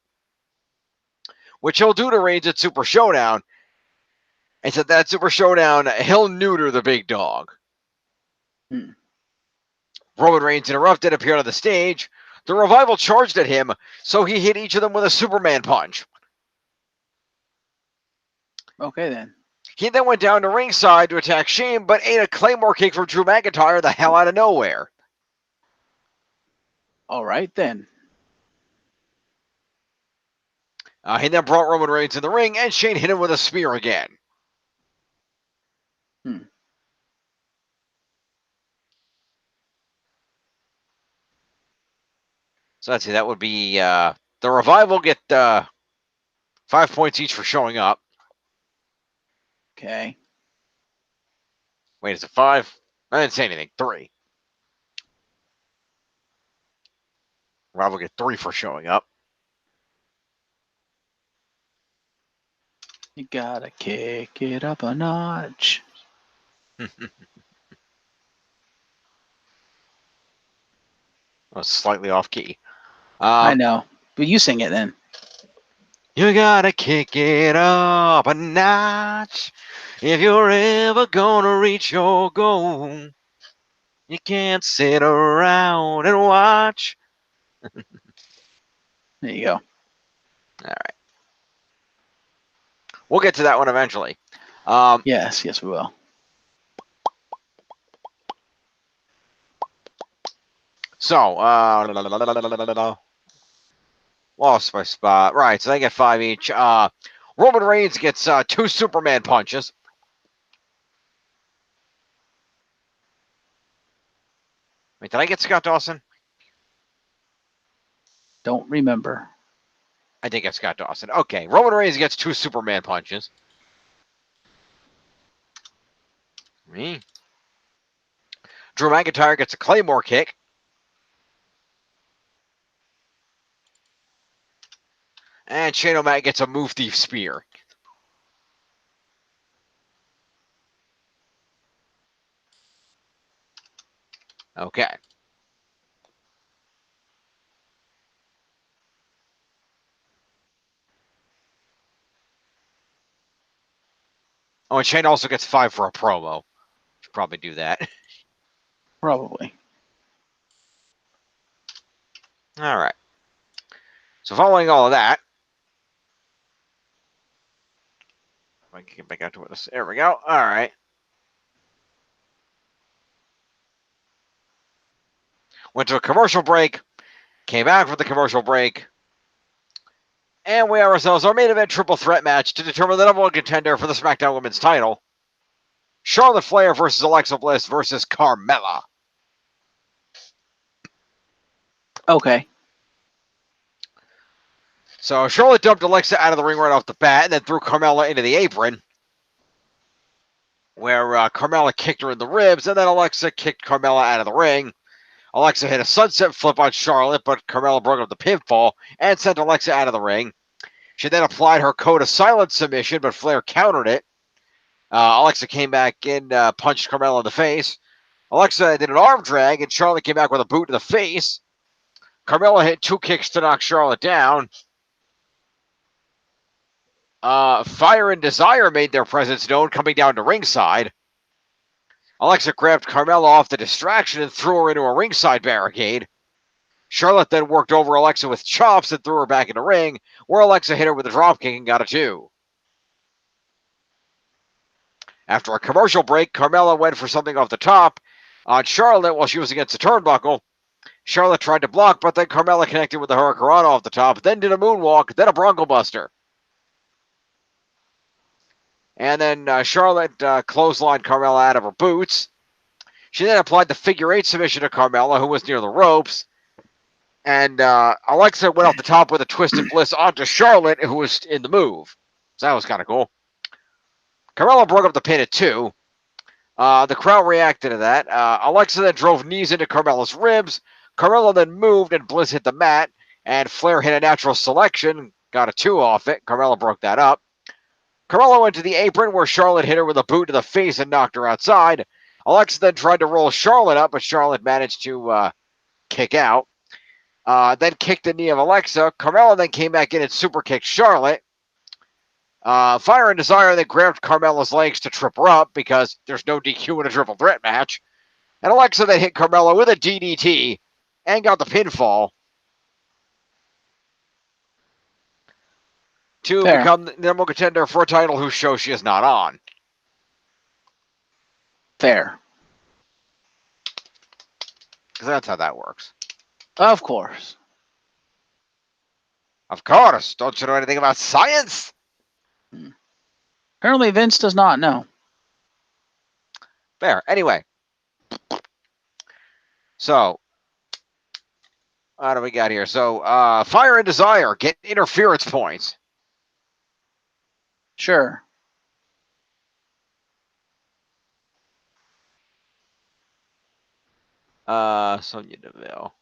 Speaker 1: Which he'll do to Reigns at Super Showdown. And said that Super Showdown, he'll neuter the big dog. Roman Reigns interrupted, appeared on the stage. The Revival charged at him, so he hit each of them with a Superman punch.
Speaker 2: Okay, then.
Speaker 1: He then went down to ringside to attack Shane, but ate a Claymore kick from Drew McIntyre the hell out of nowhere.
Speaker 2: All right, then.
Speaker 1: He then brought Roman Reigns in the ring, and Shane hit him with a spear again. So let's see, that would be the Revival get 5 points each for showing up.
Speaker 2: Okay.
Speaker 1: Wait, is it 5? I didn't say anything. 3. Revival get 3 for showing up.
Speaker 2: You gotta kick it up a notch.
Speaker 1: Was slightly off key.
Speaker 2: I know, but you sing it then.
Speaker 1: You gotta kick it up a notch if you're ever gonna reach your goal. You can't sit around and watch.
Speaker 2: There you go.
Speaker 1: All right. We'll get to that one eventually.
Speaker 2: Yes, we will.
Speaker 1: So, lost my spot. Right, so they get 5 each. Roman Reigns gets 2 Superman punches. Wait, did I get Scott Dawson?
Speaker 2: Don't remember.
Speaker 1: I think it's Scott Dawson. Okay, Roman Reigns gets 2 Superman punches. Me. Drew McIntyre gets a Claymore kick. And Shane O'Mac gets a move thief spear. Okay. Oh, and Shane also gets 5 for a promo. Should probably do that.
Speaker 2: Probably.
Speaker 1: All right. So following all of that, I can get back out to this. There we go. All right. Went to a commercial break. Came back from the commercial break. And we have ourselves our main event triple threat match to determine the number one contender for the SmackDown Women's title. Charlotte Flair versus Alexa Bliss versus Carmella.
Speaker 2: Okay.
Speaker 1: So Charlotte dumped Alexa out of the ring right off the bat and then threw Carmella into the apron, where Carmella kicked her in the ribs, and then Alexa kicked Carmella out of the ring. Alexa hit a sunset flip on Charlotte, but Carmella broke up the pinfall and sent Alexa out of the ring. She then applied her code of silence submission, but Flair countered it. Alexa came back in, punched Carmella in the face. Alexa did an arm drag, and Charlotte came back with a boot to the face. Carmella hit 2 kicks to knock Charlotte down. Fire and Desire made their presence known, coming down to ringside. Alexa grabbed Carmella off the distraction and threw her into a ringside barricade. Charlotte then worked over Alexa with chops and threw her back in the ring, where Alexa hit her with a dropkick and got a 2. After a commercial break, Carmella went for something off the top on Charlotte while she was against the turnbuckle. Charlotte tried to block, but then Carmella connected with the Hurricanrana off the top, then did a moonwalk, then a Bronco Buster. And then Charlotte clotheslined Carmella out of her boots. She then applied the figure 8 submission to Carmella, who was near the ropes. And Alexa went off the top with a Twisted Bliss onto Charlotte, who was in the move. So that was kind of cool. Carmella broke up the pin at 2. The crowd reacted to that. Alexa then drove knees into Carmella's ribs. Carmella then moved, and Bliss hit the mat. And Flair hit a natural selection, got a 2 off it. Carmella broke that up. Carmella went to the apron, where Charlotte hit her with a boot to the face and knocked her outside. Alexa then tried to roll Charlotte up, but Charlotte managed to kick out. Then kicked the knee of Alexa. Carmella then came back in and super kicked Charlotte. Fire and Desire then grabbed Carmella's legs to trip her up because there's no DQ in a triple threat match. And Alexa then hit Carmella with a DDT and got the pinfall to become the number one contender for a title whose show she is not on.
Speaker 2: Fair.
Speaker 1: Because that's how that works.
Speaker 2: Of course.
Speaker 1: Of course. Don't you know anything about science?
Speaker 2: Apparently Vince does not know.
Speaker 1: Fair. Anyway. So, what do we got here? So, Fire and Desire get interference points.
Speaker 2: Sure.
Speaker 1: Sonya Deville.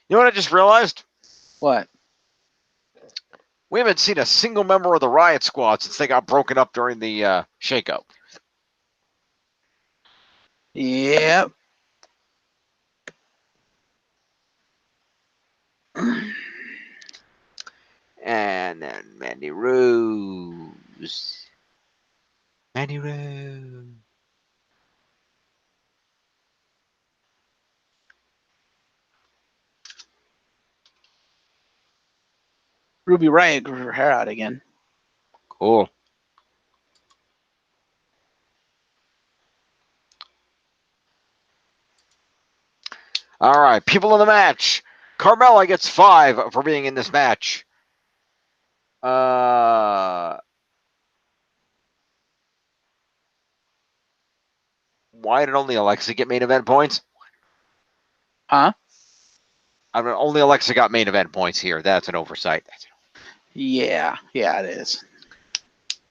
Speaker 1: You know what I just realized?
Speaker 2: What?
Speaker 1: We haven't seen a single member of the Riot Squad since they got broken up during the shakeup.
Speaker 2: Yep.
Speaker 1: And then Mandy Rose. Mandy Rose.
Speaker 2: Ruby Riott grew her hair out again.
Speaker 1: Cool. All right, people in the match. Carmella gets 5 for being in this match. Why did only Alexa get main event points?
Speaker 2: Huh?
Speaker 1: I mean, only Alexa got main event points here. That's an oversight.
Speaker 2: Yeah, it is.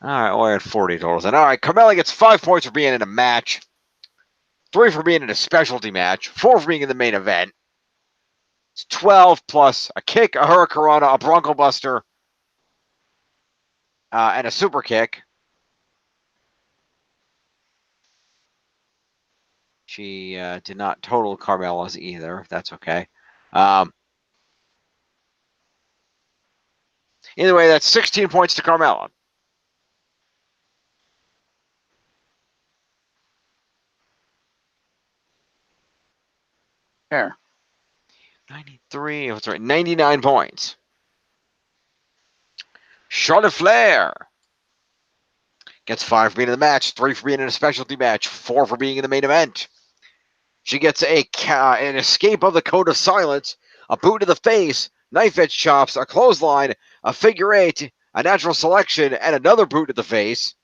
Speaker 1: All right, we're at 40 totals. And all right, Carmella gets 5 points for being in a match. 3 for being in a specialty match, 4 for being in the main event. It's 12 plus a kick, a hurricanrana, a bronco buster, and a super kick. She did not total Carmella's either. That's okay. Either way, that's 16 points to Carmella.
Speaker 2: Fair.
Speaker 1: 93. That's right. 99 points. Charlotte Flair gets 5 for being in the match, 3 for being in a specialty match, 4 for being in the main event. She gets an escape of the code of silence, a boot to the face, knife edge chops, a clothesline, a figure 8, a natural selection, and another boot to the face.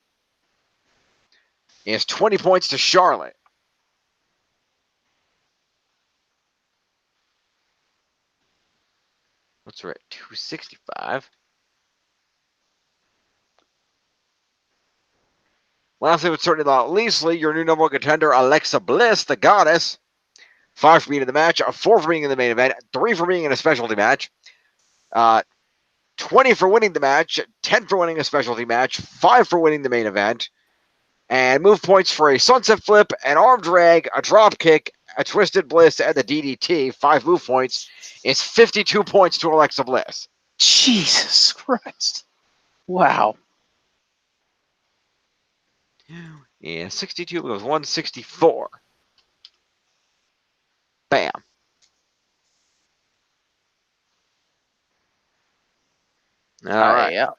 Speaker 1: It's 20 points to Charlotte. What's right? 265. Lastly, but certainly not leastly, your new number one contender, Alexa Bliss, the goddess. 5 for being in the match, 4 for being in the main event, 3 for being in a specialty match, 20 for winning the match, 10 for winning a specialty match, 5 for winning the main event, and move points for a sunset flip, an arm drag, a drop kick, a twisted bliss, and the DDT. 5 move points. It's 52 points to Alexa Bliss.
Speaker 2: Jesus Christ. Wow.
Speaker 1: Yeah, 62 goes 164. Bam. All right.
Speaker 2: Yeah.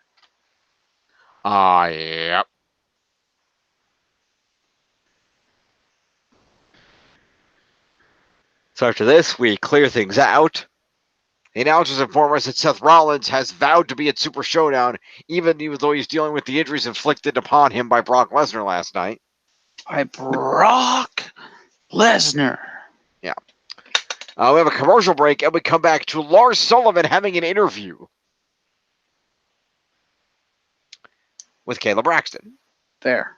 Speaker 1: Yep. So after this, we clear things out. The announcers inform us that Seth Rollins has vowed to be at Super Showdown, even though he's dealing with the injuries inflicted upon him by Brock Lesnar last night.
Speaker 2: By Brock Lesnar.
Speaker 1: Yeah. We have a commercial break, and we come back to Lars Sullivan having an interview with Kayla Braxton.
Speaker 2: There.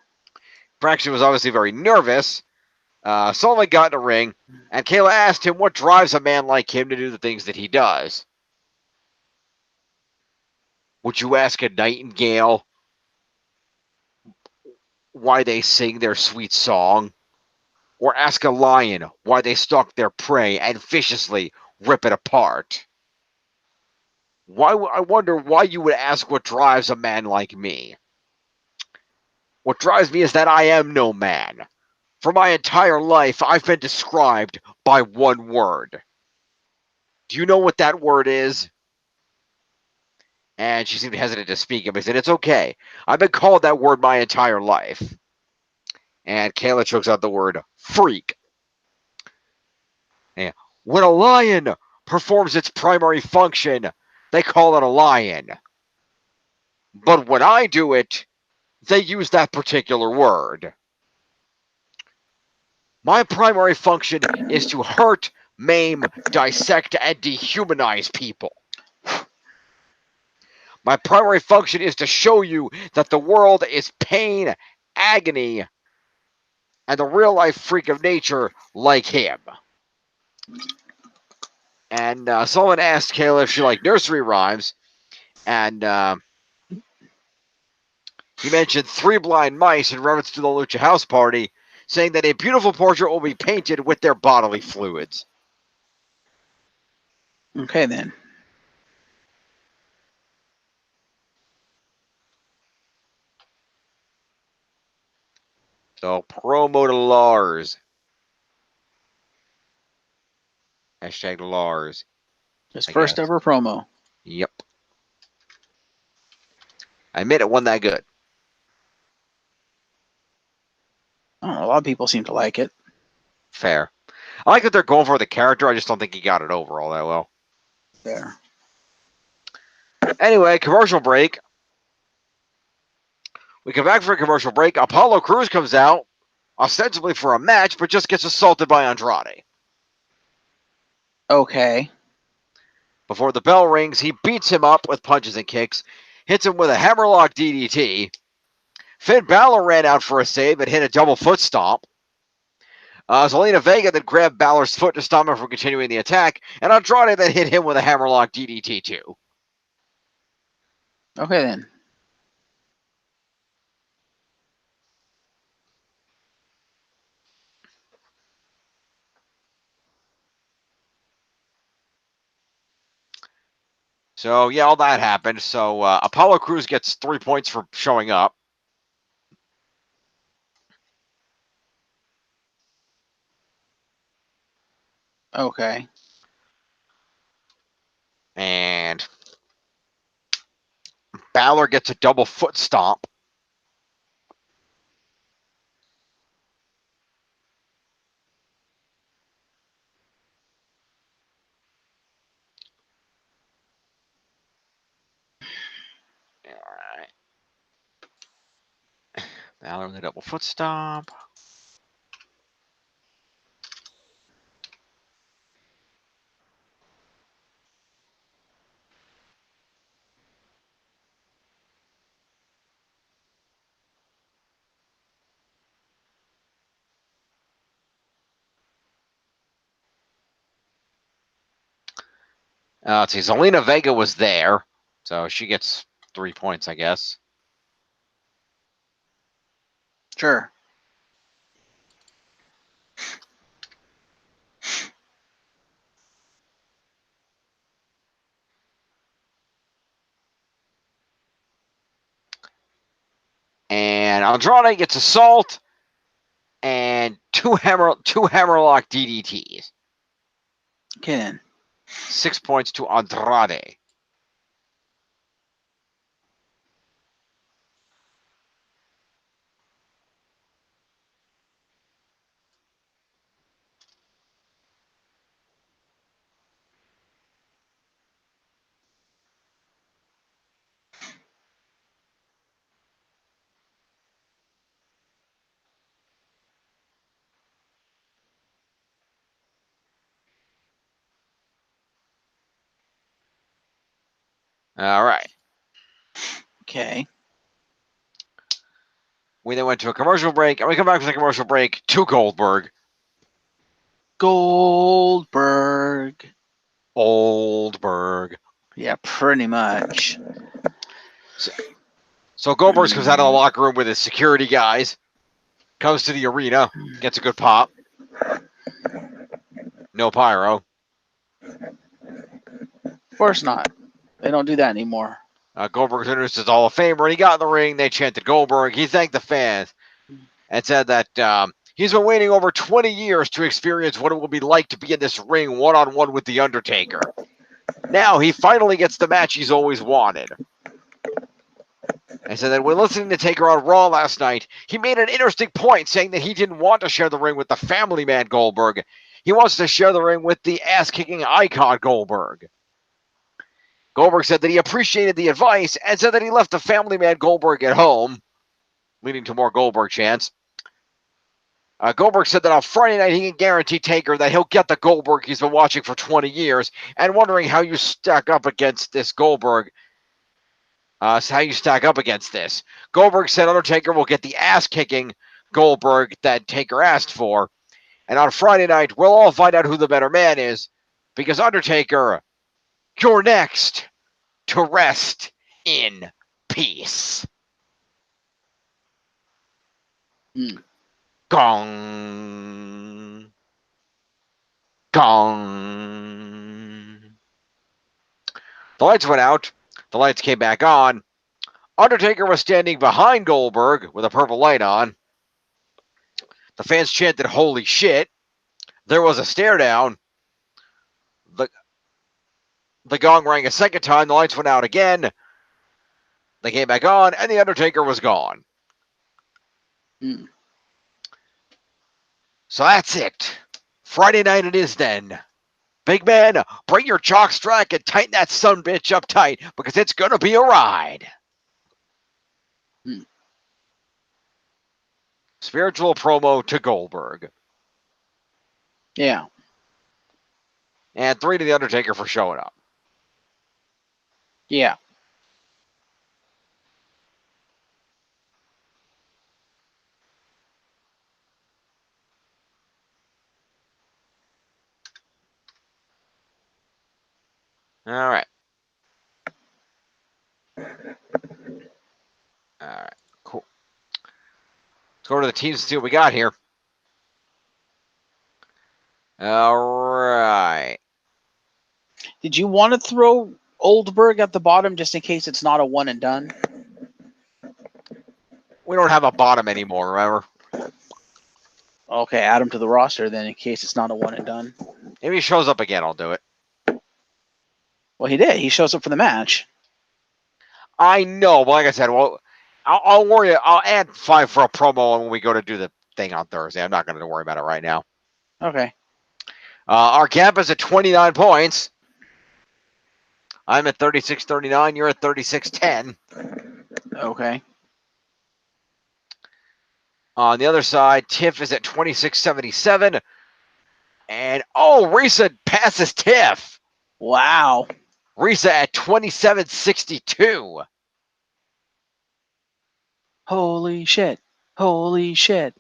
Speaker 1: Braxton was obviously very nervous. Sullivan got in a ring, and Kayla asked him what drives a man like him to do the things that he does. Would you ask a nightingale why they sing their sweet song? Or ask a lion why they stalk their prey and viciously rip it apart? I wonder why you would ask what drives a man like me. What drives me is that I am no man. For my entire life, I've been described by one word. Do you know what that word is? And she seemed hesitant to speak. I said, it's okay. I've been called that word my entire life. And Kayla chokes out the word freak. And when a lion performs its primary function, they call it a lion. But when I do it, they use that particular word. My primary function is to hurt, maim, dissect, and dehumanize people. My primary function is to show you that the world is pain, agony, and the real-life freak of nature like him. And someone asked Kayla if she liked nursery rhymes, and he mentioned 3 blind mice in reference to the Lucha House Party, saying that a beautiful portrait will be painted with their bodily fluids.
Speaker 2: Okay, then.
Speaker 1: So, promo to Lars. # Lars.
Speaker 2: His first ever promo.
Speaker 1: Yep. I admit it wasn't that good.
Speaker 2: I don't know, a lot of people seem to like it.
Speaker 1: Fair. I like that they're going for the character. I just don't think he got it over all that well.
Speaker 2: There.
Speaker 1: Anyway, commercial break. We come back for a commercial break. Apollo Crews comes out, ostensibly for a match, but just gets assaulted by Andrade.
Speaker 2: Okay.
Speaker 1: Before the bell rings, he beats him up with punches and kicks, hits him with a hammerlock DDT. Finn Balor ran out for a save and hit a double foot stomp. Zelina Vega then grabbed Balor's foot to stop him from continuing the attack, and Andrade then hit him with a hammerlock DDT too.
Speaker 2: Okay then.
Speaker 1: So yeah, all that happened. So Apollo Crews gets 3 points for showing up.
Speaker 2: Okay.
Speaker 1: And Balor gets a double foot stomp. All right. Balor with a double foot stomp. Let's see. Zelina Vega was there, so she gets 3 points, I guess.
Speaker 2: Sure.
Speaker 1: And Andrade gets assault and two hammerlock DDTs.
Speaker 2: Okay then.
Speaker 1: 6 points to Andrade. All right.
Speaker 2: Okay.
Speaker 1: We then went to a commercial break, and we come back from the commercial break to Goldberg.
Speaker 2: Goldberg.
Speaker 1: Oldberg.
Speaker 2: Yeah, pretty much.
Speaker 1: So Goldberg comes out of the locker room with his security guys, comes to the arena, gets a good pop. No pyro.
Speaker 2: Of course not. They don't do that anymore.
Speaker 1: Goldberg introduced as Hall of Famer, and he got in the ring. They chanted Goldberg. He thanked the fans and said that he's been waiting over 20 years to experience what it will be like to be in this ring one-on-one with The Undertaker. Now he finally gets the match he's always wanted. And said that when listening to Taker on Raw last night, he made an interesting point saying that he didn't want to share the ring with the family man Goldberg. He wants to share the ring with the ass-kicking icon Goldberg. Goldberg said that he appreciated the advice and said that he left the family man Goldberg at home, leading to more Goldberg chants. Goldberg said that on Friday night he can guarantee Taker that he'll get the Goldberg he's been watching for 20 years, and wondering how you stack up against this Goldberg. How you stack up against this. Goldberg said Undertaker will get the ass-kicking Goldberg that Taker asked for, and on Friday night we'll all find out who the better man is, because Undertaker, you're next to rest in peace. Gong. Gong. The lights went out. The lights came back on. Undertaker was standing behind Goldberg with a purple light on. The fans chanted, "Holy shit." There was a stare down. The gong rang a second time. The lights went out again. They came back on, and The Undertaker was gone. So that's it. Friday night it is then. Big man, bring your jock strap and tighten that sumbitch up tight, because it's going to be a ride. Spiritual promo to Goldberg.
Speaker 2: Yeah.
Speaker 1: And 3 to The Undertaker for showing up.
Speaker 2: Yeah.
Speaker 1: All right. All right. Cool. Let's go to the teams and see what we got here. All right.
Speaker 2: Did you want to throw Oldberg at the bottom just in case it's not a one and done?
Speaker 1: We don't have a bottom anymore, remember?
Speaker 2: Okay, add him to the roster then in case it's not a one and done.
Speaker 1: If he shows up again, I'll do it.
Speaker 2: Well, he did. He shows up for the match.
Speaker 1: I know, but like I said, well, I'll worry. I'll add 5 for a promo when we go to do the thing on Thursday. I'm not going to worry about it right now.
Speaker 2: Okay.
Speaker 1: Our gap is at 29 points. I'm at 36-39. You're at 36-10.
Speaker 2: Okay.
Speaker 1: On the other side, Tiff is at 26-77. And, Risa passes Tiff.
Speaker 2: Wow.
Speaker 1: Risa at 27-62.
Speaker 2: Holy shit. Holy shit.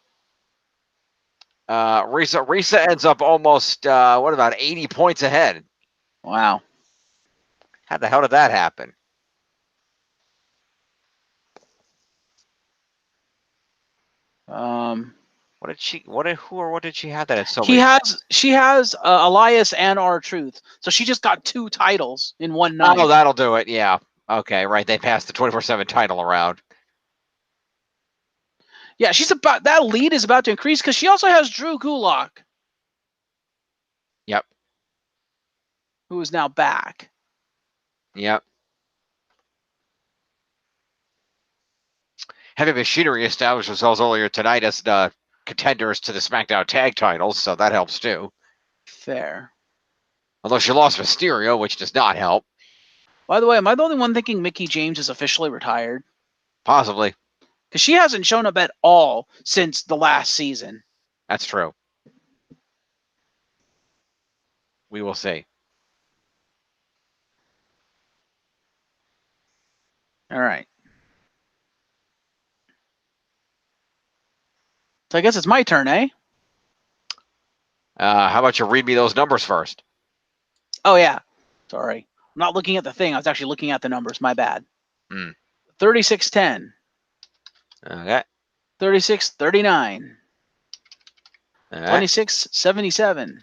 Speaker 1: Risa ends up almost, about 80 points ahead.
Speaker 2: Wow.
Speaker 1: How the hell did that happen? What did she have that? So
Speaker 2: she has Elias and R-Truth. So she just got 2 titles in one night.
Speaker 1: Oh, that'll do it. Yeah. Okay, right. They passed the 24/7 title around.
Speaker 2: Yeah, that lead is about to increase because she also has Drew Gulak.
Speaker 1: Yep.
Speaker 2: Who is now back.
Speaker 1: Yep. Heavy Machinery established themselves earlier tonight as the contenders to the SmackDown tag titles, so that helps too.
Speaker 2: Fair.
Speaker 1: Although she lost Mysterio, which does not help.
Speaker 2: By the way, am I the only one thinking Mickie James is officially retired?
Speaker 1: Possibly.
Speaker 2: Because she hasn't shown up at all since the last season.
Speaker 1: That's true. We will see.
Speaker 2: All right. So I guess it's my turn, eh?
Speaker 1: How about you read me those numbers first?
Speaker 2: Oh, yeah. Sorry. I'm not looking at the thing. I was actually looking at the numbers. My bad. 36-10.
Speaker 1: Okay.
Speaker 2: 36-39.
Speaker 1: All right.
Speaker 2: 26-77.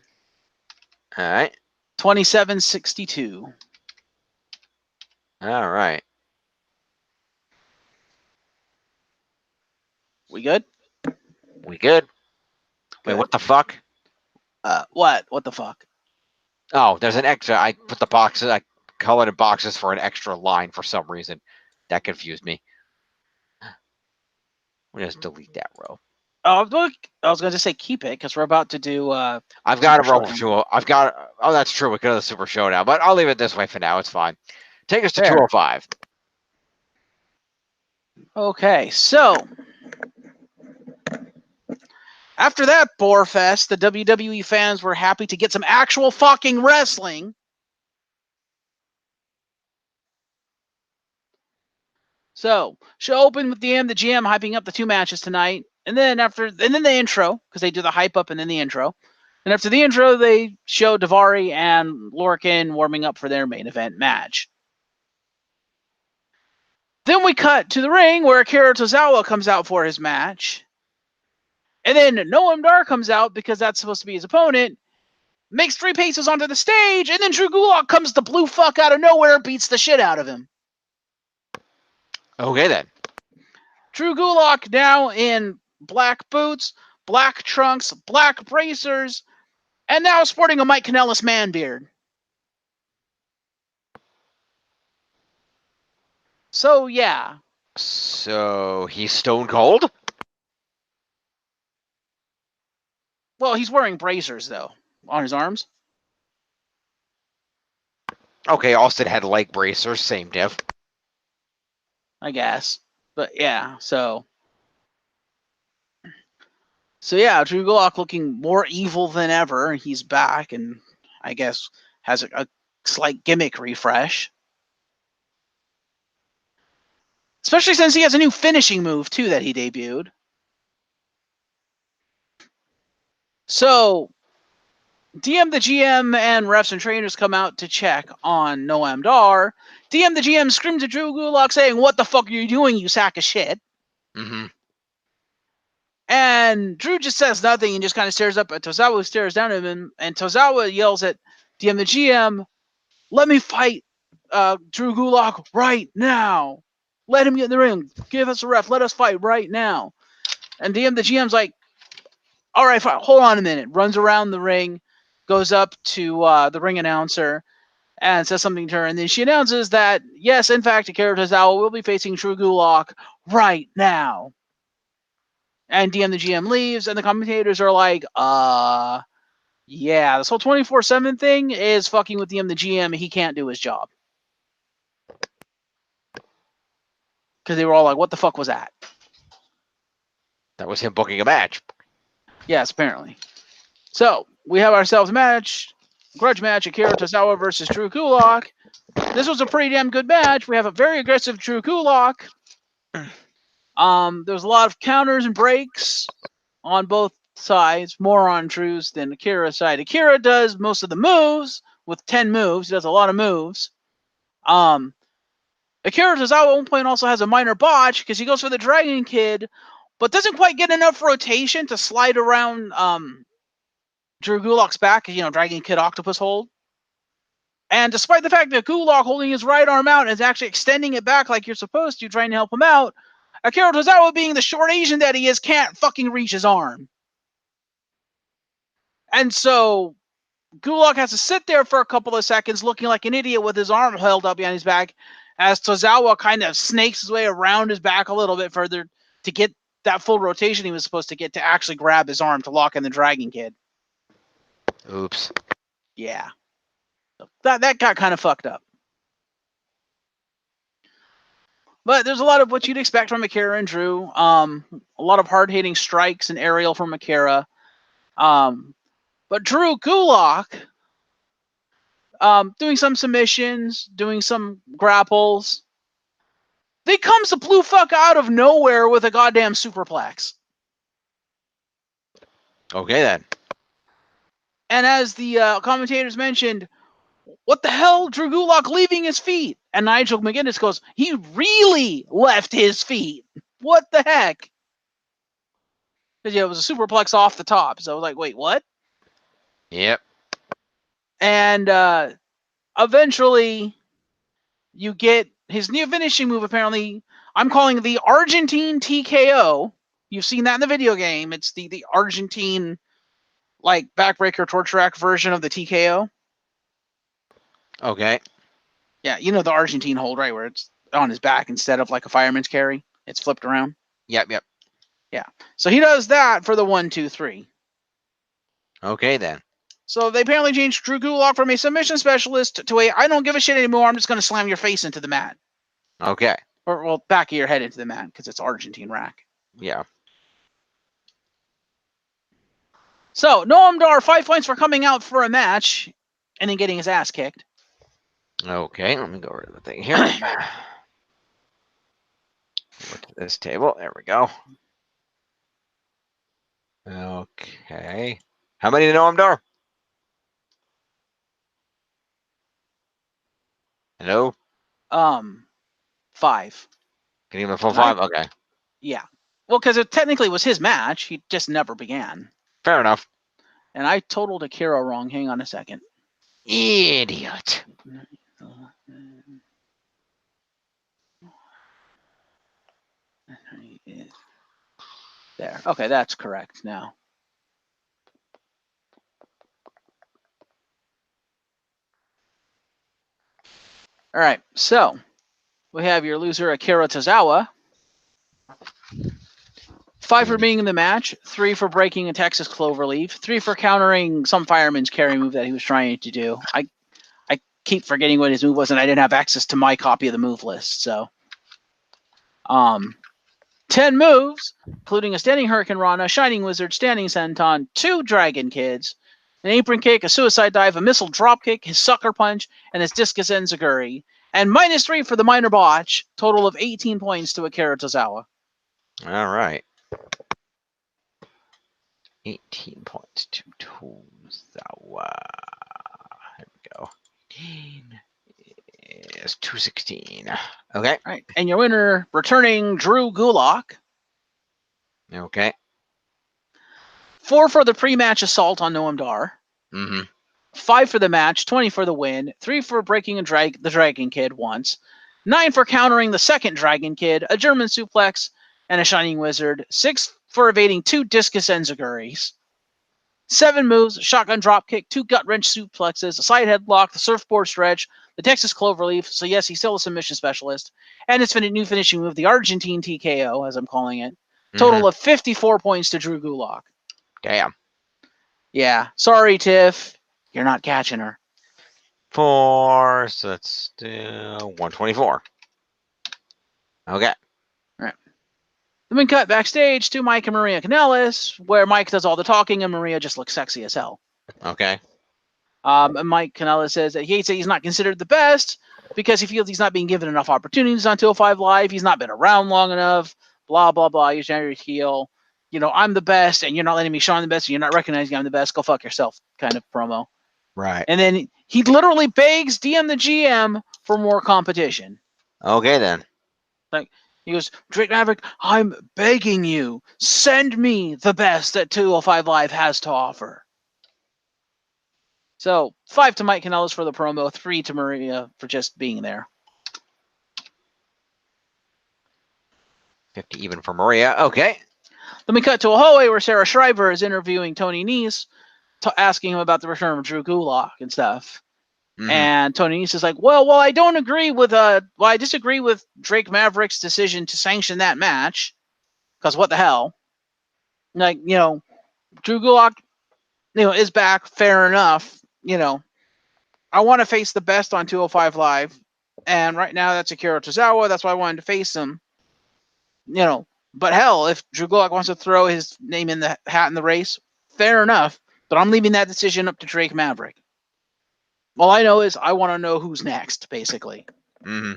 Speaker 1: All right.
Speaker 2: 27-62.
Speaker 1: All right.
Speaker 2: We good?
Speaker 1: We good? Wait,
Speaker 2: Good.
Speaker 1: what the fuck?
Speaker 2: What? What the fuck?
Speaker 1: Oh, there's an extra. I put the boxes. I colored in boxes for an extra line for some reason. That confused me. We'll just delete that row.
Speaker 2: Oh, look, I was going to say keep it because we're about to do.
Speaker 1: I've got a row for I've got. Oh, that's true. We could have the Super Showdown, but I'll leave it this way for now. It's fine. Take us to 205.
Speaker 2: Okay, so after that bore fest, the WWE fans were happy to get some actual fucking wrestling. So, show opened with the GM hyping up the 2 matches tonight, and then the intro, because they do the hype up and then the intro. And after the intro, they show Daivari and Lorcan warming up for their main event match. Then we cut to the ring where Akira Tozawa comes out for his match. And then Noam Dar comes out because that's supposed to be his opponent, makes 3 paces onto the stage, and then Drew Gulak comes the blue fuck out of nowhere and beats the shit out of him.
Speaker 1: Okay, then.
Speaker 2: Drew Gulak now in black boots, black trunks, black bracers, and now sporting a Mike Kanellis man beard. So, yeah.
Speaker 1: So, he's stone cold?
Speaker 2: Well, he's wearing bracers, though, on his arms.
Speaker 1: Okay, Austin had leg bracers. Same diff.
Speaker 2: I guess. But, yeah, so yeah, Drew Gulak looking more evil than ever. He's back and I guess has a slight gimmick refresh. Especially since he has a new finishing move, too, that he debuted. So, DM, the GM, and refs and trainers come out to check on Noam Dar. DM, the GM, screams at Drew Gulak saying, "What the fuck are you doing, you sack of shit?"
Speaker 1: Mm-hmm.
Speaker 2: And Drew just says nothing and just kind of stares up at Tozawa, who stares down at him. And Tozawa yells at DM, the GM, "Let me fight Drew Gulak right now. Let him get in the ring. Give us a ref. Let us fight right now." And DM, the GM's like, "All right, fine. Hold on a minute." Runs around the ring, goes up to the ring announcer, and says something to her. And then she announces that, yes, in fact, Akira Tozawa will be facing Drew Gulak right now. And DM, the GM leaves, and the commentators are like, yeah, this whole 24/7 thing is fucking with DM, the GM. He can't do his job. Because they were all like, what the fuck was that?
Speaker 1: That was him booking a match.
Speaker 2: Yes, apparently. So, we have ourselves a match, grudge match, Akira Tozawa versus Drew Gulak. This was a pretty damn good match. We have a very aggressive Drew Gulak. There's a lot of counters and breaks on both sides, more on Drew's than Akira's side. Akira does most of the moves with 10 moves. He does a lot of moves. Akira Tozawa at one point also has a minor botch because he goes for the Dragon Kid, but doesn't quite get enough rotation to slide around Drew Gulak's back, Dragon Kid octopus hold. And despite the fact that Gulak holding his right arm out and is actually extending it back like you're supposed to, trying to help him out, Akira Tozawa, being the short Asian that he is, can't fucking reach his arm. And so Gulak has to sit there for a couple of seconds looking like an idiot with his arm held up behind his back as Tozawa kind of snakes his way around his back a little bit further to get that full rotation he was supposed to get to actually grab his arm to lock in the Dragon Kid.
Speaker 1: Oops.
Speaker 2: Yeah. That got kind of fucked up. But there's a lot of what you'd expect from Akira and Drew. A lot of hard-hitting strikes and aerial from Akira. But Drew Gulak, doing some submissions, doing some grapples. They comes the blue fuck out of nowhere with a goddamn superplex.
Speaker 1: Okay, then.
Speaker 2: And as the commentators mentioned, what the hell, Drew Gulak leaving his feet? And Nigel McGuinness goes, he really left his feet. What the heck? Because it was a superplex off the top. So I was like, wait, what?
Speaker 1: Yep.
Speaker 2: And eventually you get his new finishing move, apparently. I'm calling the Argentine TKO. You've seen that in the video game. It's the Argentine, like, backbreaker torture rack version of the TKO.
Speaker 1: Okay.
Speaker 2: Yeah, you know the Argentine hold, right, where it's on his back instead of like a fireman's carry. It's flipped around.
Speaker 1: Yep.
Speaker 2: Yeah. So he does that for the 1, 2, 3.
Speaker 1: Okay, then.
Speaker 2: So they apparently changed Drew Gulak from a submission specialist to a I don't give a shit anymore, I'm just going to slam your face into the mat.
Speaker 1: Okay.
Speaker 2: Or, well, back of your head into the mat because it's Argentine rack.
Speaker 1: Yeah.
Speaker 2: So Noam Dar, 5 points for coming out for a match and then getting his ass kicked.
Speaker 1: Okay, let me go over to the thing here. Over to this table. There we go. Okay. How many to Noam Dar? Hello?
Speaker 2: 5.
Speaker 1: Can you give him a full 5? Okay.
Speaker 2: Yeah. Well, because it technically was his match. He just never began.
Speaker 1: Fair enough.
Speaker 2: And I totaled Akira wrong. Hang on a second.
Speaker 1: Idiot.
Speaker 2: There. Okay, that's correct now. All right, so we have your loser, Akira Tozawa. 5 for being in the match, 3 for breaking a Texas Cloverleaf, 3 for countering some fireman's carry move that he was trying to do. I keep forgetting what his move was, and I didn't have access to my copy of the move list. So, 10 moves, including a standing Hurricane Rana, Shining Wizard, standing Senton, 2 Dragon Kids, an apron kick, a suicide dive, a missile drop kick, his sucker punch, and his discus enziguri. And -3 for the minor botch, total of 18 points to Akira Tozawa.
Speaker 1: All right. 18 points to Tozawa. There we go. It's 216. Okay.
Speaker 2: All right. And your winner, returning Drew Gulak.
Speaker 1: Okay.
Speaker 2: 4 for the pre-match assault on Noam Dar.
Speaker 1: Mm-hmm.
Speaker 2: 5 for the match, 20 for the win. 3 for breaking the Dragon Kid once. 9 for countering the second Dragon Kid, a German suplex, and a Shining Wizard. 6 for evading 2 discus enzuigiris. 7 moves, shotgun dropkick, 2 gut wrench suplexes, a side headlock, the surfboard stretch, the Texas Cloverleaf. So yes, he's still a submission specialist. And his new finishing move, the Argentine TKO, as I'm calling it. Total of 54 points to Drew Gulak.
Speaker 1: Damn.
Speaker 2: Yeah. Sorry, Tiff. You're not catching her.
Speaker 1: 4, so that's still 124. Okay.
Speaker 2: All right. Then we cut backstage to Mike and Maria Kanellis, where Mike does all the talking and Maria just looks sexy as hell.
Speaker 1: Okay.
Speaker 2: And Mike Kanellis says that he's not considered the best because he feels he's not being given enough opportunities on 205 Live. He's not been around long enough. Blah, blah, blah. He's Jerry heel. You know, I'm the best, and you're not letting me show I'm the best, and you're not recognizing I'm the best. Go fuck yourself kind of promo.
Speaker 1: Right.
Speaker 2: And then he literally begs DM the GM for more competition.
Speaker 1: Okay, then.
Speaker 2: Like, he goes, Drake Maverick, I'm begging you, send me the best that 205 Live has to offer. So 5 to Mike Kanellis for the promo, 3 to Maria for just being there.
Speaker 1: 50 even for Maria. Okay.
Speaker 2: Then we cut to a hallway where Sarah Schreiber is interviewing Tony Nese, asking him about the return of Drew Gulak and stuff.
Speaker 1: Mm-hmm.
Speaker 2: And Tony Nese is like, well, I I disagree with Drake Maverick's decision to sanction that match. Because what the hell? Like, you know, Drew Gulak, you know, is back, fair enough. You know, I want to face the best on 205 Live. And right now that's Akira Tozawa. That's why I wanted to face him. You know, but hell, if Drew Gulak wants to throw his name in the hat in the race, fair enough. But I'm leaving that decision up to Drake Maverick. All I know is I want to know who's next, basically.
Speaker 1: Mm-hmm.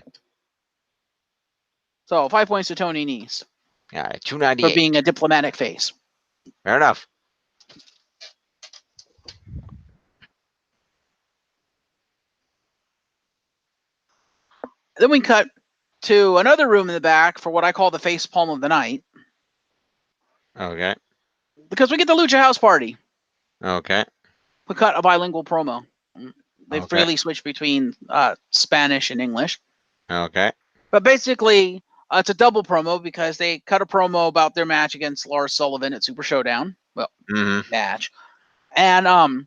Speaker 2: So 5 points to Tony Nese.
Speaker 1: Yeah, 298.
Speaker 2: For being a diplomatic face.
Speaker 1: Fair enough.
Speaker 2: Then we cut to another room in the back for what I call the face palm of the night.
Speaker 1: Okay.
Speaker 2: Because we get the Lucha House Party.
Speaker 1: Okay.
Speaker 2: We cut a bilingual promo. They freely switch between Spanish and English.
Speaker 1: Okay.
Speaker 2: But basically, it's a double promo because they cut a promo about their match against Lars Sullivan at Super Showdown. Well, match. And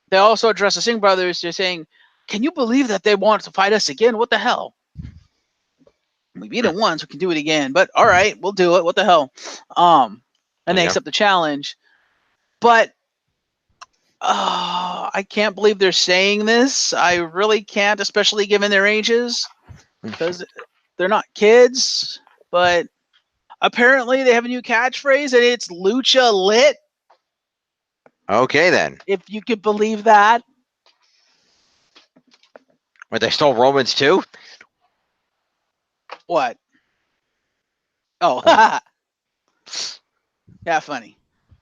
Speaker 2: they also address the Singh brothers. They're saying, can you believe that they want to fight us again? What the hell? We beat it once, we can do it again. But all right, we'll do it. What the hell? And they accept the challenge. But I can't believe they're saying this. I really can't, especially given their ages, because they're not kids. But apparently they have a new catchphrase, and it's Lucha Lit.
Speaker 1: Okay, then.
Speaker 2: If you could believe that.
Speaker 1: Were they still Romans too?
Speaker 2: What? Oh, yeah, funny.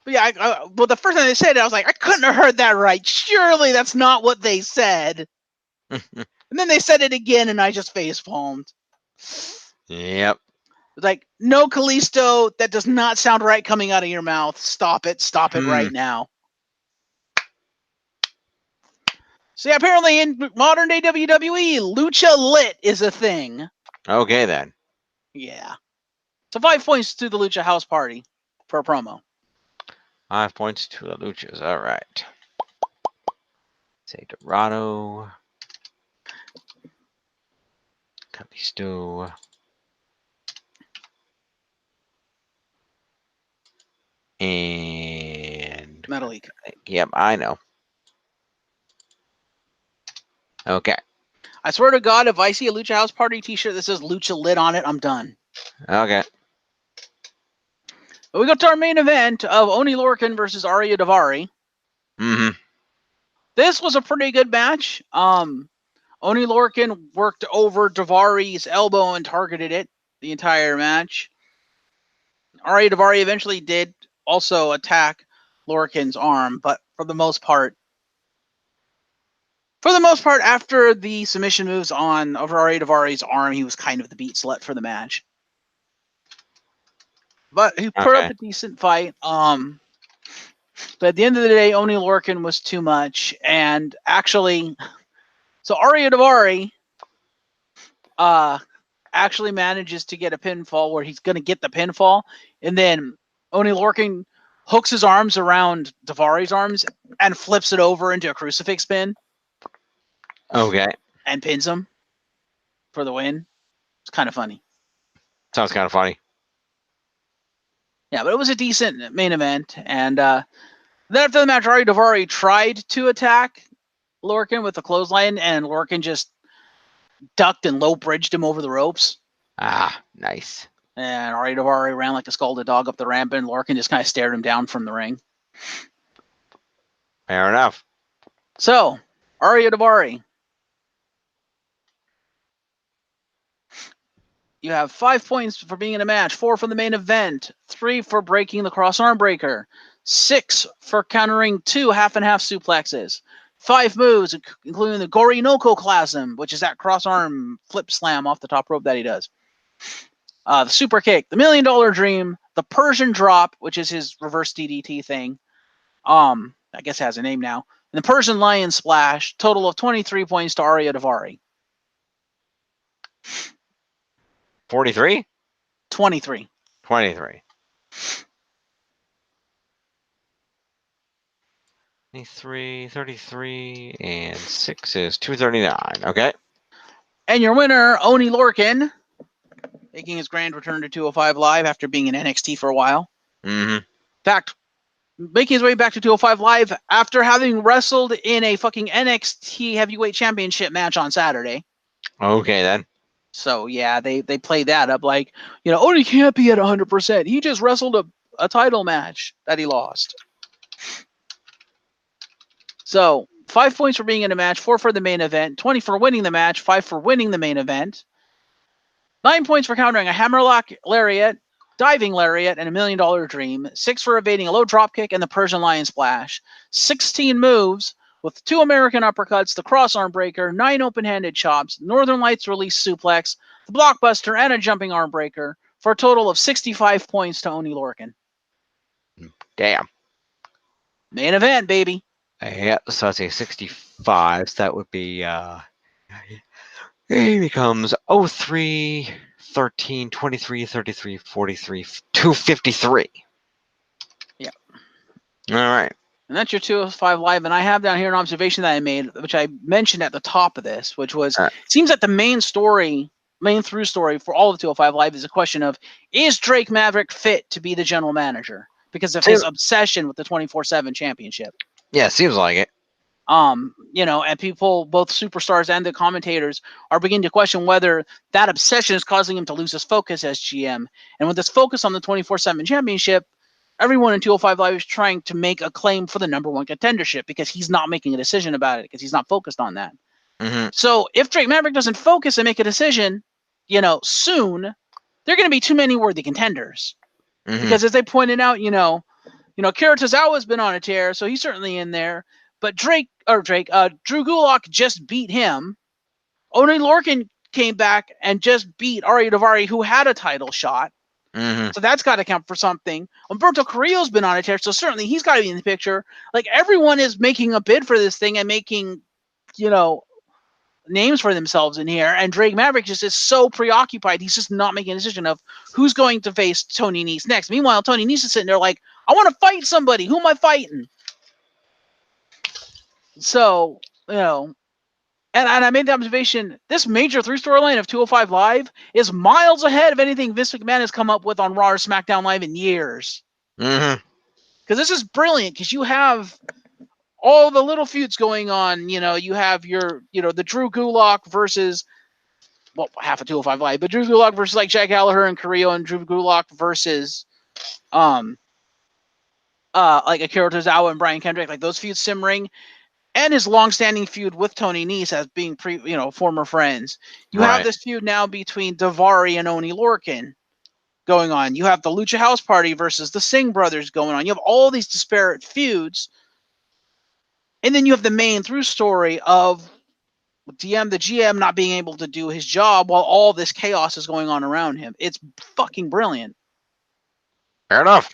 Speaker 2: But yeah, well, the first time they said it, I was like, I couldn't have heard that right. Surely that's not what they said. And then they said it again, and I just face palmed.
Speaker 1: Yep.
Speaker 2: Like, no, Kalisto, that does not sound right coming out of your mouth. Stop it. Stop it right now. So yeah, apparently in modern day WWE, Lucha Lit is a thing.
Speaker 1: Okay, then.
Speaker 2: Yeah. So 5 points to the Lucha House Party for a promo.
Speaker 1: 5 points to the Luchas. All right. Say Dorado. Kalisto. And
Speaker 2: Metalik.
Speaker 1: Yep, I know. Okay.
Speaker 2: I swear to God, if I see a Lucha House Party t-shirt that says Lucha Lit on it, I'm done.
Speaker 1: Okay.
Speaker 2: But we go to our main event of Oni Lorcan versus Arya Daivari.
Speaker 1: Mm-hmm.
Speaker 2: This was a pretty good match. Oni Lorcan worked over Daivari's elbow and targeted it the entire match. Arya Daivari eventually did also attack Lorcan's arm, but for the most part, after the submission moves on Ari Davari arm, he was kind of the beat slut for the match. But he put up a decent fight. But at the end of the day, Oni Lorcan was too much. And actually, so Ari Davari actually manages to get a pinfall where he's going to get the pinfall. And then Oni Lorcan hooks his arms around Davari's arms and flips it over into a crucifix pin.
Speaker 1: Okay.
Speaker 2: And pins him for the win. It's kind of funny.
Speaker 1: Sounds kind of funny.
Speaker 2: Yeah, but it was a decent main event. And then after the match, Ari Davari tried to attack Lorcan with a clothesline, and Lorcan just ducked and low-bridged him over the ropes.
Speaker 1: Ah, nice.
Speaker 2: And Ari Davari ran like a scalded dog up the ramp, and Lorcan just kind of stared him down from the ring.
Speaker 1: Fair enough.
Speaker 2: So, Ari Davari. You have 5 points for being in a match, 4 for the main event, 3 for breaking the cross arm breaker, 6 for countering 2 half-and-half suplexes, 5 moves, including the Gorinoko Clasm, which is that cross arm flip slam off the top rope that he does. The super kick, the $1 Million Dream, the Persian drop, which is his reverse DDT thing. I guess it has a name now. And the Persian Lion Splash, total of 23 points to Ari Davari.
Speaker 1: 43?
Speaker 2: 23.
Speaker 1: 23. 23, 33, and 6 is 239. Okay.
Speaker 2: And your winner, Oni Lorcan, making his grand return to 205 Live after being in NXT for a while.
Speaker 1: Mm-hmm.
Speaker 2: In fact, making his way back to 205 Live after having wrestled in a fucking NXT Heavyweight Championship match on Saturday.
Speaker 1: Okay, then.
Speaker 2: So, yeah, they played that up like, Oni can't be at 100%. He just wrestled a title match that he lost. So, 5 points for being in a match, 4 for the main event, 20 for winning the match, 5 for winning the main event, 9 points for countering a hammerlock lariat, diving lariat, and $1 Million Dream, 6 for evading a low dropkick and the Persian Lion Splash, 16 moves with 2 American uppercuts, the cross arm breaker, 9 open-handed chops, Northern Lights release suplex, the blockbuster, and a jumping arm breaker for a total of 65 points to Oni Lorcan.
Speaker 1: Damn.
Speaker 2: Main event, baby.
Speaker 1: Yeah, so that's a 65. So that would be, he becomes 03, 13, 23, 33, 43, 253.
Speaker 2: Yeah.
Speaker 1: All right.
Speaker 2: And that's your 205 Live. And I have down here an observation that I made, which I mentioned at the top of this, which was, it seems that the main through story for all of 205 Live is a question of, is Drake Maverick fit to be the general manager? Because of his obsession with the 24/7 championship.
Speaker 1: Yeah, seems like it.
Speaker 2: And people, both superstars and the commentators, are beginning to question whether that obsession is causing him to lose his focus as GM. And with this focus on the 24/7 championship, everyone in 205 Live is trying to make a claim for the number 1 contendership because he's not making a decision about it because he's not focused on that.
Speaker 1: Mm-hmm.
Speaker 2: So if Drake Maverick doesn't focus and make a decision, soon, there are going to be too many worthy contenders.
Speaker 1: Mm-hmm.
Speaker 2: Because as they pointed out, Kira Tozawa's been on a tear, so he's certainly in there. But Drew Gulak just beat him. Oni Lorcan came back and just beat Ari Davari, who had a title shot.
Speaker 1: Mm-hmm.
Speaker 2: So that's got to count for something. Umberto Carrillo's been on a tear, so certainly he's got to be in the picture. Like, everyone is making a bid for this thing and making, names for themselves in here. And Drake Maverick just is so preoccupied, he's just not making a decision of who's going to face Tony Nese next. Meanwhile, Tony Nese is sitting there like, I want to fight somebody. Who am I fighting? So, and I made the observation, this major 3 storyline of 205 Live is miles ahead of anything Vince McMahon has come up with on Raw or SmackDown Live in years.
Speaker 1: Mm-hmm.
Speaker 2: Because this is brilliant, because you have all the little feuds going on. You have your, the Drew Gulak versus, half of 205 Live, but Drew Gulak versus like Jack Gallagher and Carrillo, and Drew Gulak versus, like Akira Tozawa and Brian Kendrick, like those feuds simmering. And his long-standing feud with Tony Nese as being former friends. You have this feud now between Davari and Oni Lorcan. going on. You have the Lucha House Party versus the Singh brothers going on. You have all these disparate feuds. And then you have the main through story of the GM not being able to do his job while all this chaos is going on around him. It's fucking brilliant.
Speaker 1: Fair enough.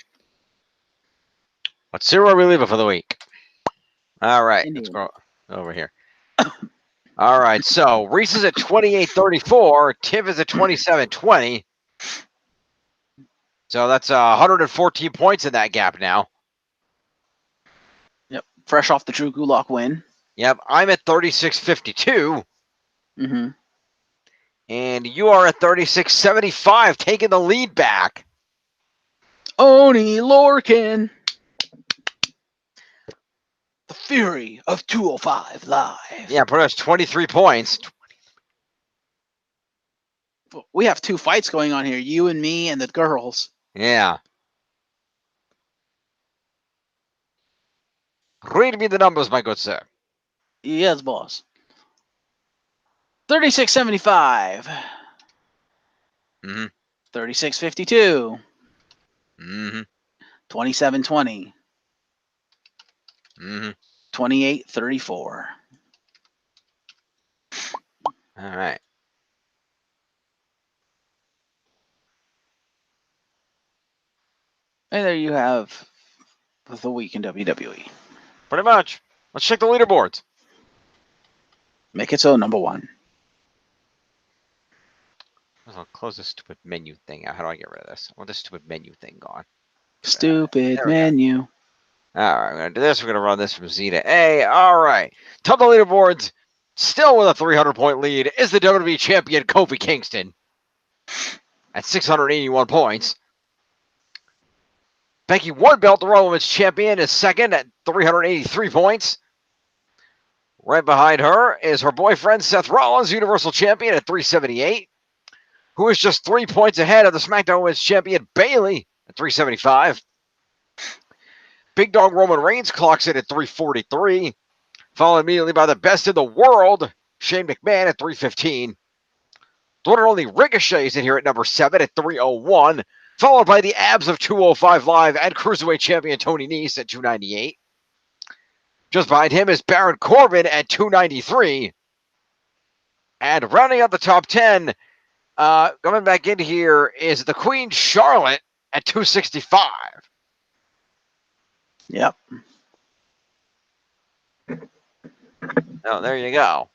Speaker 1: Let's see where we leave it for the week. All right,
Speaker 2: Indeed.
Speaker 1: let's go over here. All right, so Reese is at 28-34. Tiv is at 27-20. So that's 114 points in that gap now.
Speaker 2: Yep, fresh off the Drew Gulak win.
Speaker 1: Yep, I'm at 36-52.
Speaker 2: Mm-hmm.
Speaker 1: And you are at 36-75, taking the lead back.
Speaker 2: Oni Lorcan. The Fury of 205 Live.
Speaker 1: Yeah, pretty much 23 points.
Speaker 2: We have two fights going on here, you and me and the girls.
Speaker 1: Yeah. Read me the numbers, my good sir.
Speaker 2: Yes, boss. 36-75.
Speaker 1: Mm-hmm.
Speaker 2: 36-52.
Speaker 1: Mm-hmm.
Speaker 2: 27-20.
Speaker 1: Mm-hmm.
Speaker 2: 28-34.
Speaker 1: All right.
Speaker 2: And there you have the week in WWE.
Speaker 1: Pretty much. Let's check the leaderboards.
Speaker 2: Make it so number one.
Speaker 1: I'll close this stupid menu thing out. How do I get rid of this? I want this stupid menu thing gone.
Speaker 2: Stupid menu.
Speaker 1: All right, we're going to do this. We're going to run this from Z to A. All right. Top of the leaderboards, still with a 300-point lead, is the WWE champion, Kofi Kingston, at 681 points. Becky One Belt, the Raw Women's Champion, is second at 383 points. Right behind her is her boyfriend, Seth Rollins, Universal Champion, at 378, who is just 3 points ahead of the SmackDown Women's Champion, Bayley, at 375. Big Dog Roman Reigns clocks in at 343, followed immediately by the best in the world, Shane McMahon, at 315. The one and only Ricochet is in here at number 7 at 301, followed by the abs of 205 Live and Cruiserweight Champion Tony Nese at 298. Just behind him is Baron Corbin at 293. And rounding out the top 10, coming back in here is the Queen Charlotte at 265.
Speaker 2: Yep.
Speaker 1: Oh, there you go.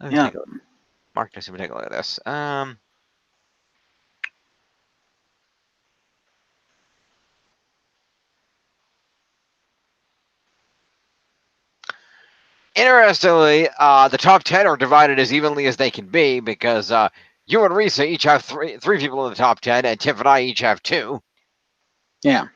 Speaker 2: Yeah.
Speaker 1: Mark, let's take a look at this. Interestingly, the top 10 are divided as evenly as they can be because you and Risa each have three people in the top 10, and Tiff and I each have 2.
Speaker 2: Yeah.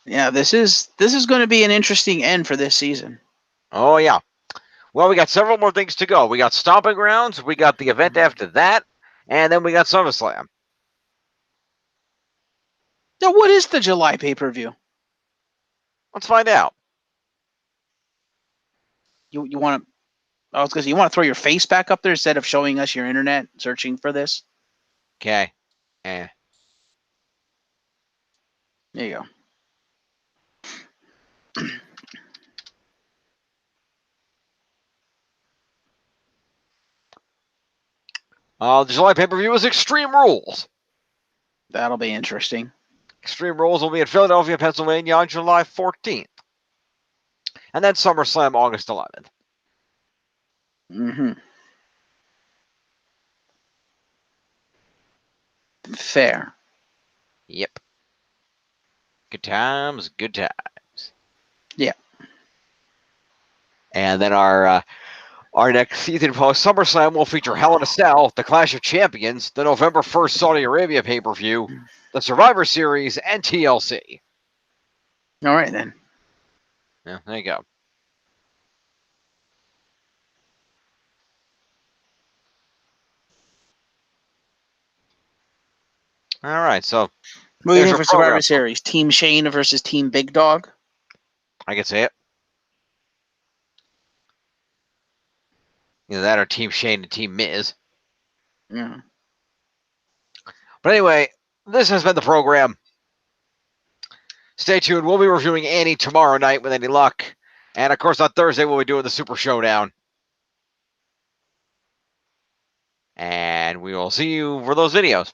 Speaker 2: Yeah, this is going to be an interesting end for this season.
Speaker 1: Oh, yeah. Well, we got several more things to go. We got Stomping Grounds, we got the event after that, and then we got SummerSlam.
Speaker 2: Now, what is the July pay-per-view?
Speaker 1: Let's find out.
Speaker 2: You want to? I was going to say, you want to throw your face back up there instead of showing us your internet searching for this?
Speaker 1: Okay.
Speaker 2: There you go.
Speaker 1: The July pay-per-view is Extreme Rules.
Speaker 2: That'll be interesting.
Speaker 1: Extreme Rules will be in Philadelphia, Pennsylvania on July 14th. And then SummerSlam August 11th.
Speaker 2: Mm-hmm. Fair.
Speaker 1: Yep. Good times, good times.
Speaker 2: Yeah.
Speaker 1: And then our next season post SummerSlam will feature Hell in a Cell, the Clash of Champions, the November 1st Saudi Arabia pay-per-view, the Survivor Series, and TLC.
Speaker 2: All right, then.
Speaker 1: Yeah, there you go. All right, so
Speaker 2: What do you
Speaker 1: There's
Speaker 2: think
Speaker 1: your
Speaker 2: for Survivor
Speaker 1: program.
Speaker 2: Series? Team Shane versus Team Big Dog?
Speaker 1: I can say it. Either that or Team Shane and Team Miz.
Speaker 2: Yeah.
Speaker 1: But anyway, this has been the program. Stay tuned. We'll be reviewing Annie tomorrow night with any luck. And of course, on Thursday, we'll be doing the Super Showdown. And we will see you for those videos.